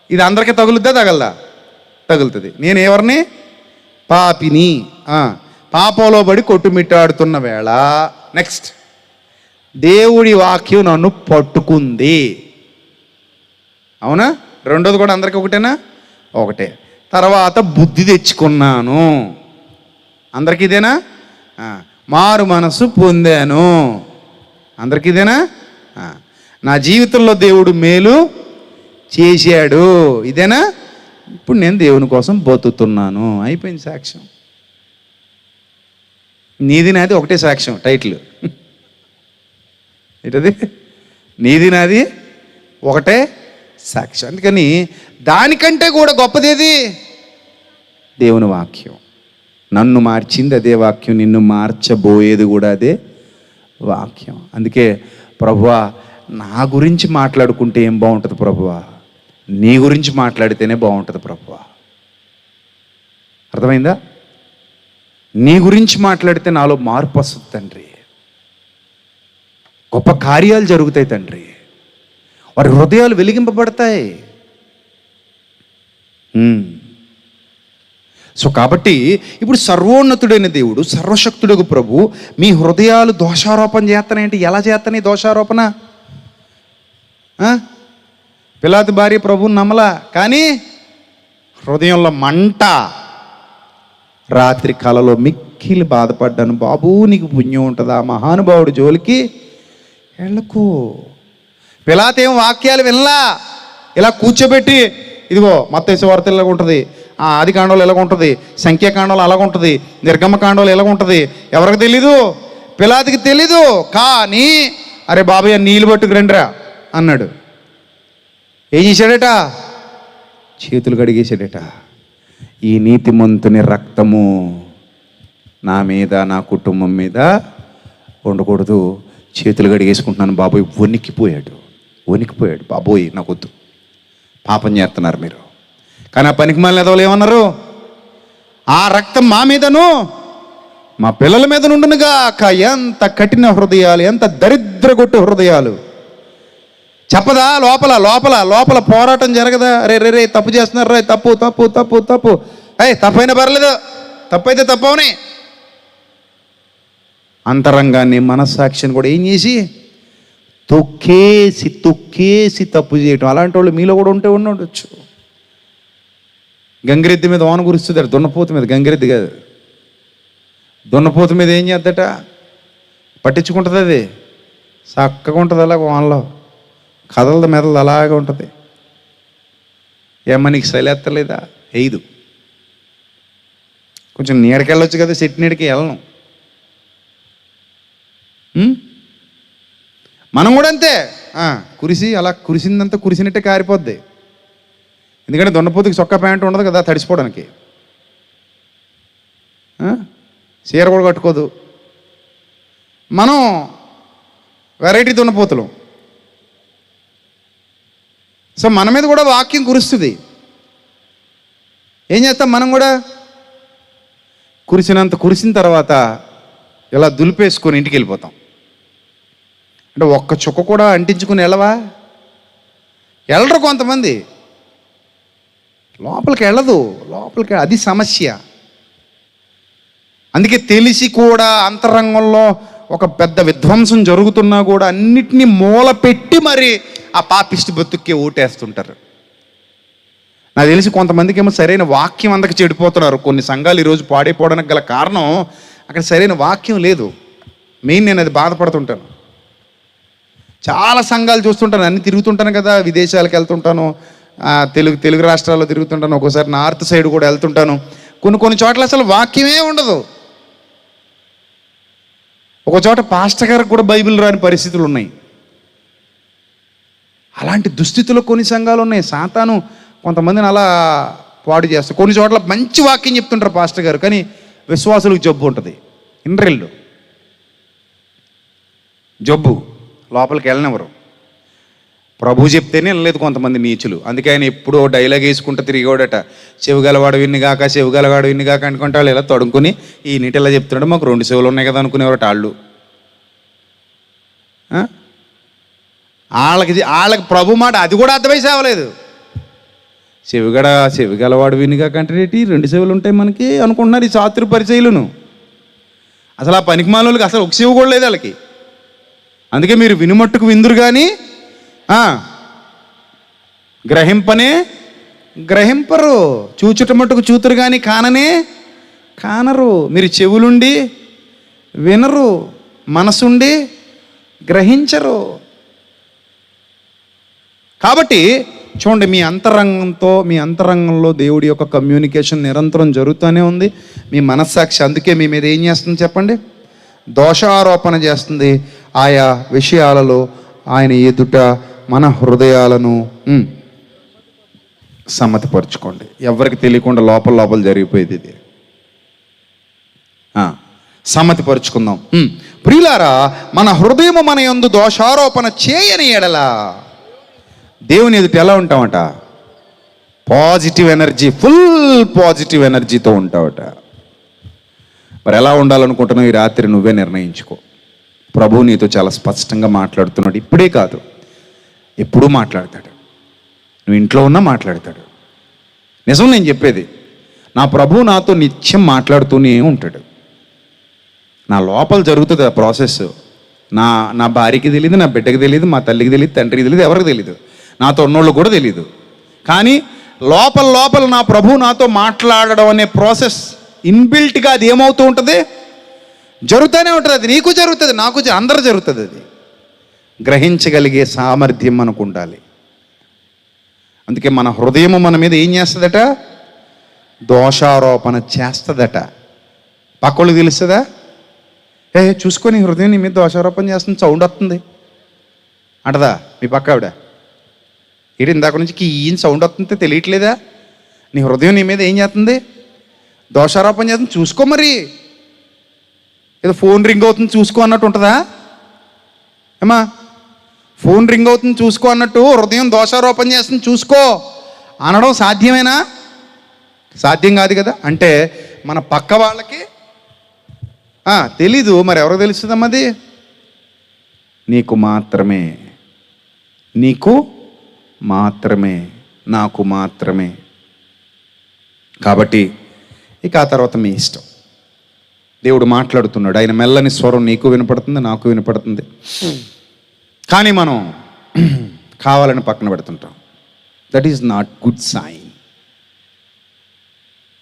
ఇది అందరికీ తగులుద్దా తగలదా? తగులుతుంది. నేను ఎవరిని? పాపిని, పాపంలో పడి కొట్టుమిట్టాడుతున్న వేళ. నెక్స్ట్, దేవుడి వాక్యం నన్ను పట్టుకుంది. అవునా? రెండోది కూడా అందరికీ ఒకటేనా? ఒకటే. తర్వాత బుద్ధి తెచ్చుకున్నాను, అందరికీ ఇదేనా? మారు మనసు పొందాను, అందరికీ ఇదేనా? నా జీవితంలో దేవుడు మేలు చేశాడు, ఇదేనా? ఇప్పుడు నేను దేవుని కోసం బతుకుతున్నాను. అయిపోయింది సాక్ష్యం. నీది నాది ఒకటే సాక్ష్యం, టైటిల్ ఏంటది? నీది నాది ఒకటే సాక్ష్యం. అందుకని దానికంటే కూడా గొప్పదేది? దేవుని వాక్యం. నన్ను మార్చింది అదే వాక్యం, నిన్ను మార్చబోయేది కూడా అదే వాక్యం. అందుకే ప్రభువా, నా గురించి మాట్లాడుకుంటే ఏం బాగుంటుంది ప్రభువా, నీ గురించి మాట్లాడితేనే బాగుంటుంది ప్రభువా. అర్థమైందా? నీ గురించి మాట్లాడితే నాలో మార్పు వస్తుంది తండ్రి, గొప్ప కార్యాలు జరుగుతాయి తండ్రి, వారి హృదయాలు వెలిగింపబడతాయి. సో కాబట్టి ఇప్పుడు సర్వోన్నతుడైన దేవుడు, సర్వశక్తుడకు ప్రభు మీ హృదయాలు దోషారోపణ చేస్తానంటే ఎలా చేస్తాను? దోషారోపణ, పిలాతు భార్య ప్రభువుని నమ్మలా, కానీ హృదయంలో మంట. రాత్రి కలలో మిక్కిలి బాధపడ్డాను, బాబు నీకు పుణ్యం ఉంటుందా, మహానుభావుడు జోలికి వెళ్ళకు. పిలాతేం వాక్యాలు వినలా, ఇలా కూర్చోబెట్టి, ఇదిగో మత్తయి సువార్త ఇలాగ ఉంటుంది, ఆది కాండంలో ఎలాగ ఉంటుంది, సంఖ్యాకాండంలో అలాగ ఉంటుంది, నిర్గమకాండంలో ఎలాగ ఉంటుంది, ఎవరికి తెలీదు? పిలాతుకి తెలీదు. కానీ అరే బాబాయ్ నీళ్ళు పట్టుకు రండిరా అన్నాడు. ఏం చేశాడట? చేతులు కడిగేశాడట. ఈ నీతిమంతుని రక్తము నా మీద, నా కుటుంబం మీద ఉండకూడదు, చేతులు కడిగేసుకుంటున్నాను బాబోయ్. వణికిపోయాడు. బాబోయ్ నాకొద్దు, పాపం చేస్తున్నారు మీరు. కానీ ఆ పనికి మళ్ళీ ఎదవలు ఏమన్నారు? ఆ రక్తం మా మీదను మా పిల్లల మీద నుండునుగా. ఎంత కఠిన హృదయాలు, ఎంత దరిద్రగొట్టు హృదయాలు. చెప్పదా? లోపల లోపల లోపల పోరాటం జరగదా? రే తప్పు చేస్తున్నారు, రే తప్పు తప్పు తప్పు తప్పు, తప్పైనా పర్లేదు, తప్పైతే తప్పవని అంతరంగాన్ని, మనస్సాక్షిని కూడా ఏం చేసి తొక్కేసి తప్పు చేయటం. అలాంటి వాళ్ళు మీలో కూడా ఉండొచ్చు. గంగిరెద్ది మీద వాన కురుస్తుంది, దున్నపోతు మీద, గంగిరెద్ది కాదు, దున్నపోతు మీద ఏం చేద్దట? పట్టించుకుంటుంది, అది చక్కగా ఉంటుంది, అలాగ వానలో కదలదు మెదలదు, అలాగే ఉంటుంది. ఏమ్మా నీకు సైలేత్తలేదా? వేయదు. కొంచెం నీడకి వెళ్ళొచ్చు కదా, చెట్టు నీడకి వెళ్ళను. మనం కూడా అంతే, కురిసి అలా కురిసిందంతా కురిసినట్టే కారిపోద్ది. ఎందుకంటే దున్నపోతుకి చొక్కా ప్యాంట్ ఉండదు కదా తడిసిపోవడానికి, చీర కూడా కట్టుకోదు. మనం వెరైటీ దున్నపోతులు. సో మన మీద కూడా వాక్యం కురుస్తుంది. ఏం చేస్తాం మనం కూడా? కురిసిన తర్వాత ఇలా దులిపేసుకొని ఇంటికి వెళ్ళిపోతాం. అంటే ఒక్క చుక్క కూడా అంటించుకుని వెళ్ళరు కొంతమంది. లోపలికి వెళ్ళదు, అది సమస్య. అందుకే తెలిసి కూడా అంతరంగంలో ఒక పెద్ద విధ్వంసం జరుగుతున్నా కూడా అన్నిటినీ మూల పెట్టి మరి ఆ పాపిష్టి బతుక్కే ఓటేస్తుంటారు. నాకు తెలిసి కొంతమందికి ఏమో సరైన వాక్యం అందక చెడిపోతున్నారు. కొన్ని సంఘాలు ఈరోజు పాడైపోవడానికి గల కారణం అక్కడ సరైన వాక్యం లేదు. మెయిన్ నేను అది బాధపడుతుంటాను. చాలా సంఘాలు చూస్తుంటాను, అన్ని తిరుగుతుంటాను కదా, విదేశాలకు వెళ్తుంటాను, తెలుగు రాష్ట్రాల్లో తిరుగుతుంటాను, ఒక్కోసారి నార్త్ సైడ్ కూడా వెళ్తుంటాను. కొన్ని చోట్ల అసలు వాక్యమే ఉండదు. ఒక చోట పాస్టర్ గారికి కూడా బైబిల్ రాని పరిస్థితులు ఉన్నాయి. అలాంటి దుస్థితిలో కొన్ని సంఘాలు ఉన్నాయి. సాతాను కొంతమందిని అలా పాడు చేస్తారు. కొన్ని చోట్ల మంచి వాక్యం చెప్తుంటారు పాస్టర్ గారు, కానీ విశ్వాసులకు జబ్బు ఉంటుంది, ఇండ్రెళ్ళు జబ్బు, లోపలికి వెళ్ళనివ్వరు. ప్రభు చెప్తేనే వెళ్ళలేదు కొంతమంది నీచులు. అందుకే ఆయన ఎప్పుడో డైలాగ్ వేసుకుంటూ తిరిగేవాడట, చెవిగలవాడు విన్నిగాక చెవిగలవాడు విన్నిగాక అనుకుంటే వాళ్ళు ఇలా తడుముకుని ఈ నీటి ఇలా చెప్తున్నాడు, మాకు 2 చెవులు ఉన్నాయి కదా అనుకునేవారట వాళ్ళు. వాళ్ళకి ప్రభు మాట అది కూడా అర్థమై సేవలేదు. చెవిగలవాడు వినిగాక అంటే 2 చెవులు ఉంటాయి మనకి అనుకుంటున్నారు ఈ చాతురు పరిచయులను. అసలు ఆ పనికిమాలోళ్ళకి అసలు ఒక చెవు కూడా లేదు వాళ్ళకి. అందుకే మీరు వినుమట్టుకు విందురు కానీ గ్రహింపరు, చూచుట మట్టుకు చూతురు కానీ కానరు. మీరు చెవులుండి వినరు, మనసుండి గ్రహించరు. కాబట్టి చూడండి, మీ అంతరంగంలో దేవుడి యొక్క కమ్యూనికేషన్ నిరంతరం జరుగుతూనే ఉంది. మీ మనస్సాక్షి అందుకే మీ మీద ఏం చేస్తుంది చెప్పండి? దోషారోపణ చేస్తుంది. ఆయా విషయాలలో ఆయన ఎదుట మన హృదయాలను సమ్మతిపరుచుకోండి. ఎవరికి తెలియకుండా లోపల జరిగిపోయేది ఇది. సమ్మతిపరుచుకుందాం. ప్రియులారా, మన హృదయము మన యందు దోషారోపణ చేయని ఎడల దేవుని ఎదుట ఎలా ఉంటామట? పాజిటివ్ ఎనర్జీ, ఫుల్ పాజిటివ్ ఎనర్జీతో ఉంటావట. మరి ఎలా ఉండాలనుకుంటున్నావు? ఈ రాత్రి నువ్వే నిర్ణయించుకో. ప్రభు నీతో చాలా స్పష్టంగా మాట్లాడుతున్నాడు. ఇప్పుడే కాదు, ఎప్పుడూ మాట్లాడతాడు. నువ్వు ఇంట్లో ఉన్నా మాట్లాడతాడు. నిజం నేను చెప్పేది. నా ప్రభు నాతో నిత్యం మాట్లాడుతూనే ఉంటాడు. నా లోపల జరుగుతుంది ఆ ప్రాసెస్. నా భార్యకి తెలియదు, నా బిడ్డకి తెలియదు, మా తల్లికి తెలియదు, తండ్రికి తెలియదు, ఎవరికి తెలియదు, నాతో ఉన్నోళ్ళు కూడా తెలియదు. కానీ లోపల నా ప్రభు నాతో మాట్లాడడం అనే ప్రాసెస్ ఇన్బిల్ట్గా అది ఏమవుతూ ఉంటుంది? జరుగుతూనే ఉంటుంది. అది నీకు జరుగుతుంది, నాకు అందరూ జరుగుతుంది. అది గ్రహించగలిగే సామర్థ్యం మనకు ఉండాలి. అందుకే మన హృదయము మన మీద ఏం చేస్తుందట? దోషారోపణ చేస్తుందట. పక్కోళ్ళకి తెలుస్తుందా? చూసుకొని హృదయం నీ మీద దోషారోపణ చేస్తుంది, సౌండ్ వస్తుంది అంటదా మీ పక్క ఆవిడ? ఏంటి ఇందాక నుంచి ఈయన సౌండ్ వస్తుంటే తెలియట్లేదా? నీ హృదయం నీ మీద ఏం చేస్తుంది? దోషారోపణ చేస్తుంది. చూసుకో. మరి ఏదో ఫోన్ రింగ్ అవుతుంది చూసుకో అన్నట్టు ఉంటుందా? ఏమా, ఫోన్ రింగ్ అవుతుంది చూసుకో అన్నట్టు హృదయం దోషారోపణ చేస్తుంది చూసుకో అనడం సాధ్యమేనా? సాధ్యం కాదు కదా. అంటే మన పక్క వాళ్ళకి తెలీదు, మరి ఎవరికి తెలుస్తుందమ్మా? అది నీకు మాత్రమే, నాకు మాత్రమే. కాబట్టి ఇక ఆ తర్వాత మీ ఇష్టం. దేవుడు మాట్లాడుతున్నాడు. ఆయన మెల్లని స్వరం నీకు వినపడుతుంది, నాకు వినపడుతుంది. కానీ మనం కావాలని పక్కన పెడుతుంటాం. That is not good sign.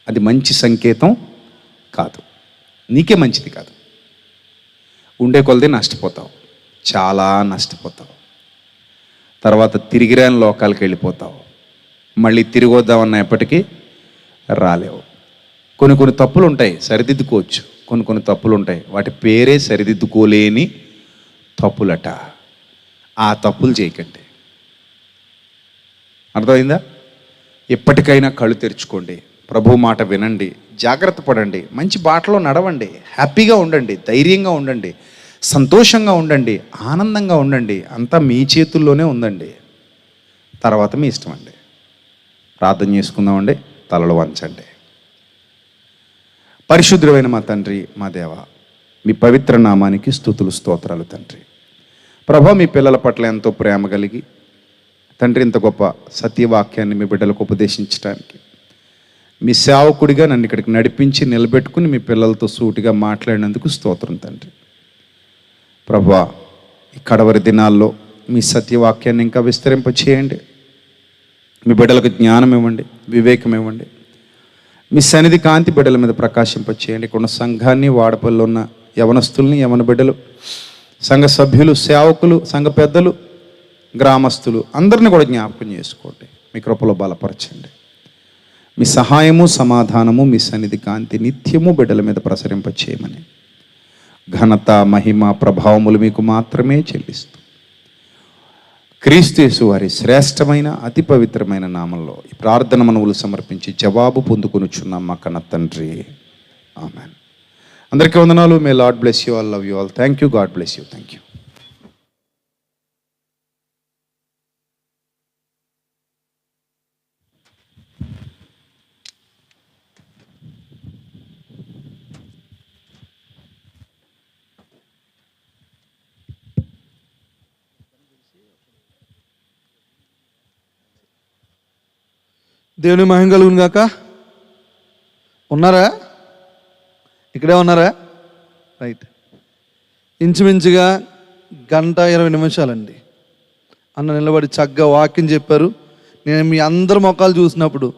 అది మంచి సంకేతం కాదు, నీకే మంచిది కాదు. ఉండే కొలది నష్టపోతావు, చాలా నష్టపోతావు. తర్వాత తిరిగిరాని లోకాలకు వెళ్ళిపోతావు. మళ్ళీ తిరిగి వద్దామన్నా ఎప్పటికీ రాలేవు. కొన్ని తప్పులు ఉంటాయి, సరిదిద్దుకోవచ్చు. కొన్ని తప్పులు ఉంటాయి, వాటి పేరే సరిదిద్దుకోలేని తప్పులట. ఆ తప్పులు చేయకండి. అర్థమైందా? ఎప్పటికైనా కళ్ళు తెరుచుకోండి, ప్రభు మాట వినండి, జాగ్రత్త పడండి, మంచి బాటలో నడవండి, హ్యాపీగా ఉండండి, ధైర్యంగా ఉండండి, సంతోషంగా ఉండండి, ఆనందంగా ఉండండి. అంతా మీ చేతుల్లోనే ఉందండి. తర్వాత మీ ఇష్టం అండి. ప్రార్థన చేసుకుందామండి. తలలు వంచండి. పరిశుద్ధమైన మా తండ్రి, మా దేవ, మీ పవిత్ర నామానికి స్తుతులు స్తోత్రాలు తండ్రి. ప్రభా, మీ పిల్లల పట్ల ఎంతో ప్రేమ కలిగి తండ్రి ఇంత గొప్ప సత్యవాక్యాన్ని మీ బిడ్డలకు ఉపదేశించడానికి మీ సేవకుడిగా నన్ను ఇక్కడికి నడిపించి నిలబెట్టుకుని మీ పిల్లలతో సూటిగా మాట్లాడినందుకు స్తోత్రం తండ్రి. ప్రభా, ఈ కడవరి దినాల్లో మీ సత్యవాక్యాన్ని ఇంకా విస్తరింపచేయండి. మీ బిడ్డలకు జ్ఞానం ఇవ్వండి, వివేకం ఇవ్వండి. మీ సన్నిధి కాంతి బిడ్డల మీద ప్రకాశింపచేయండి. ఇక్కడ ఉన్న సంఘాన్ని, వాడపల్లిలో ఉన్న యవనస్తుల్ని, యవన బిడ్డలు, సంఘ సభ్యులు, సేవకులు, సంఘ పెద్దలు, గ్రామస్తులు అందరినీ కూడా జ్ఞాపకం చేసుకోండి. మీ కృపలో బలపరచండి. మీ సహాయము, సమాధానము, మీ సన్నిధి కాంతి నిత్యము బిడ్డల మీద ప్రసరింపచేయమని ఘనత, మహిమ, ప్రభావములు మీకు మాత్రమే చెల్లిస్తూ క్రీస్తు యేసు వారి శ్రేష్టమైన అతి పవిత్రమైన నామంలో ఈ ప్రార్థన మనవులు సమర్పించి జవాబు పొందుకొనుచున్నాం మా కన్న తండ్రి. ఆమెన్. అందరికీ వందనాలు. May lord bless you all. Love you all. Thank you. God bless you. Thank you. దేవుని మహిమ కలుగును గాక. ఉన్నారా? ఇక్కడే ఉన్నారా? రైట్. ఇంచుమించుగా 1:20 అన్న నిలబడి చక్కగా వాక్యం చెప్పారు. నేను మీ అందరి మొక్కలు చూసినప్పుడు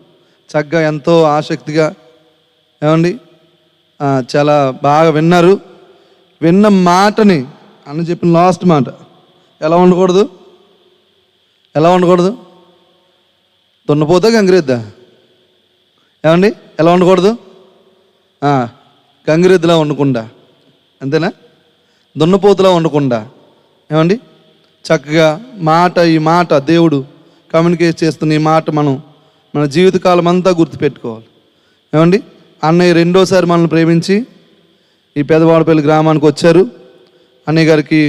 చక్కగా ఎంతో ఆసక్తిగా ఏమండి చాలా బాగా విన్నారు. విన్న మాటని అన్న చెప్పిన లాస్ట్ మాట ఎలా ఉండకూడదు? దున్నపోతా గంగిరెద్దా? ఏమండి ఎలా ఉండకూడదు? గంగిరెద్దులా ఉండకుండా, అంతేనా? దున్నపోతులా ఉండకుండా ఏమండి చక్కగా ఈ మాట దేవుడు కమ్యూనికేట్ చేస్తున్న ఈ మాట మన జీవితకాలం అంతా గుర్తుపెట్టుకోవాలి. ఏమండి అన్నయ్య రెండోసారి మనల్ని ప్రేమించి ఈ పెదవాడపల్లి గ్రామానికి వచ్చారు. అన్నయ్య గారికి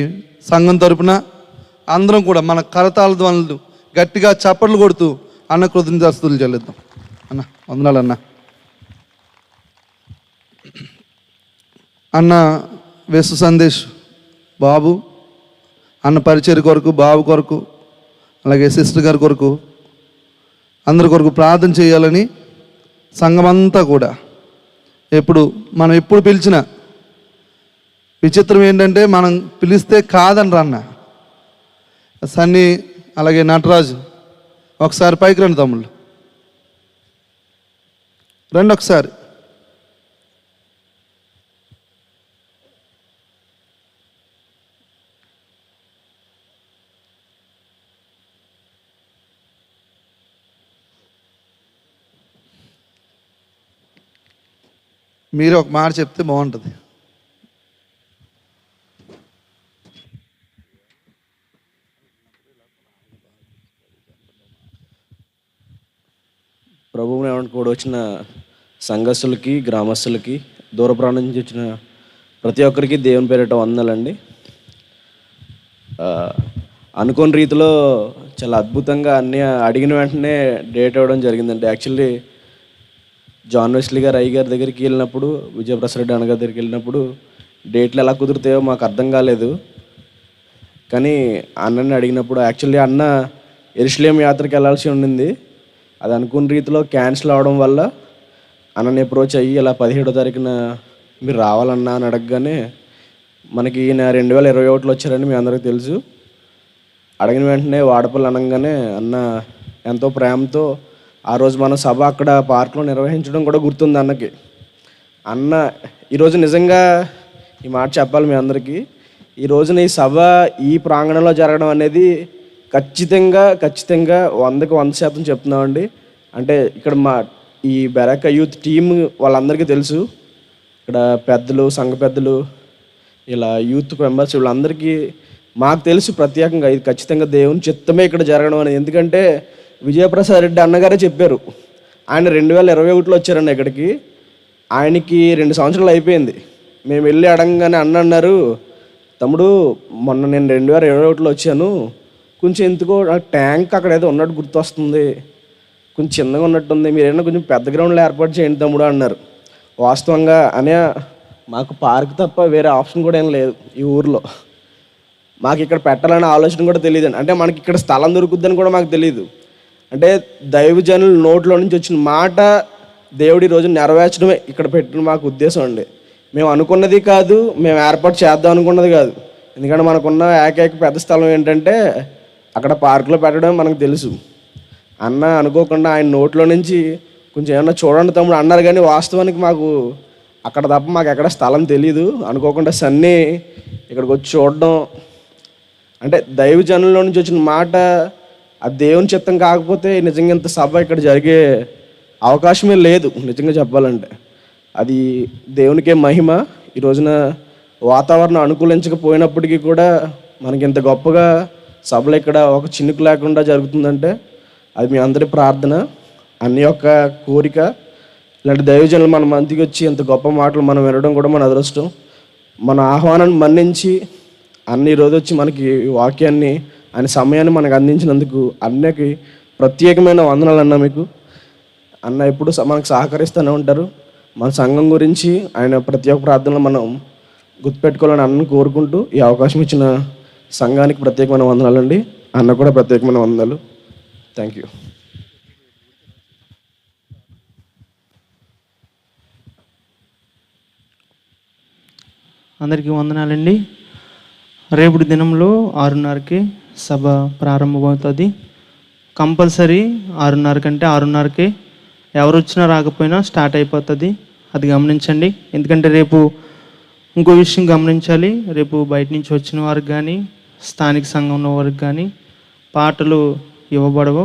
సంఘం తరపున అందరం కూడా మన కరతాళ ధ్వనులు గట్టిగా చప్పట్లు కొడుతూ అన్న కృతజ్ఞతాస్తుతులు చెల్లిద్దాం. అన్న వందనాలు. అన్న వేసు సందేశ్ బాబు అన్న పరిచయ కొరకు, బాబు కొరకు, అలాగే సిస్టర్ గారి కొరకు, అందరి కొరకు ప్రార్థన చేయాలని సంఘమంతా కూడా మనం ఎప్పుడు పిలిచినా విచిత్రం ఏంటంటే మనం పిలిస్తే కాదనరు అన్న. సన్నీ అలాగే నటరాజు ఒకసారి పైకి రండి తమ్ముళ్ళు, రండి ఒకసారి. మీరు ఒక మాట చెప్తే బాగుంటుంది. ప్రభువుని కూడా వచ్చిన సంఘస్థులకి, గ్రామస్తులకి, దూర ప్రాంతం నుంచి వచ్చిన ప్రతి ఒక్కరికి దేవుని పేరిట వందనాలండి. అనుకోని రీతిలో చాలా అద్భుతంగా అన్నీ అడిగిన వెంటనే డేట్ ఇవ్వడం జరిగిందండి. యాక్చువల్లీ జాన్ వెస్లీ గారు అయ్య గారి దగ్గరికి వెళ్ళినప్పుడు, విజయప్రసాద్ రెడ్డి అన్నగారి దగ్గరికి వెళ్ళినప్పుడు డేట్లు ఎలా కుదురుతాయో మాకు అర్థం కాలేదు. కానీ అన్నని అడిగినప్పుడు యాక్చువల్లీ అన్న యెరూషలేము యాత్రకి వెళ్ళాల్సి ఉండింది. అది అనుకున్న రీతిలో క్యాన్సిల్ అవడం వల్ల అన్నని అప్రోచ్ అయ్యి ఇలా 17వ తారీఖున మీరు రావాలన్నా అని అడగగానే మనకి ఈయన 2021లో వచ్చారని మీ అందరికీ తెలుసు. అడిగిన వెంటనే వాడపల్లి అనగానే అన్న ఎంతో ప్రేమతో ఆ రోజు మన సభ అక్కడ పార్క్లో నిర్వహించడం కూడా గుర్తుంది అన్నకి. అన్న ఈరోజు నిజంగా ఈ మాట చెప్పాలి మీ అందరికీ. ఈ రోజున ఈ సభ ఈ ప్రాంగణంలో జరగడం అనేది ఖచ్చితంగా ఖచ్చితంగా 100కి 100% చెప్తున్నామండి. అంటే ఇక్కడ ఈ బెరాక యూత్ టీమ్ వాళ్ళందరికీ తెలుసు. ఇక్కడ పెద్దలు, సంఘ పెద్దలు, ఇలా యూత్ మెంబర్స్ వీళ్ళందరికీ మాకు తెలుసు ప్రత్యేకంగా ఇది ఖచ్చితంగా దేవుని చిత్తమే ఇక్కడ జరగడం అనేది. ఎందుకంటే విజయప్రసాద్ రెడ్డి అన్నగారే చెప్పారు. ఆయన 2021లో వచ్చారండి ఇక్కడికి. ఆయనకి 2 సంవత్సరాలు అయిపోయింది. మేము వెళ్ళి అడగగానే అన్న అన్నారు, తమ్ముడు మొన్న నేను 2021లో వచ్చాను, కొంచెం ఎందుకో నాకు ట్యాంక్ అక్కడ ఏదో ఉన్నట్టు గుర్తొస్తుంది, కొంచెం చిన్నగా ఉన్నట్టుంది, మీరు ఏమైనా కొంచెం పెద్ద గ్రౌండ్లో ఏర్పాటు చేయండి తమ్ముడు అన్నారు. వాస్తవంగా అనే మాకు పార్క్ తప్ప వేరే ఆప్షన్ కూడా ఏం లేదు ఈ ఊర్లో. మాకు ఇక్కడ పెట్టాలనే ఆలోచన కూడా తెలియదండి. అంటే మనకి ఇక్కడ స్థలం దొరుకుద్దని కూడా మాకు తెలియదు. అంటే దైవజనుల నోట్లో నుంచి వచ్చిన మాట దేవుడి రోజు నెరవేర్చడమే ఇక్కడ పెట్టిన మాకు ఉద్దేశం అండి. మేము అనుకున్నది కాదు, మేము ఏర్పాటు చేద్దాం అనుకున్నది కాదు. ఎందుకంటే మనకున్న ఏకైక పెద్ద స్థలం ఏంటంటే అక్కడ పార్కులో పెట్టడం మనకు తెలుసు. అన్న అనుకోకుండా ఆయన నోట్లో నుంచి కొంచెం ఏమన్నా చూడండి తమ్ముడు అన్నారు, కానీ వాస్తవానికి మాకు అక్కడ తప్ప మాకు ఎక్కడ స్థలం తెలీదు. అనుకోకుండా సన్నీ ఇక్కడికి వచ్చి చూడడం, అంటే దైవజనుల నుంచి వచ్చిన మాట ఆ దేవుని చిత్తం కాకపోతే నిజంగా ఇంత సభ ఇక్కడ జరిగే అవకాశమే లేదు నిజంగా చెప్పాలంటే. అది దేవునికే మహిమ. ఈ రోజున వాతావరణం అనుకూలించకపోయినప్పటికీ కూడా మనకి ఇంత గొప్పగా సభలు ఇక్కడ ఒక చినుకు లేకుండా జరుగుతుందంటే అది మీ అందరి ప్రార్థన, అన్ని యొక్క కోరిక. ఇలాంటి దైవజనులు మన మందికి వచ్చి ఇంత గొప్ప మాటలు మనం వినడం కూడా మన అదృష్టం. మన ఆహ్వానాన్ని మన్నించి అన్ని రోజు వచ్చి మనకి వాక్యాన్ని ఆయన సమయాన్ని మనకు అందించినందుకు అన్నకి ప్రత్యేకమైన వందనాలు అన్న. మీకు అన్న ఎప్పుడు మనకు సహకరిస్తూనే ఉంటారు. మన సంఘం గురించి ఆయన ప్రతి ఒక్క ప్రార్థనలో మనం గుర్తుపెట్టుకోవాలని అన్నను కోరుకుంటూ ఈ అవకాశం ఇచ్చిన సంఘానికి ప్రత్యేకమైన వందనాలు అండి. అన్న కూడా ప్రత్యేకమైన వందనాలు. Thank you. అందరికీ వందనాలండి. రేపటి దినంలో 6:30కి సభ ప్రారంభమవుతుంది. కంపల్సరీ 6:30 కంటే 6:30కి ఎవరు వచ్చినా రాకపోయినా స్టార్ట్ అయిపోతుంది. అది గమనించండి. ఎందుకంటే రేపు ఇంకో విషయం గమనించాలి. రేపు బయట నుంచి వచ్చిన వారికి కానీ స్థానిక సంఘంలో వారికి కానీ పాటలు ఇవ్వబడవు.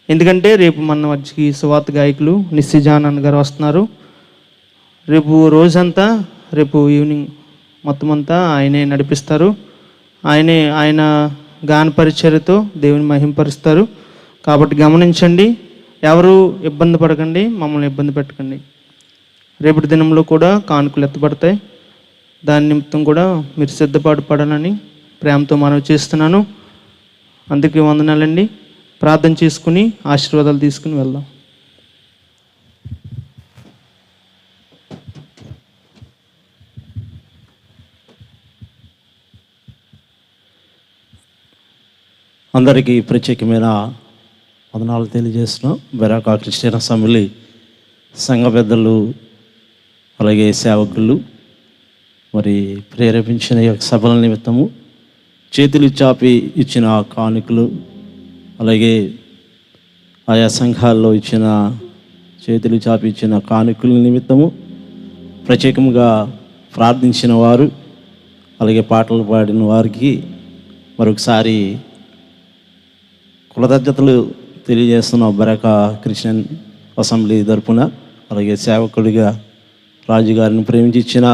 ఎందుకంటే రేపు మన వచ్చి సువార్త గాయకులు నిస్సిజానన్ గారు వస్తున్నారు. రేపు రోజంతా, రేపు ఈవినింగ్ మొత్తం అంతా ఆయనే నడిపిస్తారు. ఆయన గాన పరిచర్యతో దేవుని మహింపరుస్తారు. కాబట్టి గమనించండి, ఎవరు ఇబ్బంది పడకండి, మమ్మల్ని ఇబ్బంది పెట్టకండి. రేపటి దినంలో కూడా కానుకలు ఎత్తబడతాయి. దాని నిమిత్తం కూడా మీరు సిద్ధపడాలని ప్రేమతో మనవి చేస్తున్నాను. అందుకే వందనాలండి. ప్రార్థన చేసుకుని ఆశీర్వాదాలు తీసుకుని వెళ్దాం. అందరికీ ప్రత్యేకమైన వందనాలు తెలియజేస్తున్నాం. బెరాక క్రిస్టియన్ అసెంబ్లీ సంఘ పెద్దలు, అలాగే సేవకులు మరి ప్రేరేపించిన ఈ యొక్క సభల నిమిత్తము చేతులు చాపి ఇచ్చిన కానుకలు, అలాగే ఆయా సంఘాల్లో ఇచ్చిన చేతులు చాపి ఇచ్చిన కానుకల నిమిత్తము ప్రత్యేకంగా ప్రార్థించిన వారు, అలాగే పాటలు పాడిన వారికి మరొకసారి కృతజ్ఞతలు తెలియజేస్తున్నాం. బెరాక క్రిస్టియన్ అసెంబ్లీ తరపున, అలాగే సేవకుడిగా రాజుగారిని ప్రేమించి ఇచ్చిన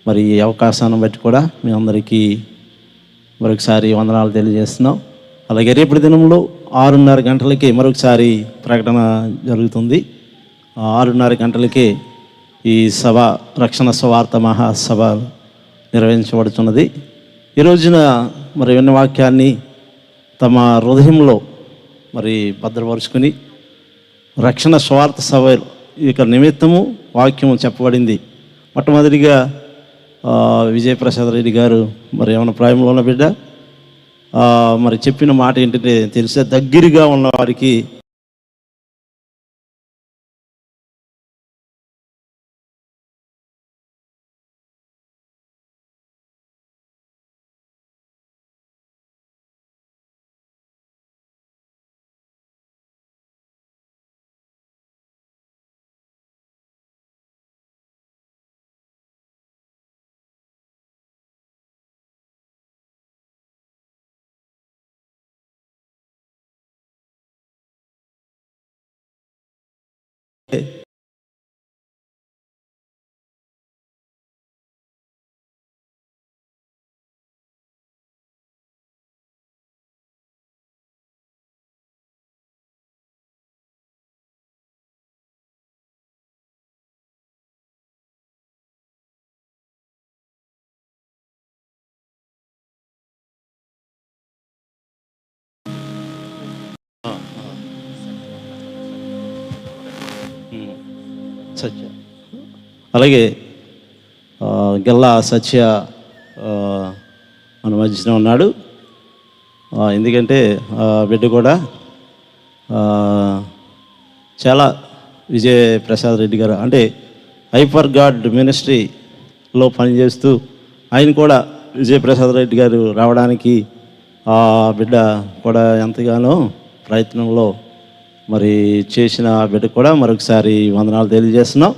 మరి ఈ అవకాశాన్ని బట్టి కూడా మీ అందరికీ మరొకసారి వందనాలు తెలియజేస్తున్నాం. అలాగే రేపటి దినంలో 6:30 గంటలకి మరొకసారి ప్రకటన జరుగుతుంది. 6:30 గంటలకే ఈ సభ, రక్షణ సువార్త మహాసభ నిర్వహించబడుతున్నది. ఈ రోజున మరి విన్న వాక్యాన్ని తమ హృదయంలో మరి భద్రపరుచుకుని రక్షణ స్వార్థ సభ ఇక నిమిత్తము వాక్యం చెప్పబడింది. మొట్టమొదటిగా విజయప్రసాద్ రెడ్డి గారు మరి ఏమైనా ప్రాయంలో ఉన్న బిడ్డ మరి చెప్పిన మాట ఏంటంటే తెలిసే దగ్గరగా ఉన్న వారికి సత్య అలాగే గెల్లా సత్య మన మధ్యన ఉన్నాడు. ఎందుకంటే బిడ్డ కూడా చాలా విజయ ప్రసాద్ రెడ్డి గారు అంటే హైపర్ గాడ్ మినిస్ట్రీలో పనిచేస్తూ ఆయన కూడా విజయప్రసాద్ రెడ్డి గారు రావడానికి బిడ్డ కూడా ఎంతగానో ప్రయత్నంలో మరి చేసిన బిడ్డ కూడా మరొకసారి వందనాలు తెలియజేస్తున్నాం.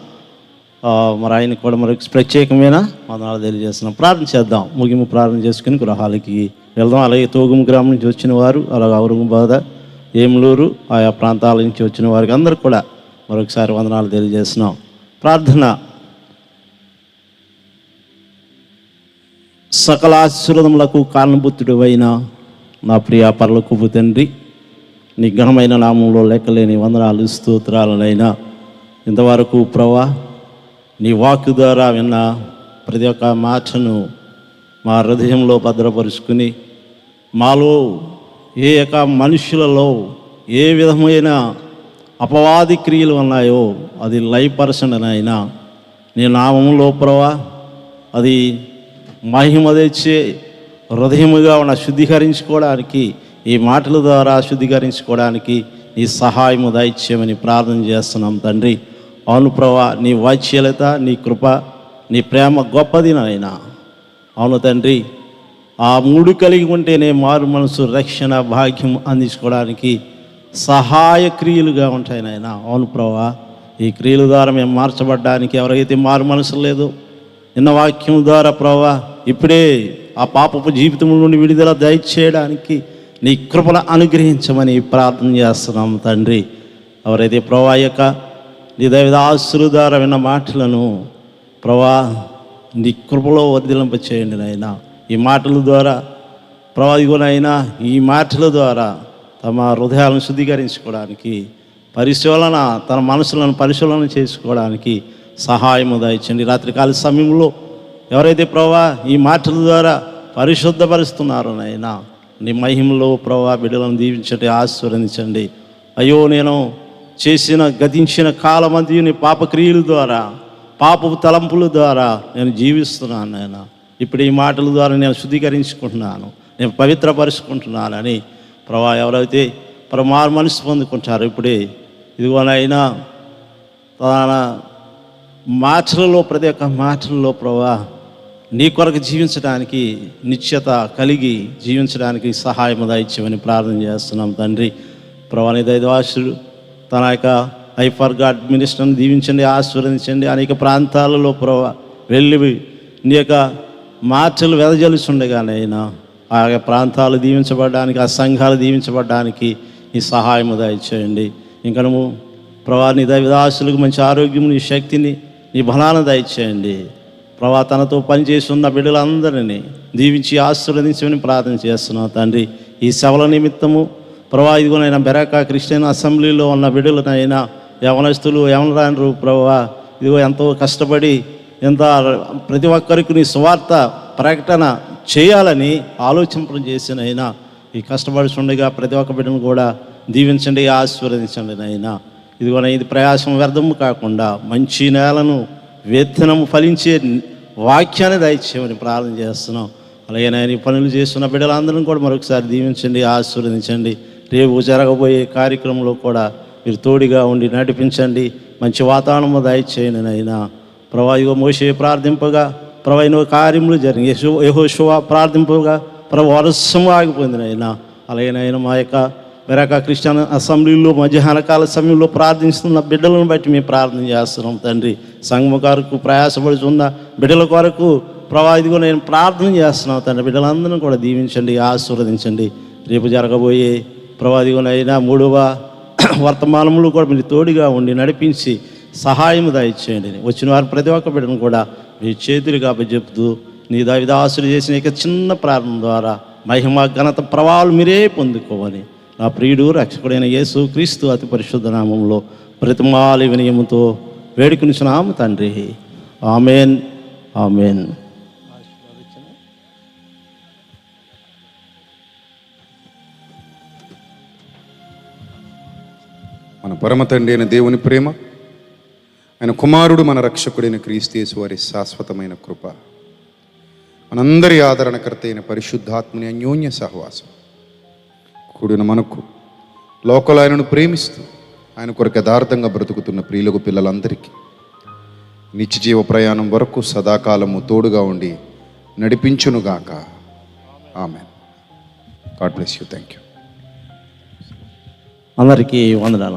మరి ఆయనకు కూడా మరొక ప్రత్యేకమైన వందనాలు తెలియజేస్తున్నాం. ప్రార్థన చేద్దాం. ముగింపు ప్రార్థన చేసుకుని గృహాలకి వెళ్దాం. అలాగే తోగుము గ్రామం నుంచి వచ్చిన వారు, అలాగే ఔరంగాబాద్, ఏములూరు ఆయా ప్రాంతాల నుంచి వచ్చిన వారికి అందరూ కూడా మరొకసారి వందనాలు తెలియజేస్తున్నాం. ప్రార్థన. సకల ఆశీర్వాదములకు కారణభూతుడు అయిన నా ప్రియ పరలోకపు తండ్రి, నీ ఘనమైన నామంలో లెక్కలేని వందనాలు స్తోత్రాలనైనా ఇంతవరకు ప్రభా నీ వాక్కు ద్వారా విన్న ప్రతి ఒక్క మాటను మా హృదయంలో భద్రపరుచుకుని మాలో ఏ యొక్క మనుషులలో ఏ విధమైన అపవాది క్రియలు ఉన్నాయో అది లయపరచండినైనా నీ నామంలో ప్రభా అది మహిమ తెచ్చే హృదయముగా ఉన్న శుద్ధీకరించుకోవడానికి ఈ మాటల ద్వారా శుద్ధీకరించుకోవడానికి నీ సహాయము దయచేయమని ప్రార్థన చేస్తున్నాం తండ్రి. అవును ప్రభా, నీ వాత్సల్యత, నీ కృప, నీ ప్రేమ గొప్పది నాయనా. అవును తండ్రి, ఆ మూడు కలిగి ఉంటేనే మారు మనసు, రక్షణ, భాగ్యం అందించుకోవడానికి సహాయ క్రియలుగా ఉంటాయి నాయనా. అవును ప్రభా, ఈ క్రియల ద్వారా మేము మార్చబడ్డానికి ఎవరైతే మారు మనసు లేదో నిన్న వాక్యం ద్వారా ప్రభా ఇప్పుడే ఆ పాపపు జీవితం నుండి విడుదల దయచేయడానికి నీ కృపను అనుగ్రహించమని ప్రార్థన చేస్తున్నాం తండ్రి. ఎవరైతే ప్రభా యొక్క నీ దైవదాసుల ద్వారా విన్న మాటలను ప్రభా నీ కృపలో వర్ధిలింప చేయండి నాయనా. ఈ మాటల ద్వారా ప్రభా ఇగోనైనా ఈ మాటల ద్వారా తమ హృదయాలను శుద్ధీకరించుకోవడానికి పరిశీలన, తన మనసులను పరిశీలన చేసుకోవడానికి సహాయము దయచండి. రాత్రికాల సమయంలో ఎవరైతే ప్రభా ఈ మాటల ద్వారా పరిశుద్ధపరుస్తున్నారో నాయనా నీ మహిమలో ప్రభా బిడ్డలను దీవించండి, ఆశీర్వదించండి. అయ్యో నేను చేసిన గతించిన కాలమంది నీ పాపక్రియల ద్వారా, పాపపు తలంపుల ద్వారా నేను జీవిస్తున్నాను నాయనా. ఇప్పుడు ఈ మాటల ద్వారా నేను శుద్ధీకరించుకుంటున్నాను, నేను పవిత్రపరుచుకుంటున్నానని ప్రభా ఎవరైతే మారు మనసు పొందుకుంటారో ఇప్పుడే ఇదిగోనైనా తన మాటలలో ప్రతి ఒక్క మాటలలో ప్రభా నీ కొరకు జీవించడానికి నిశ్చయత కలిగి జీవించడానికి సహాయం దయచేయమని ప్రార్థన చేస్తున్నాం తండ్రి. ప్రభా నీ దైవదాసుడు తన యొక్క హైపర్ గాడ్ మినిస్టర్ని దీవించండి, ఆశీర్వదించండి. అనేక ప్రాంతాలలో ప్రభా వెళ్ళి నీ యొక్క మాటలు వెదజల్లుచుండగానైనా ఆ యొక్క ప్రాంతాలు దీవించబడడానికి, ఆ సంఘాలు దీవించబడడానికి నీ సహాయం దయచేయండి. ఇంకా నువ్వు ప్రభా నీ దైవదాసులకు మంచి ఆరోగ్యం, నీ శక్తిని, నీ బలాన్ని దయచేయండి. ప్రభా తనతో పనిచేసి ఉన్న బిడ్డలందరినీ దీవించి ఆశీర్వదించమని ప్రార్థన చేస్తున్నావు తండ్రి. ఈ సేవల నిమిత్తము ప్రభా ఇదిగోనైనా బెరాకా క్రిస్టియన్ అసెంబ్లీలో ఉన్న బిడ్డలనైనా యవనస్తులు, యవనరాండ్రు ప్రభా ఇదిగో ఎంతో కష్టపడి ఎంత ప్రతి ఒక్కరికి నీ సువార్త ప్రకటన చేయాలని ఆలోచింపడం చేసినైనా ఈ కష్టపడుచుండగా ప్రతి ఒక్క బిడ్డను కూడా దీవించండి, ఆశీర్వదించండి నైనా. ఇదిగోనైనా ఇది ప్రయాసం వ్యర్థము కాకుండా మంచి నేలను విత్తనము ఫలించే వాక్యాన్ని దయచేయమని ప్రార్థన చేస్తున్నాం. అలాగే నేను ఈ పనులు చేస్తున్న బిడ్డలందరం కూడా మరొకసారి దీవించండి, ఆశీర్వదించండి. రేపు జరగబోయే కార్యక్రమంలో కూడా మీరు తోడుగా ఉండి నడిపించండి, మంచి వాతావరణం దయచేయండి నైనా. ప్రభా ఇగో మోషే ప్రార్థింపగా ప్రభా ఎన్నో కార్యములు జరిగి యెహోషువ ప్రార్థింపగా ప్రభా వర్షము ఆగిపోయింది నైనా. అలాగే నైనా మా యొక్క బెరాకా క్రిస్టియన్ అసెంబ్లీలో మధ్యాహ్న కాల సమయంలో ప్రార్థిస్తున్న బిడ్డలను బట్టి మేము ప్రార్థన చేస్తున్నాం తండ్రి. సంఘం కొరకు ప్రయాసపడుతున్న బిడ్డల కొరకు ప్రభా ఇదిగో నేను ప్రార్థన చేస్తున్నాం తండ్రి. బిడ్డలందరినీ కూడా దీవించండి, ఆశీర్వదించండి. రేపు జరగబోయే ప్రభా ఇదిగోనైనా 3వ వర్తమానంలో కూడా మీరు తోడుగా ఉండి నడిపించి సహాయం దయచేయండి. వచ్చిన వారు ప్రతి ఒక్క బిడ్డను కూడా మీ చేతులుగా చెప్తూ నీ దాసులు చేసిన ఇక చిన్న ప్రార్థన ద్వారా మహిమ, ఘనత, ప్రభావాలు మీరే పొందుకోవాలి. నా ప్రియుడు రక్షకుడైన యేసు క్రీస్తు అతి పరిశుద్ధ నామంలో ప్రతిమాలి వినయముతో వేడుకునిచున్నాము తండ్రి. Amen, amen. పరమ తండ్రి అయిన దేవుని ప్రేమ, ఆయన కుమారుడు మన రక్షకుడైన క్రీస్తు యేసు వారి శాశ్వతమైన కృప, మనందరి ఆదరణకర్త అయిన పరిశుద్ధాత్మని అన్యోన్య సహవాసం కూడిన మనకు, లోకలు ఆయనను ప్రేమిస్తూ ఆయన కొరకు యథార్థంగా బ్రతుకుతున్న ప్రియులకు పిల్లలందరికీ నిత్య జీవ ప్రయాణం వరకు సదాకాలము తోడుగా ఉండి నడిపించునుగాక. Amen. God bless you. Thank you. అందరికీ వందనాలు.